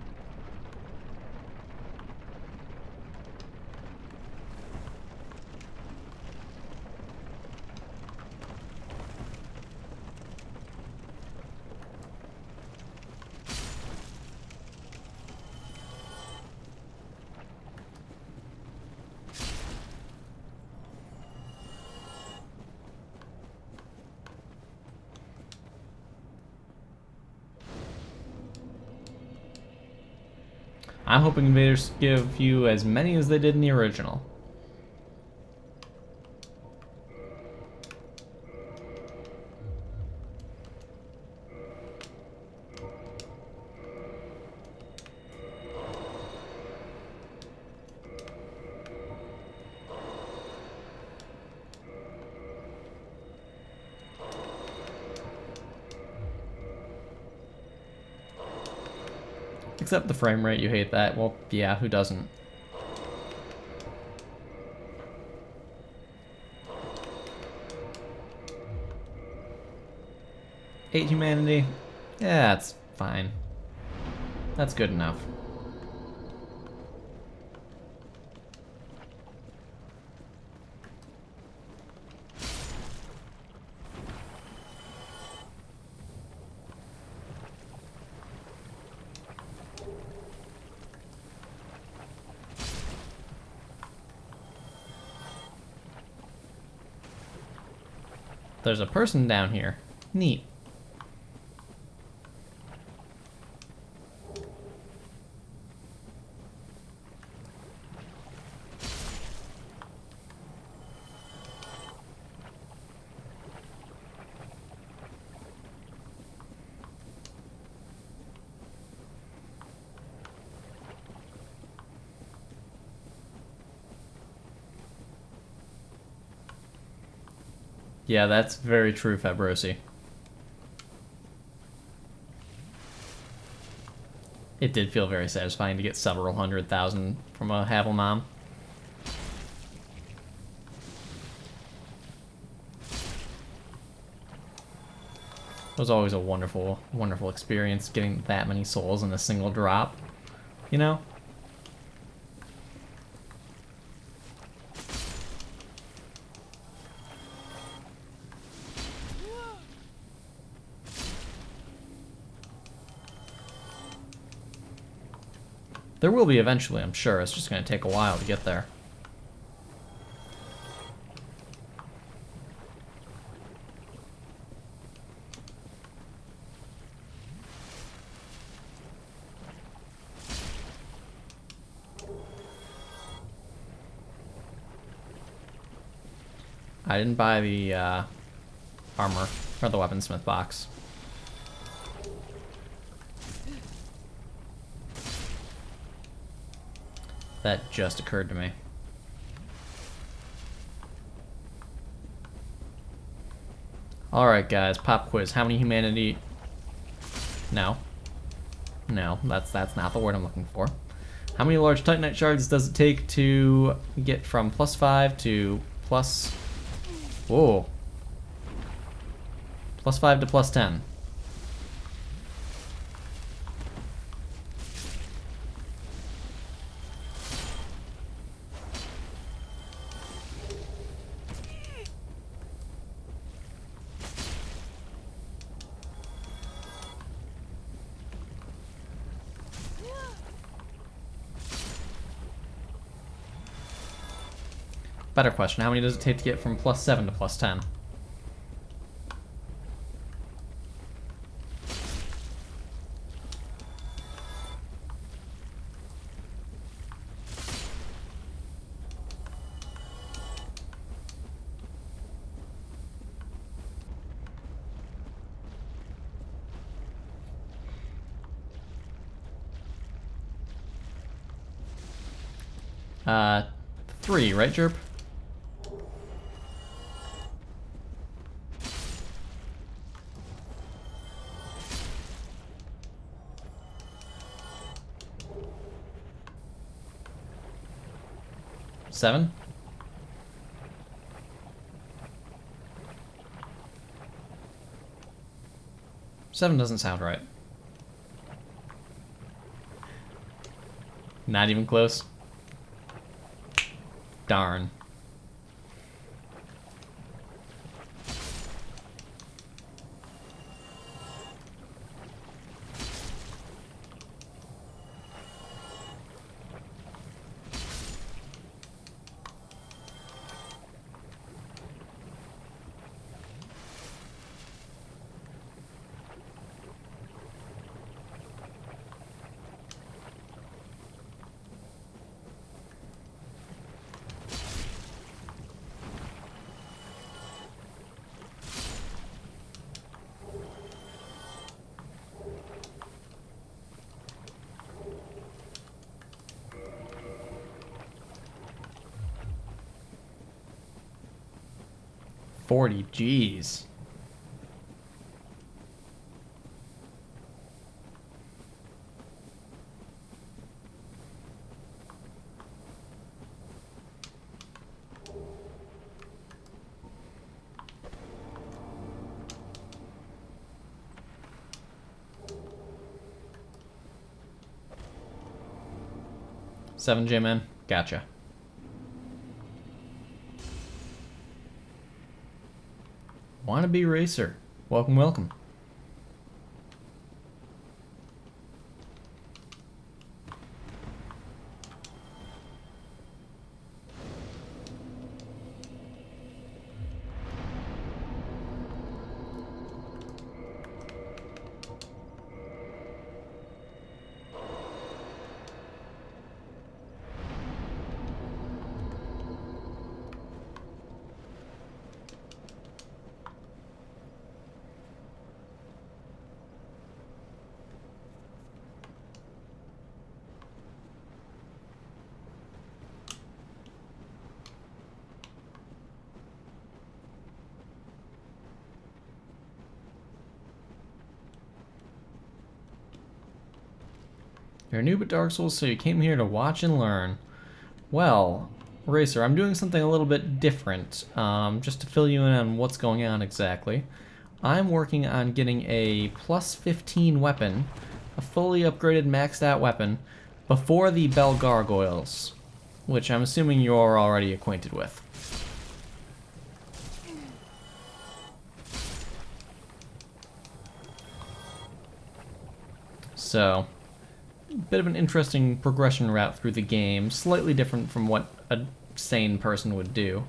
I'm hoping invaders give you as many as they did in the original. Except the frame rate, you hate that. Well, yeah, who doesn't? Eight humanity? Yeah, that's fine. That's good enough. There's a person down here. Neat. Yeah, that's very true, Fabrosi. It did feel very satisfying to get several 100,000 from a Havel Mom. It was always a wonderful, wonderful experience getting that many souls in a single drop, you know? There will be eventually, I'm sure. It's just going to take a while to get there. I didn't buy the armor or the weaponsmith box. That just occurred to me. Alright guys, pop quiz. How many humanity... No. No, that's not the word I'm looking for. How many large Titanite shards does it take to get from +5 to plus... Whoa. +5 to +10? Better question, how many does it take to get from +7 to +10? Uh, 3, right, Jerp? Seven? Seven doesn't sound right. Not even close. Darn. $40, geez. Seven J-Man, gotcha. Wannabe Racer, welcome, welcome. You're a noob at Dark Souls, so you came here to watch and learn. Well, Racer, I'm doing something a little bit different, just to fill you in on what's going on exactly. I'm working on getting a plus 15 weapon, a fully upgraded maxed out weapon, before the Bell Gargoyles, which I'm assuming you're already acquainted with. So, a bit of an interesting progression route through the game, slightly different from what a sane person would do.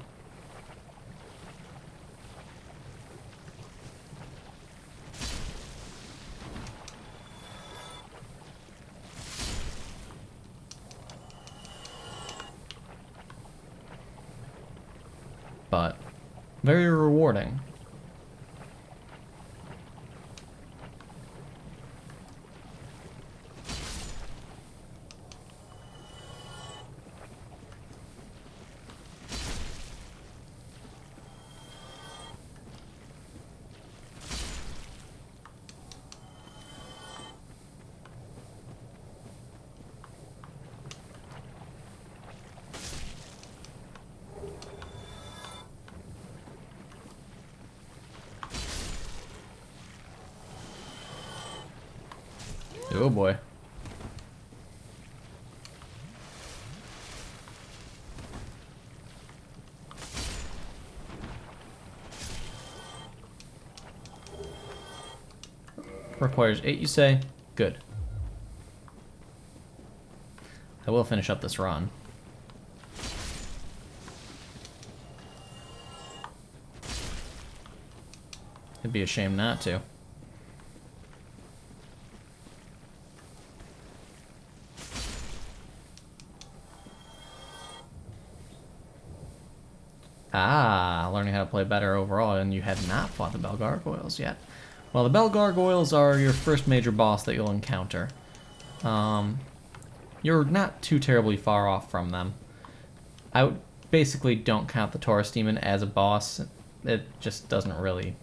But very rewarding. Oh boy. Requires 8, you say? Good. I will finish up this run. It'd be a shame not to. Ah, learning how to play better overall, and you have not fought the Bell Gargoyles yet. Well, the Bell Gargoyles are your first major boss that you'll encounter. You're not too terribly far off from them. I basically don't count the Taurus Demon as a boss. It just doesn't really,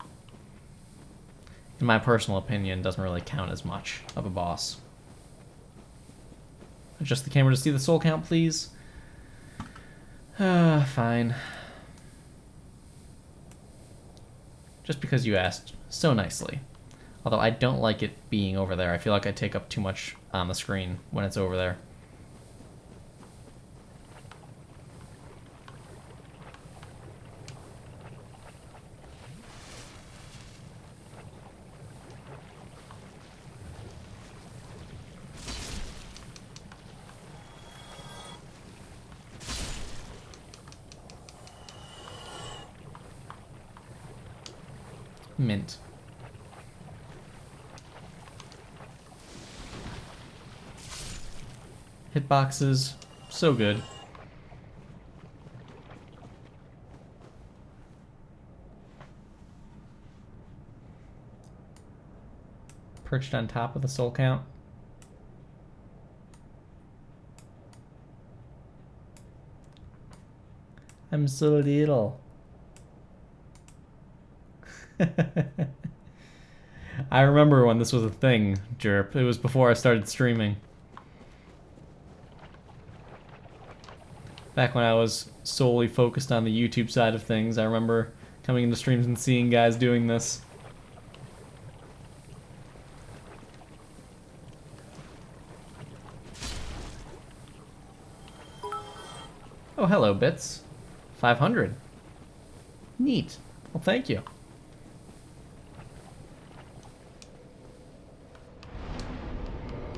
in my personal opinion, doesn't really count as much of a boss. Adjust the camera to see the soul count, please. Fine. Just because you asked so nicely. Although I don't like it being over there. I feel like I take up too much on the screen when it's over there. Mint. Hitboxes, so good. Perched on top of the soul count. I'm so little. I remember when this was a thing, Jerp. It was before I started streaming. Back when I was solely focused on the YouTube side of things, I remember coming into streams and seeing guys doing this. Oh, hello, Bits. 500. Neat. Well, thank you.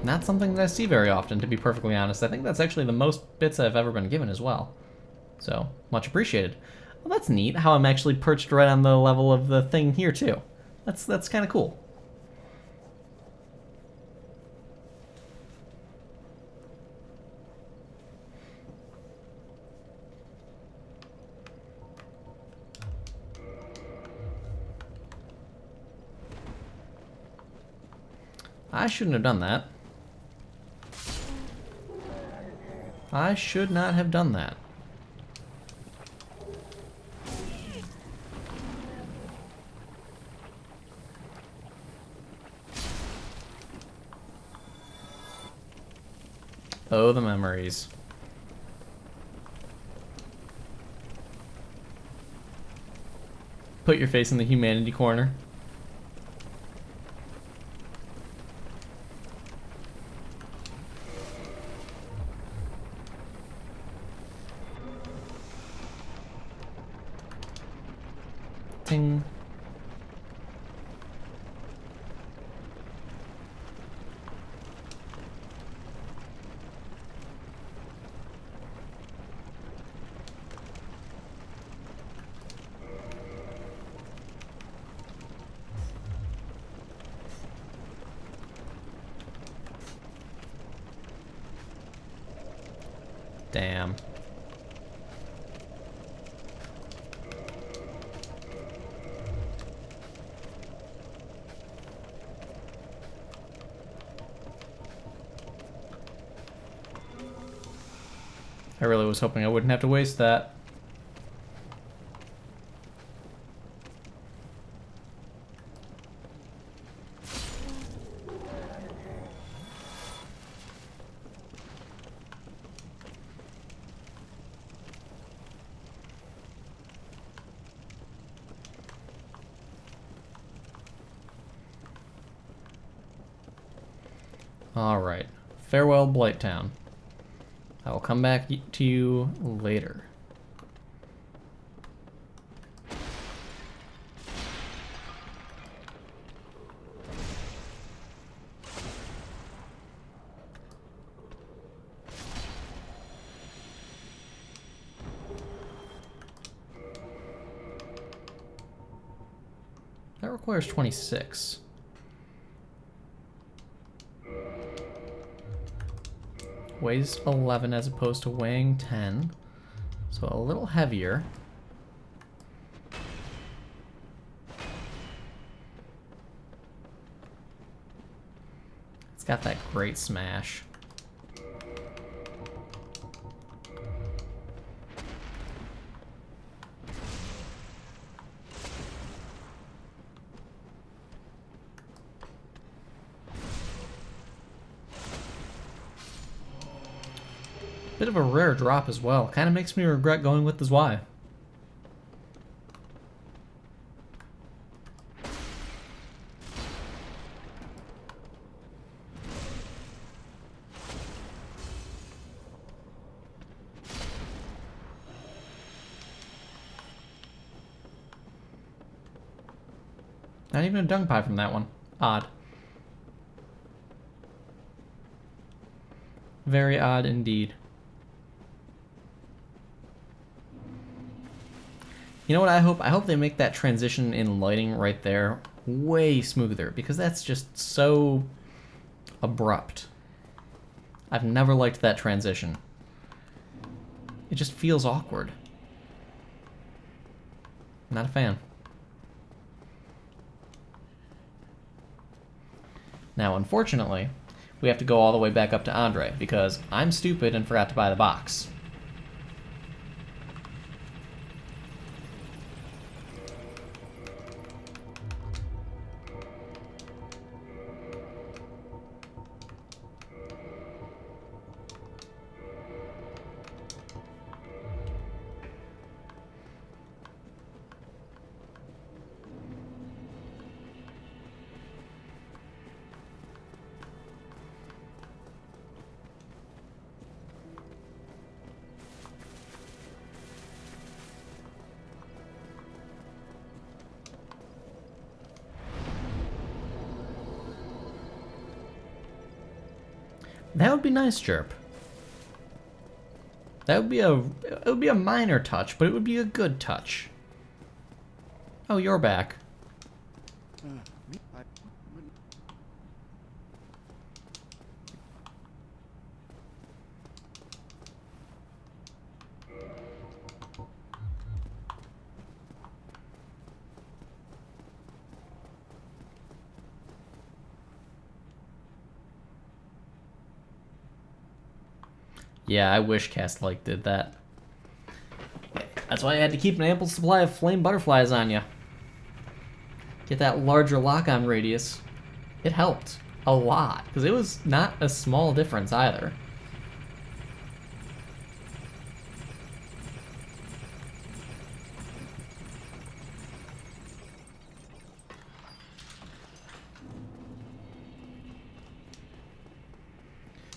Not something that I see very often, to be perfectly honest. I think that's actually the most bits I've ever been given as well. So, much appreciated. Well, that's neat, how I'm actually perched right on the level of the thing here, too. That's kind of cool. I shouldn't have done that. I should not have done that. Oh, the memories. Put your face in the humanity corner. Ting. Damn. I really was hoping I wouldn't have to waste that. Alright. Farewell, Blighttown. I will come back to you later. That requires 26. Weighs 11 as opposed to weighing 10, so a little heavier. It's got that great smash. Bit of a rare drop as well. Kind of makes me regret going with the Zwei. Not even a dung pie from that one. Odd. Very odd indeed. You know what I hope? I hope they make that transition in lighting right there way smoother, because that's just so abrupt. I've never liked that transition. It just feels awkward. Not a fan. Now, unfortunately, we have to go all the way back up to Andre, because I'm stupid and forgot to buy the box. That would be nice, Chirp. That would be a minor touch, but it would be a good touch. Oh, you're back. Yeah, I wish Cast-Like did that. That's why I had to keep an ample supply of flame butterflies on you. Get that larger lock-on radius. It helped a lot, because it was not a small difference either.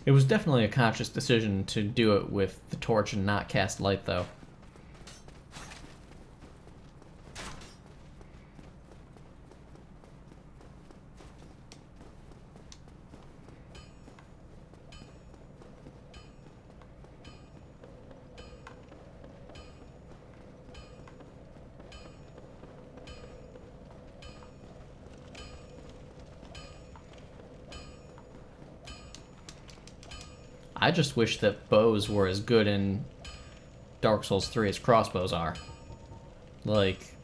It was definitely a conscious decision to do it with the torch and not cast light, though. I just wish that bows were as good in Dark Souls 3 as crossbows are. Like...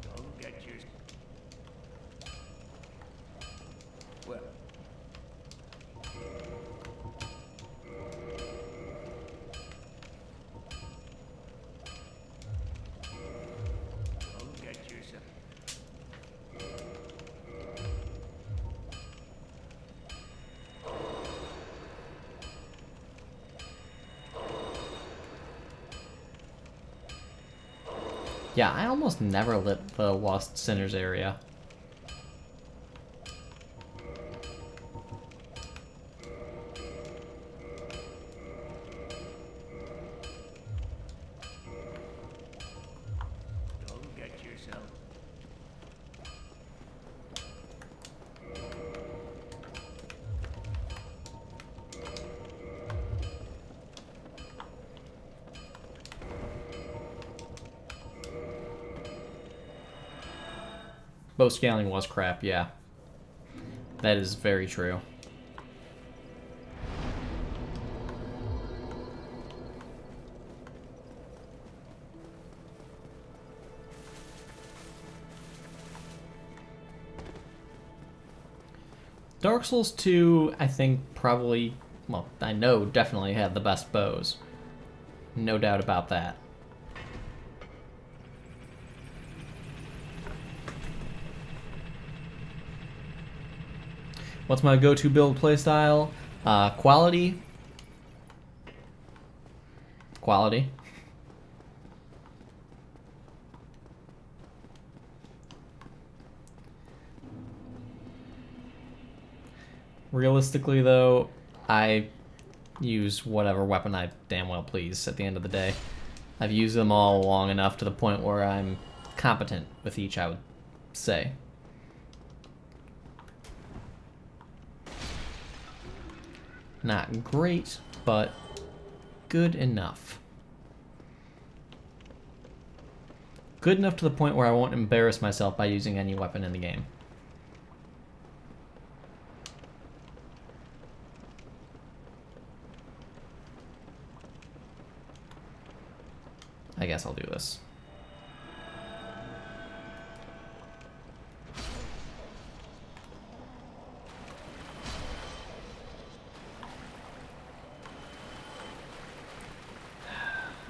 Go get your... Well, go get yourself... Yeah, I almost never lit the Lost Sinners area. Go get yourself... Bow scaling was crap, yeah. That is very true. Dark Souls 2, I think, probably, well, I know definitely had the best bows. No doubt about that. What's my go-to build playstyle? Quality. Quality. Realistically, though, I use whatever weapon I damn well please at the end of the day. I've used them all long enough to the point where I'm competent with each, I would say. Not great, but good enough. Good enough to the point where I won't embarrass myself by using any weapon in the game. I guess I'll do this.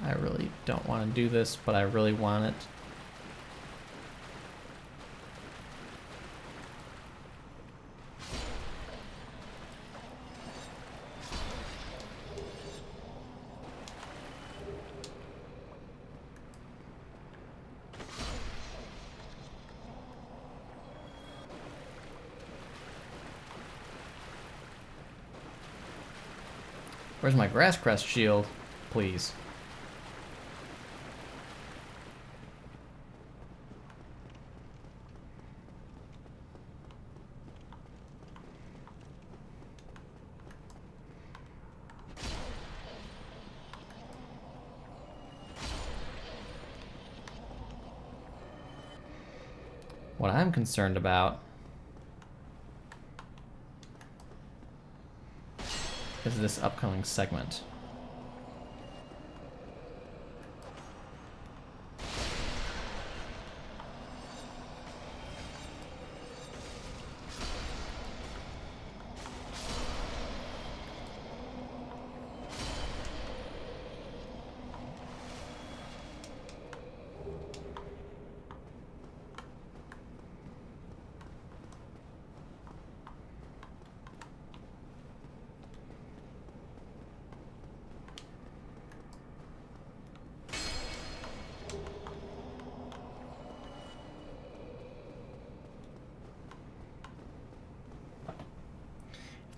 I really don't want to do this, but I really want it. Where's my grass crest shield, please? What I'm concerned about is this upcoming segment.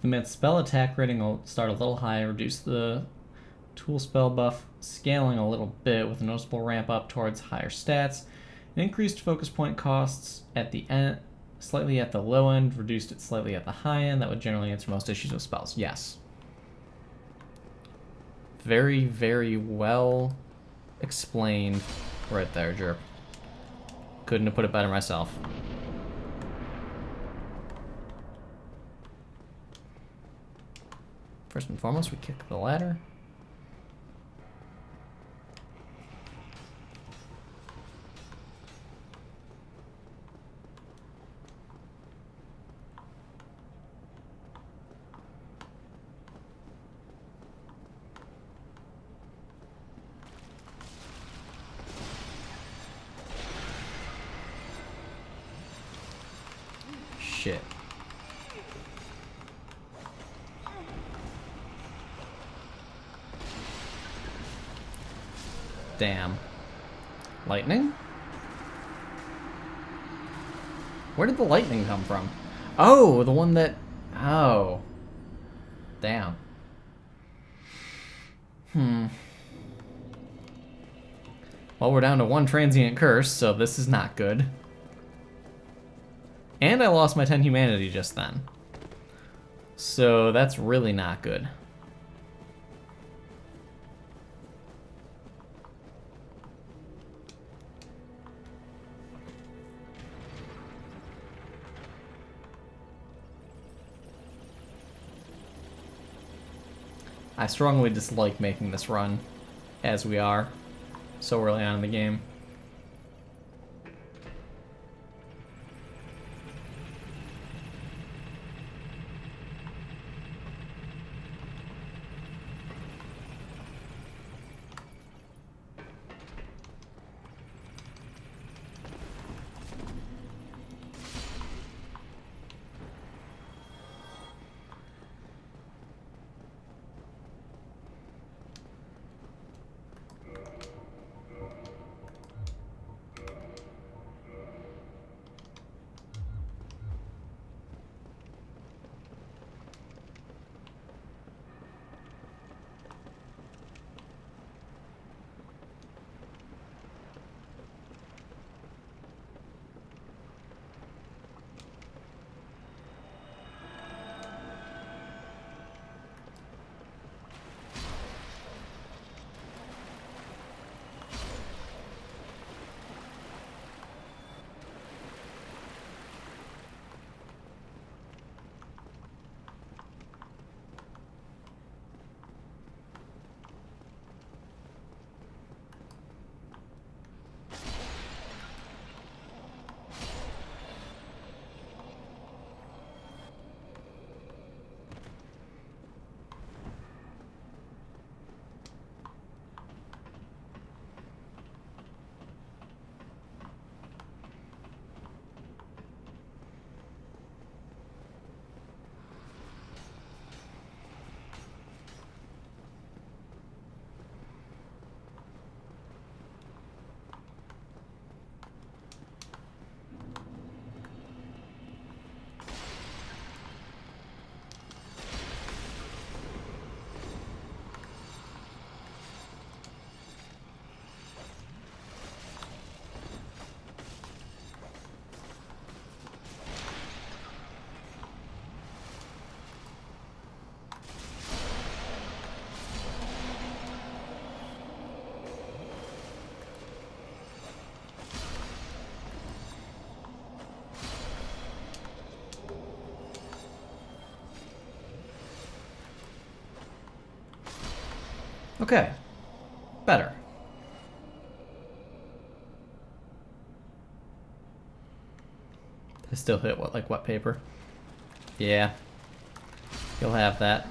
The man's spell attack rating will start a little high, reduce the tool spell buff scaling a little bit with a noticeable ramp up towards higher stats. Increased focus point costs at the end, slightly at the low end, reduced it slightly at the high end. That would generally answer most issues with spells. Yes. Very, very well explained right there, Jerp. Couldn't have put it better myself. First and foremost, we kick the ladder. Shit. Damn. Lightning? Where did the lightning come from? Oh, the one that... Oh. Damn. Well, we're down to one transient curse, so this is not good. And I lost my 10 humanity just then. So that's really not good. I strongly dislike making this run as we are so early on in the game. Okay. Better. I still hit what, like wet paper? Yeah. You'll have that.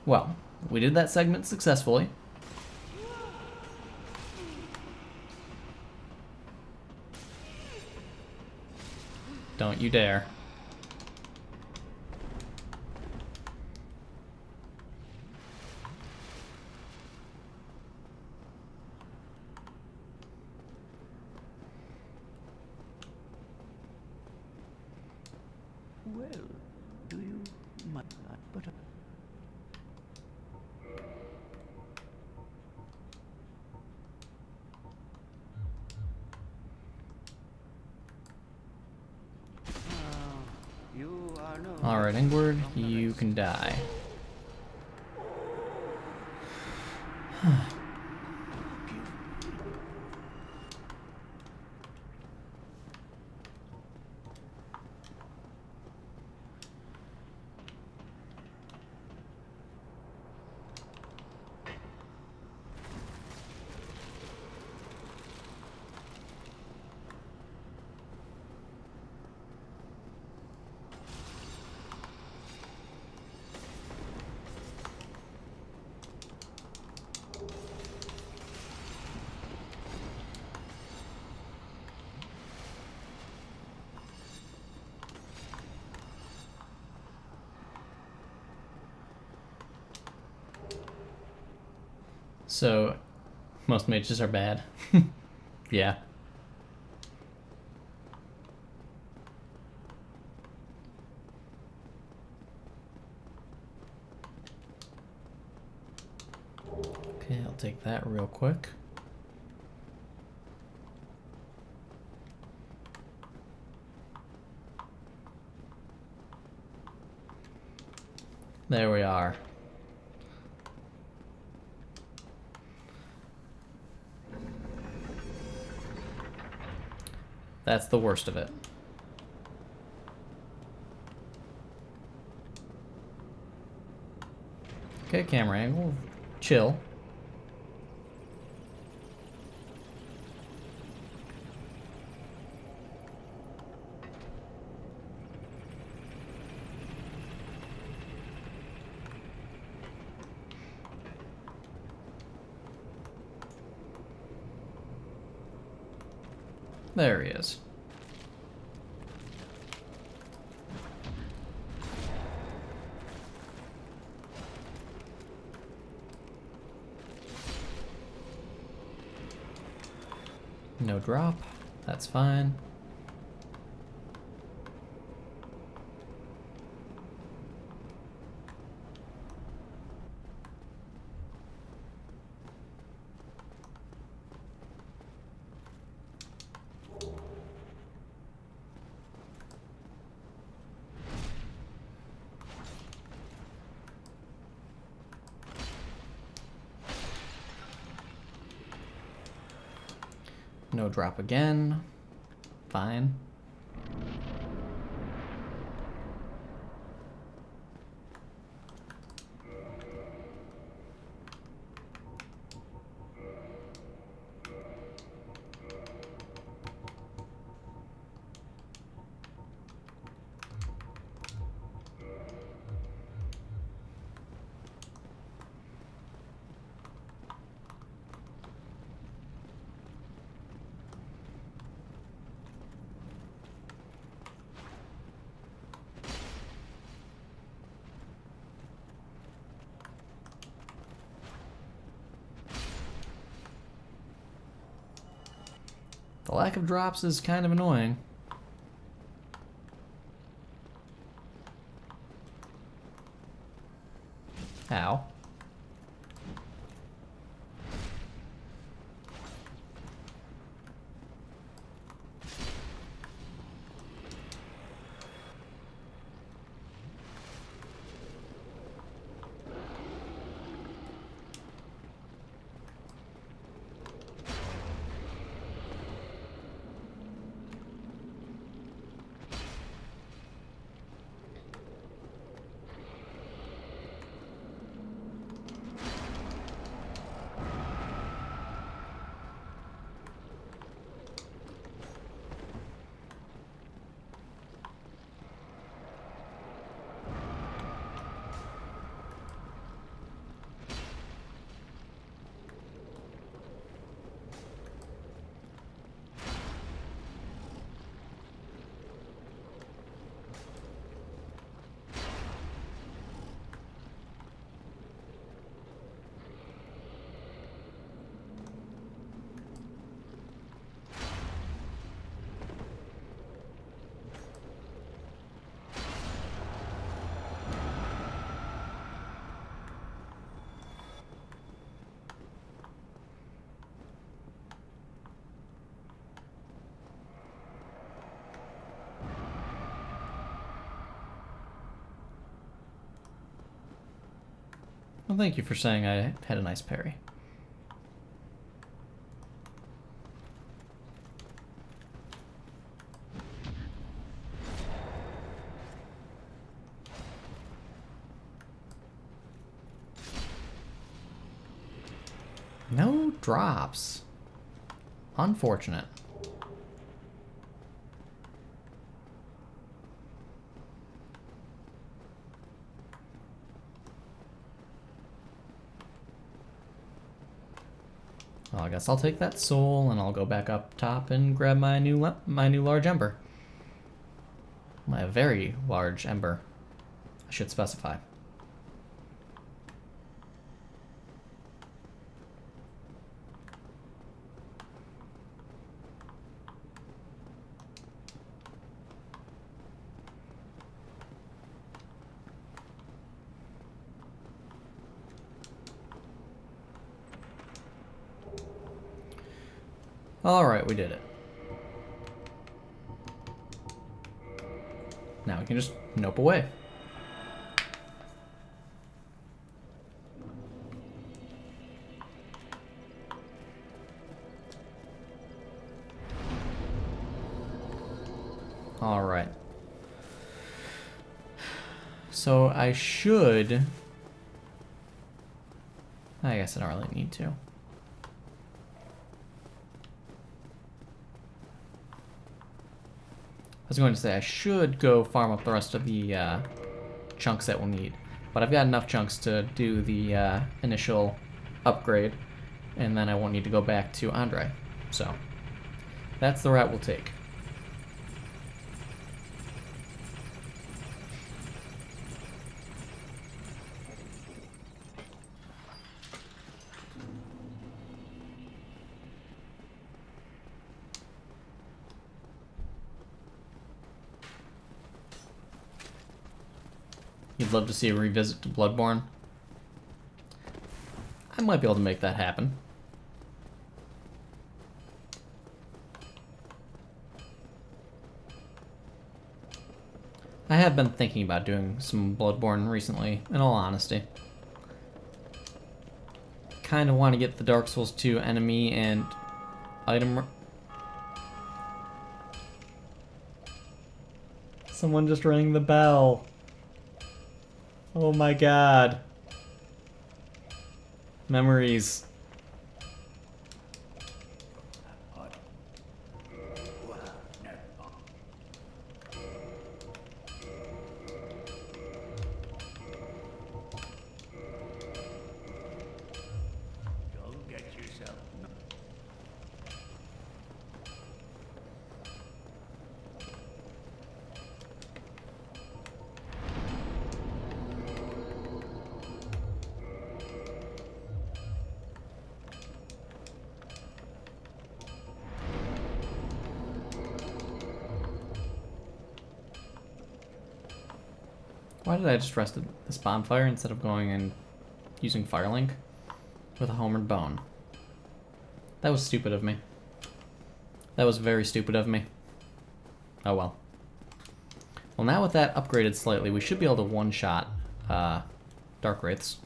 Well, we did that segment successfully. Don't you dare. Well, do you mind? But you are no. Alright, Ingward, you can die. So, most mages are bad. Yeah. Okay, I'll take that real quick. There we are. That's the worst of it. Okay, camera angle. Chill. There he is. No drop. That's fine. No drop again. Fine. The lack of drops is kind of annoying. Ow. Well, thank you for saying I had a nice parry. No drops. Unfortunate. Well, I guess I'll take that soul and I'll go back up top and grab my new large ember. My very large ember, I should specify. Alright, we did it. Now we can just nope away. Alright. So I should... I guess I don't really need to. I was going to say I should go farm up the rest of the chunks that we'll need, but I've got enough chunks to do the initial upgrade, and then I won't need to go back to Andre. So that's the route we'll take. You'd love to see a revisit to Bloodborne? I might be able to make that happen. I have been thinking about doing some Bloodborne recently, in all honesty. Kind of want to get the Dark Souls 2 enemy and item... Someone just rang the bell. Oh my god. Memories. Go get yourself. Why did I just rest at this bonfire instead of going and using Firelink with a Homered Bone? That was stupid of me. That was very stupid of me. Oh well. Well, now with that upgraded slightly, we should be able to one-shot Dark Wraiths.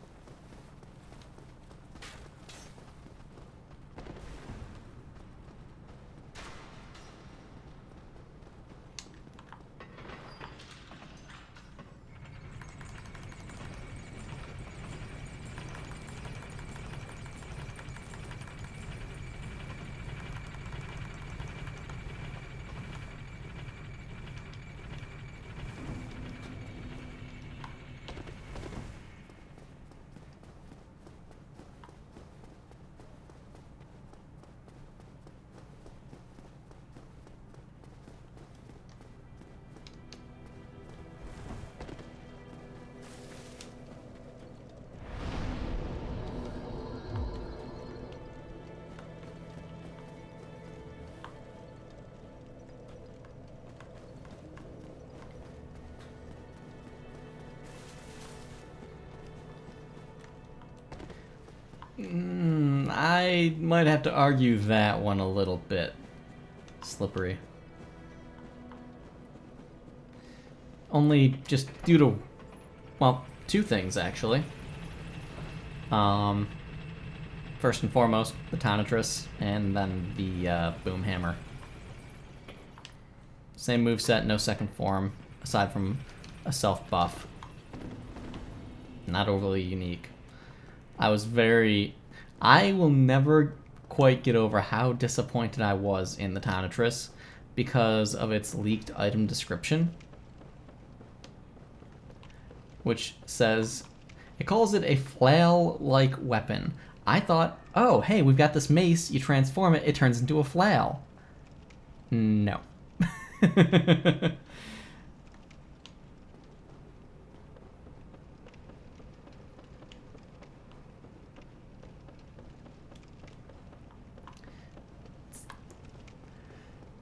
I might have to argue that one a little bit. Slippery. Only just due to, well, two things actually. First and foremost, the Tonitrus, and then the Boom Hammer. Same moveset, no second form, aside from a self buff. Not overly unique. I will never quite get over how disappointed I was in the Tonitrus because of its leaked item description, which says, it calls it a flail-like weapon. I thought, oh, hey, we've got this mace, you transform it, it turns into a flail. No.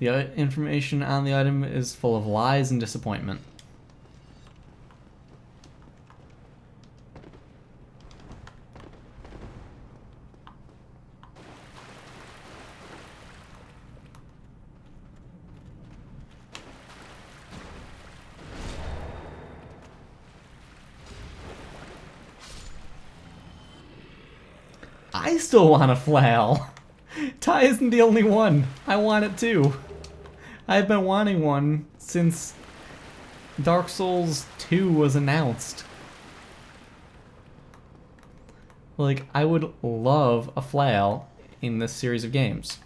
The information on the item is full of lies and disappointment. I still want a flail. Ty isn't the only one. I want it too. I've been wanting one since Dark Souls 2 was announced. Like, I would love a flail in this series of games.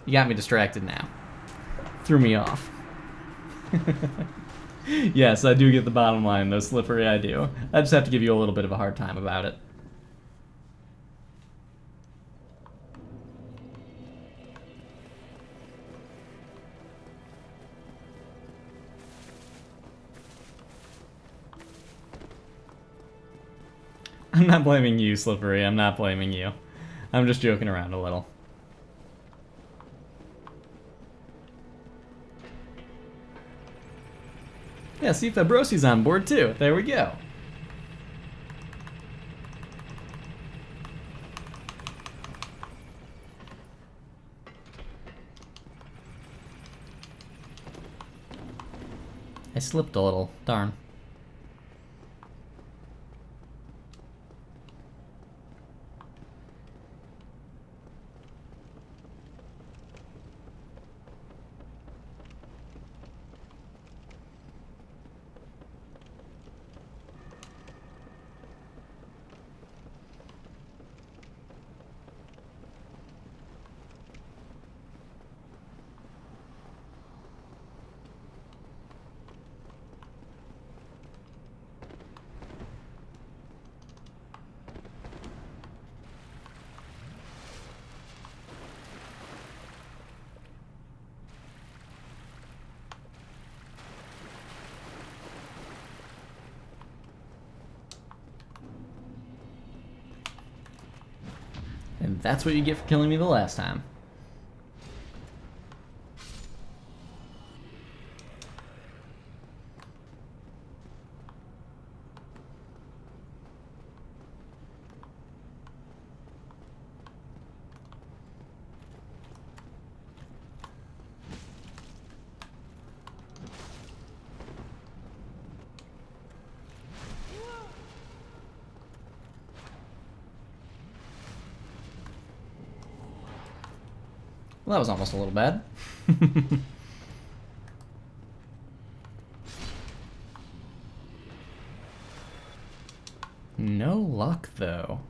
You got me distracted now. Threw me off. Yes, I do get the bottom line, though, Slippery, I do. I just have to give you a little bit of a hard time about it. I'm not blaming you, Slippery. I'm not blaming you. I'm just joking around a little. Yeah, see, Fabrosi's on board too. There we go. I slipped a little. Darn. And that's what you get for killing me the last time. Well, that was almost a little bad. No luck, though.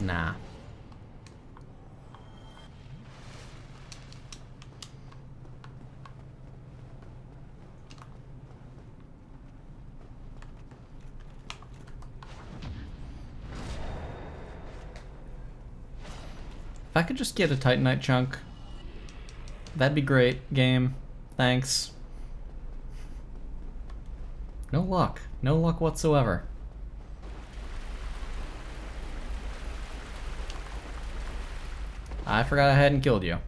Nah. If I could just get a Titanite chunk, that'd be great, game. Thanks. No luck. No luck whatsoever. I forgot I hadn't killed you.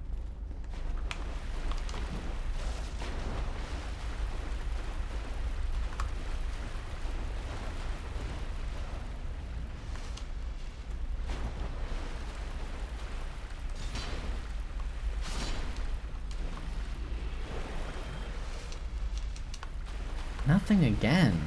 Nothing again.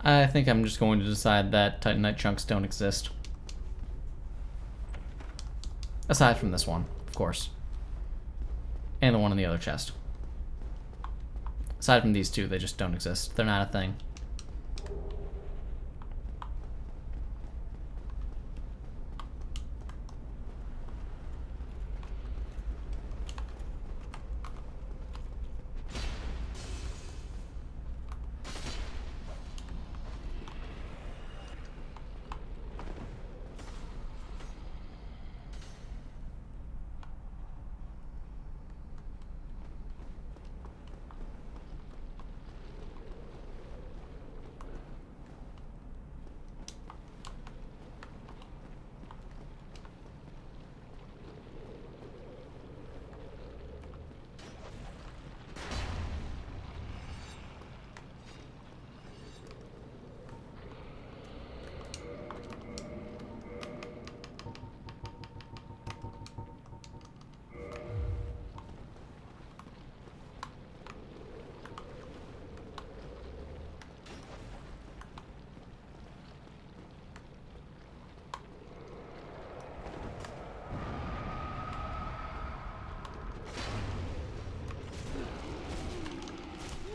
I think I'm just going to decide that Titanite chunks don't exist. Aside from this one, of course. And the one in the other chest. Aside from these two, they just don't exist. They're not a thing.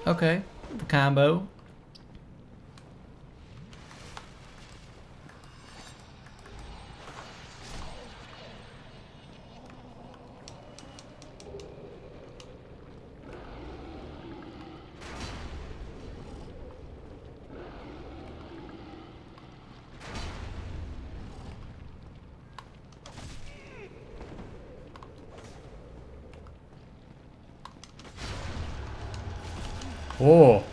Okay, the combo. Oh.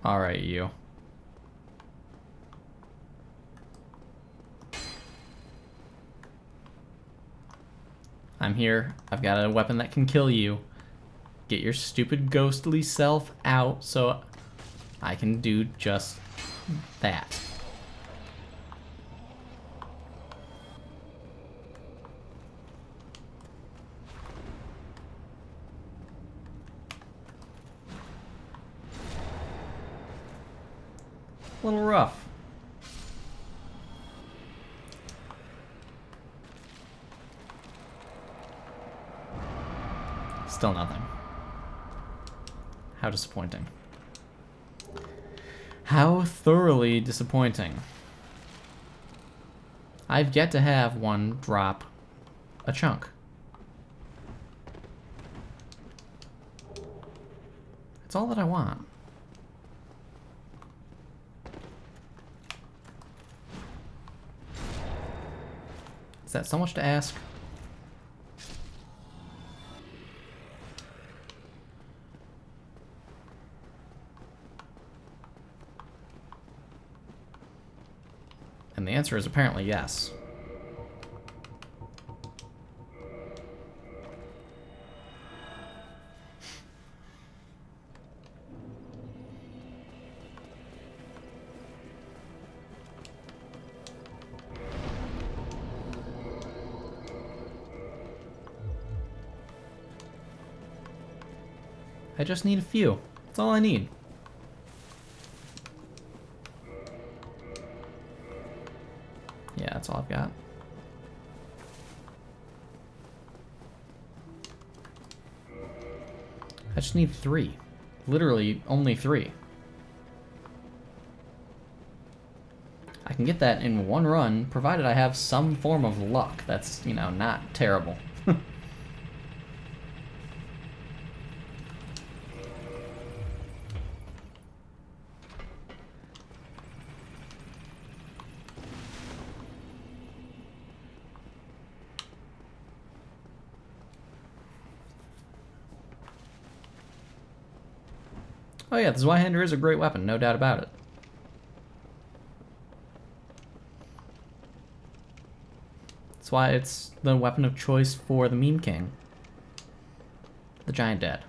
All right, you. I'm here. I've got a weapon that can kill you. Get your stupid ghostly self out so I can do just that. A little rough. Still nothing. How disappointing. How thoroughly disappointing. I've yet to have one drop a chunk. That's all that I want. Is that so much to ask? And the answer is apparently yes. I just need a few. That's all I need. Yeah, that's all I've got. I just need 3. Literally only 3. I can get that in one run, provided I have some form of luck that's, you know, not terrible. Oh yeah, the Zweihander is a great weapon, no doubt about it. That's why it's the weapon of choice for the Meme King. The Giant Dad.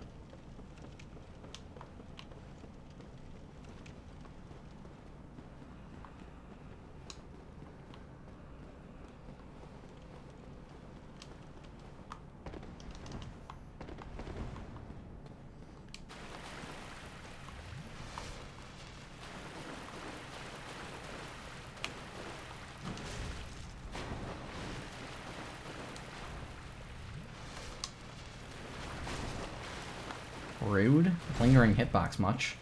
Rude. Lingering hitbox much.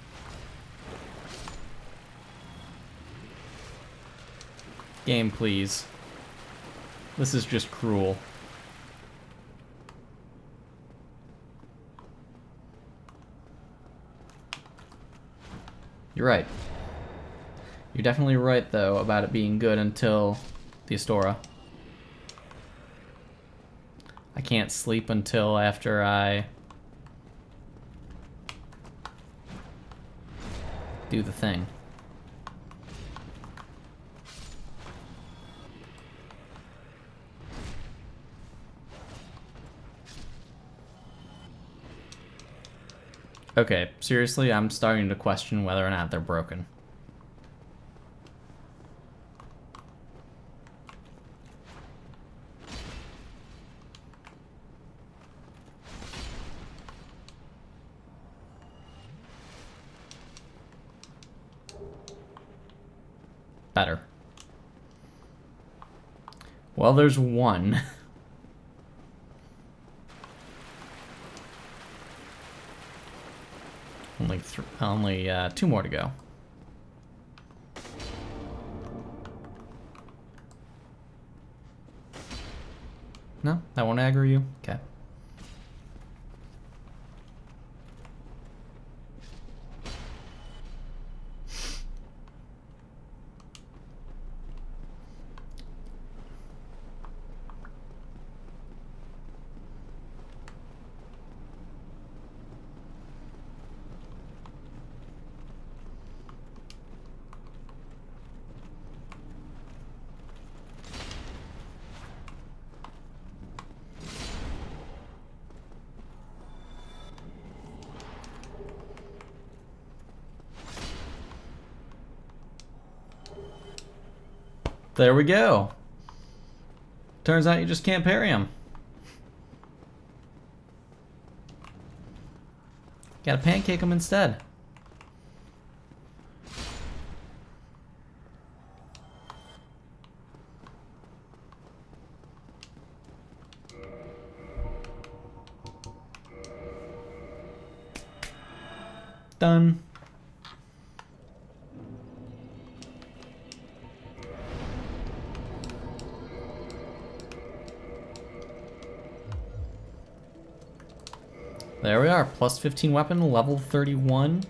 Game, please. This is just cruel. You're right. You're definitely right, though, about it being good until the Astora. I can't sleep until after I do the thing. Okay, seriously, I'm starting to question whether or not they're broken. Better. Well, there's one. Only two more to go. No, that won't aggro you? Okay. There we go. Turns out you just can't parry him. Gotta pancake him instead. Done. There we are, plus 15 weapon, level 31.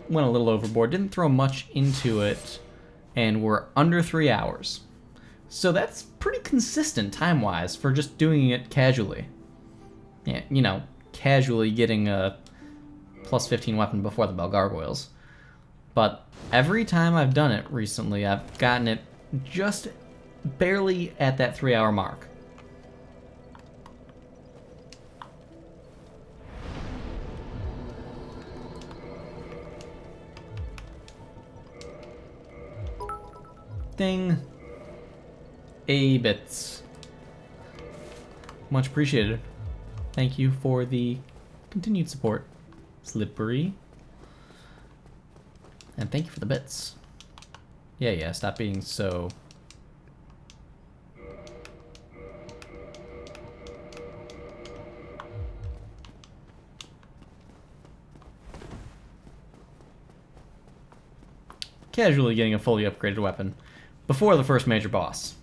Went a little overboard, didn't throw much into it, and we're under 3 hours. So that's pretty consistent time-wise for just doing it casually. Yeah, you know, casually getting a plus 15 weapon before the Bell Gargoyles. But every time I've done it recently, I've gotten it just barely at that 3 hour mark. Ding. A bits. Much appreciated. Thank you for the continued support. Slippery. And thank you for the bits. Yeah, stop being so... casually getting a fully upgraded weapon before the first major boss.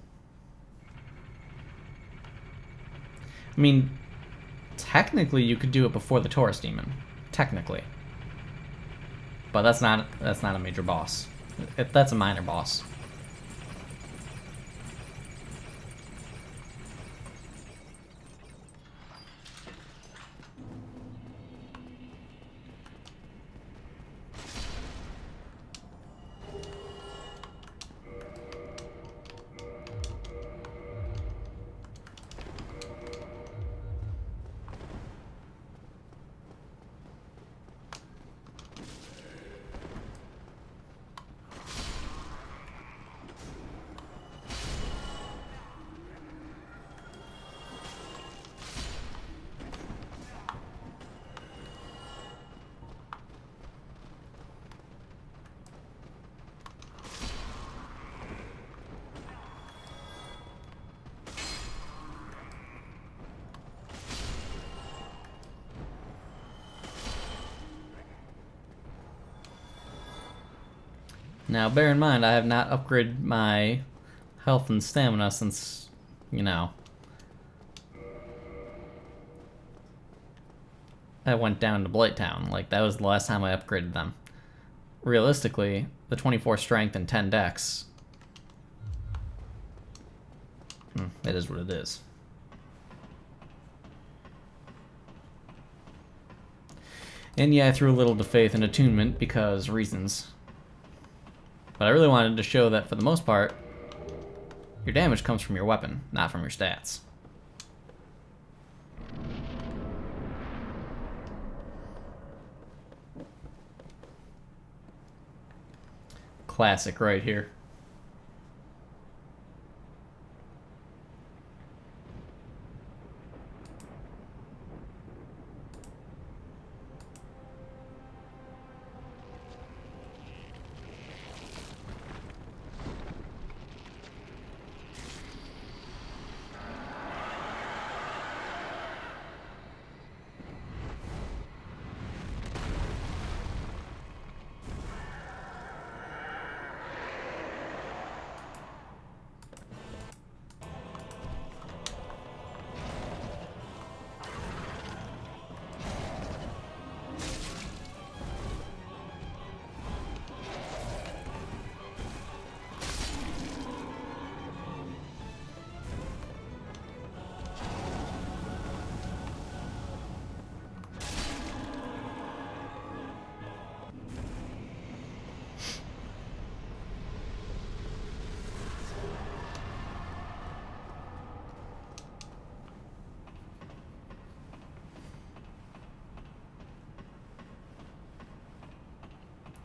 I mean, technically you could do it before the Taurus Demon. Technically. But that's not a major boss. That's a minor boss. Now, bear in mind, I have not upgraded my health and stamina since, you know, I went down to Blighttown. Like, that was the last time I upgraded them. Realistically, the 24 strength and 10 dex, it is what it is. And yeah, I threw a little to faith and attunement because reasons. But I really wanted to show that for the most part, your damage comes from your weapon, not from your stats. Classic right here.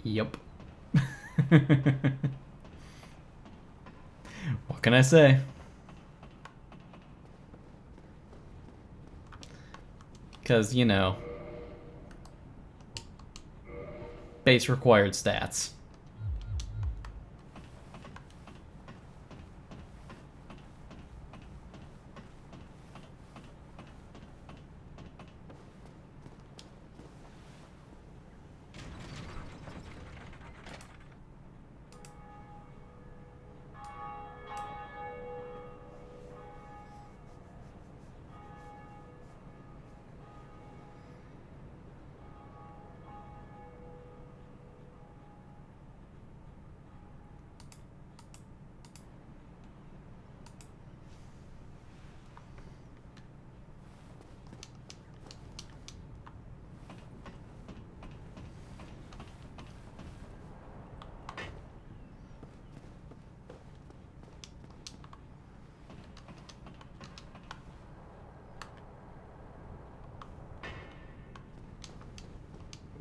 Yup. What can I say? Because, you know, base required stats.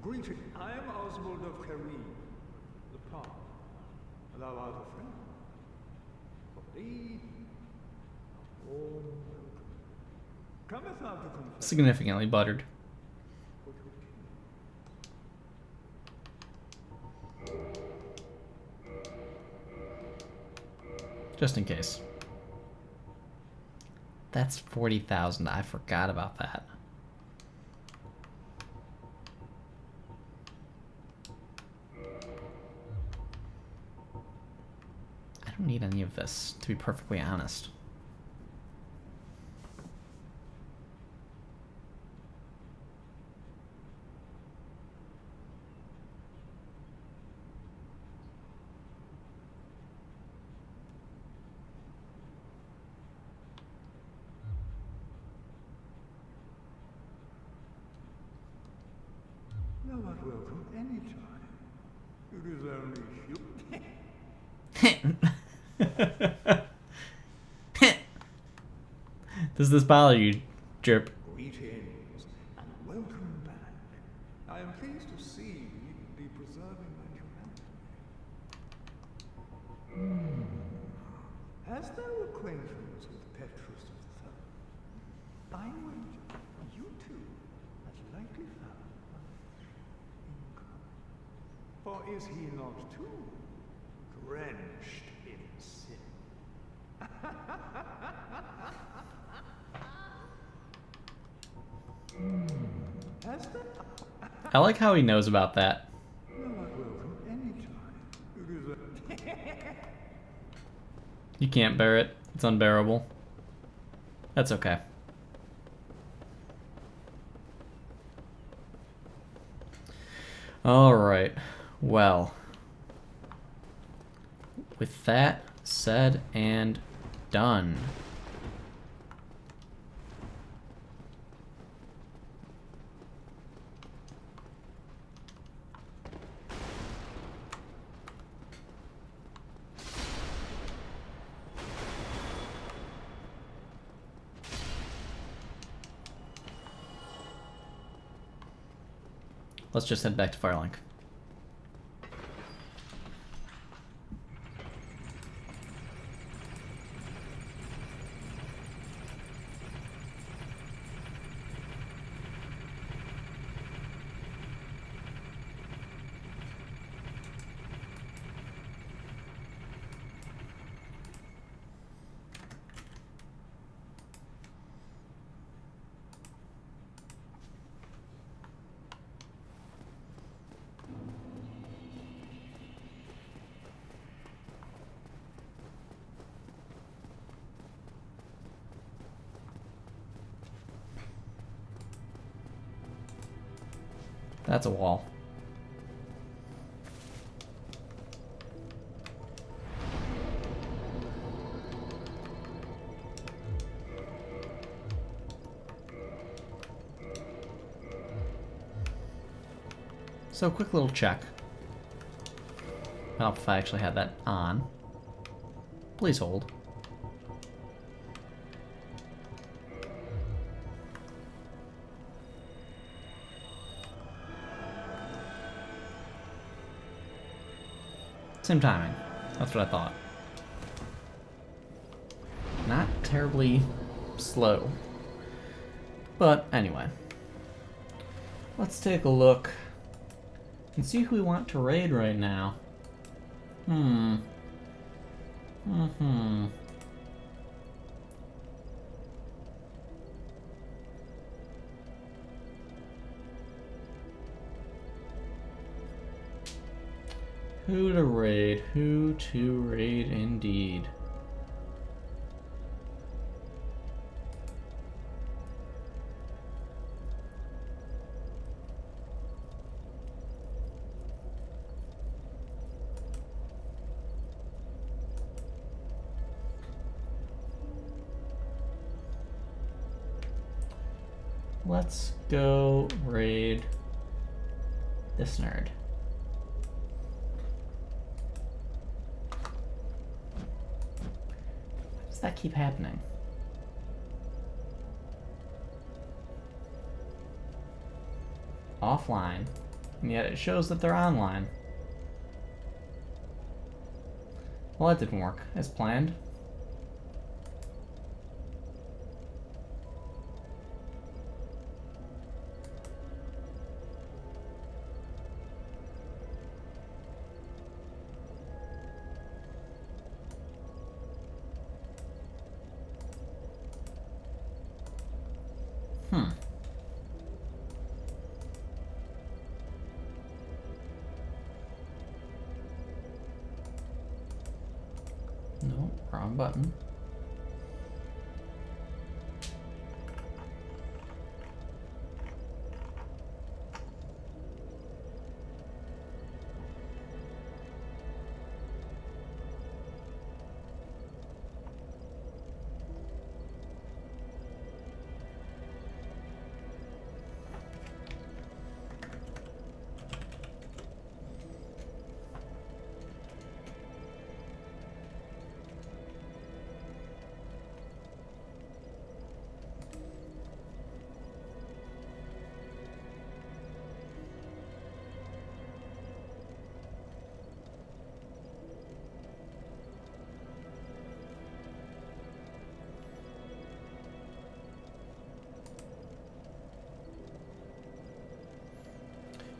Greeting. I am Oswald of Kareem, the Path. Thou art a friend. For thee, a warm welcome. Cometh thou to confess? Significantly buttered. What would Just in case. That's 40,000. I forgot about that. I don't need any of this, to be perfectly honest. Thou art welcome any time. It is only you. Does this bother you, Jerp? Greetings and welcome back. I am pleased to see thee preserving thy humanity. Hast thou acquaintance with Petrus III? I wager you too has likely found income. For is he not too drenched in sin? Hast thou? I like how he knows about that. Thou art welcome any time. It is a You can't bear it. It's unbearable. That's okay. Alright. Well. With that said and done. Let's just head back to Firelink. That's a wall. So, quick little check. I don't know if I actually had that on. Please hold. Same timing. That's what I thought. Not terribly slow. But anyway. Let's take a look and see who we want to raid right now. Who to raid? Who to raid indeed. Let's go raid this nerd. Why does that keep happening? Offline, and yet it shows that they're online. Well, that didn't work as planned. No, wrong button.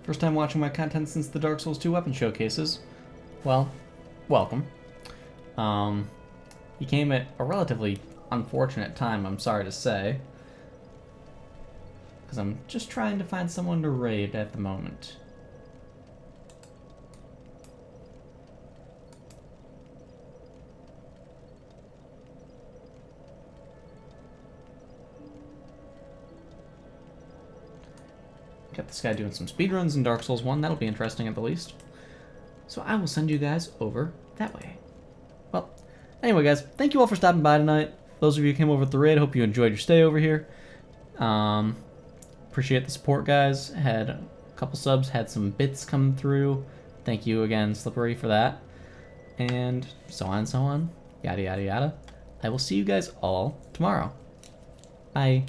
First time watching my content since the Dark Souls 2 weapon showcases. Well, welcome. You came at a relatively unfortunate time, I'm sorry to say. Because I'm just trying to find someone to raid at the moment. Got this guy doing some speedruns in Dark Souls 1. That'll be interesting at the least. So I will send you guys over that way. Well, anyway, guys, thank you all for stopping by tonight. Those of you who came over at the raid, hope you enjoyed your stay over here. Appreciate the support, guys. Had a couple subs, had some bits come through. Thank you again, Slippery, for that. And so on, yada, yada, yada. I will see you guys all tomorrow. Bye.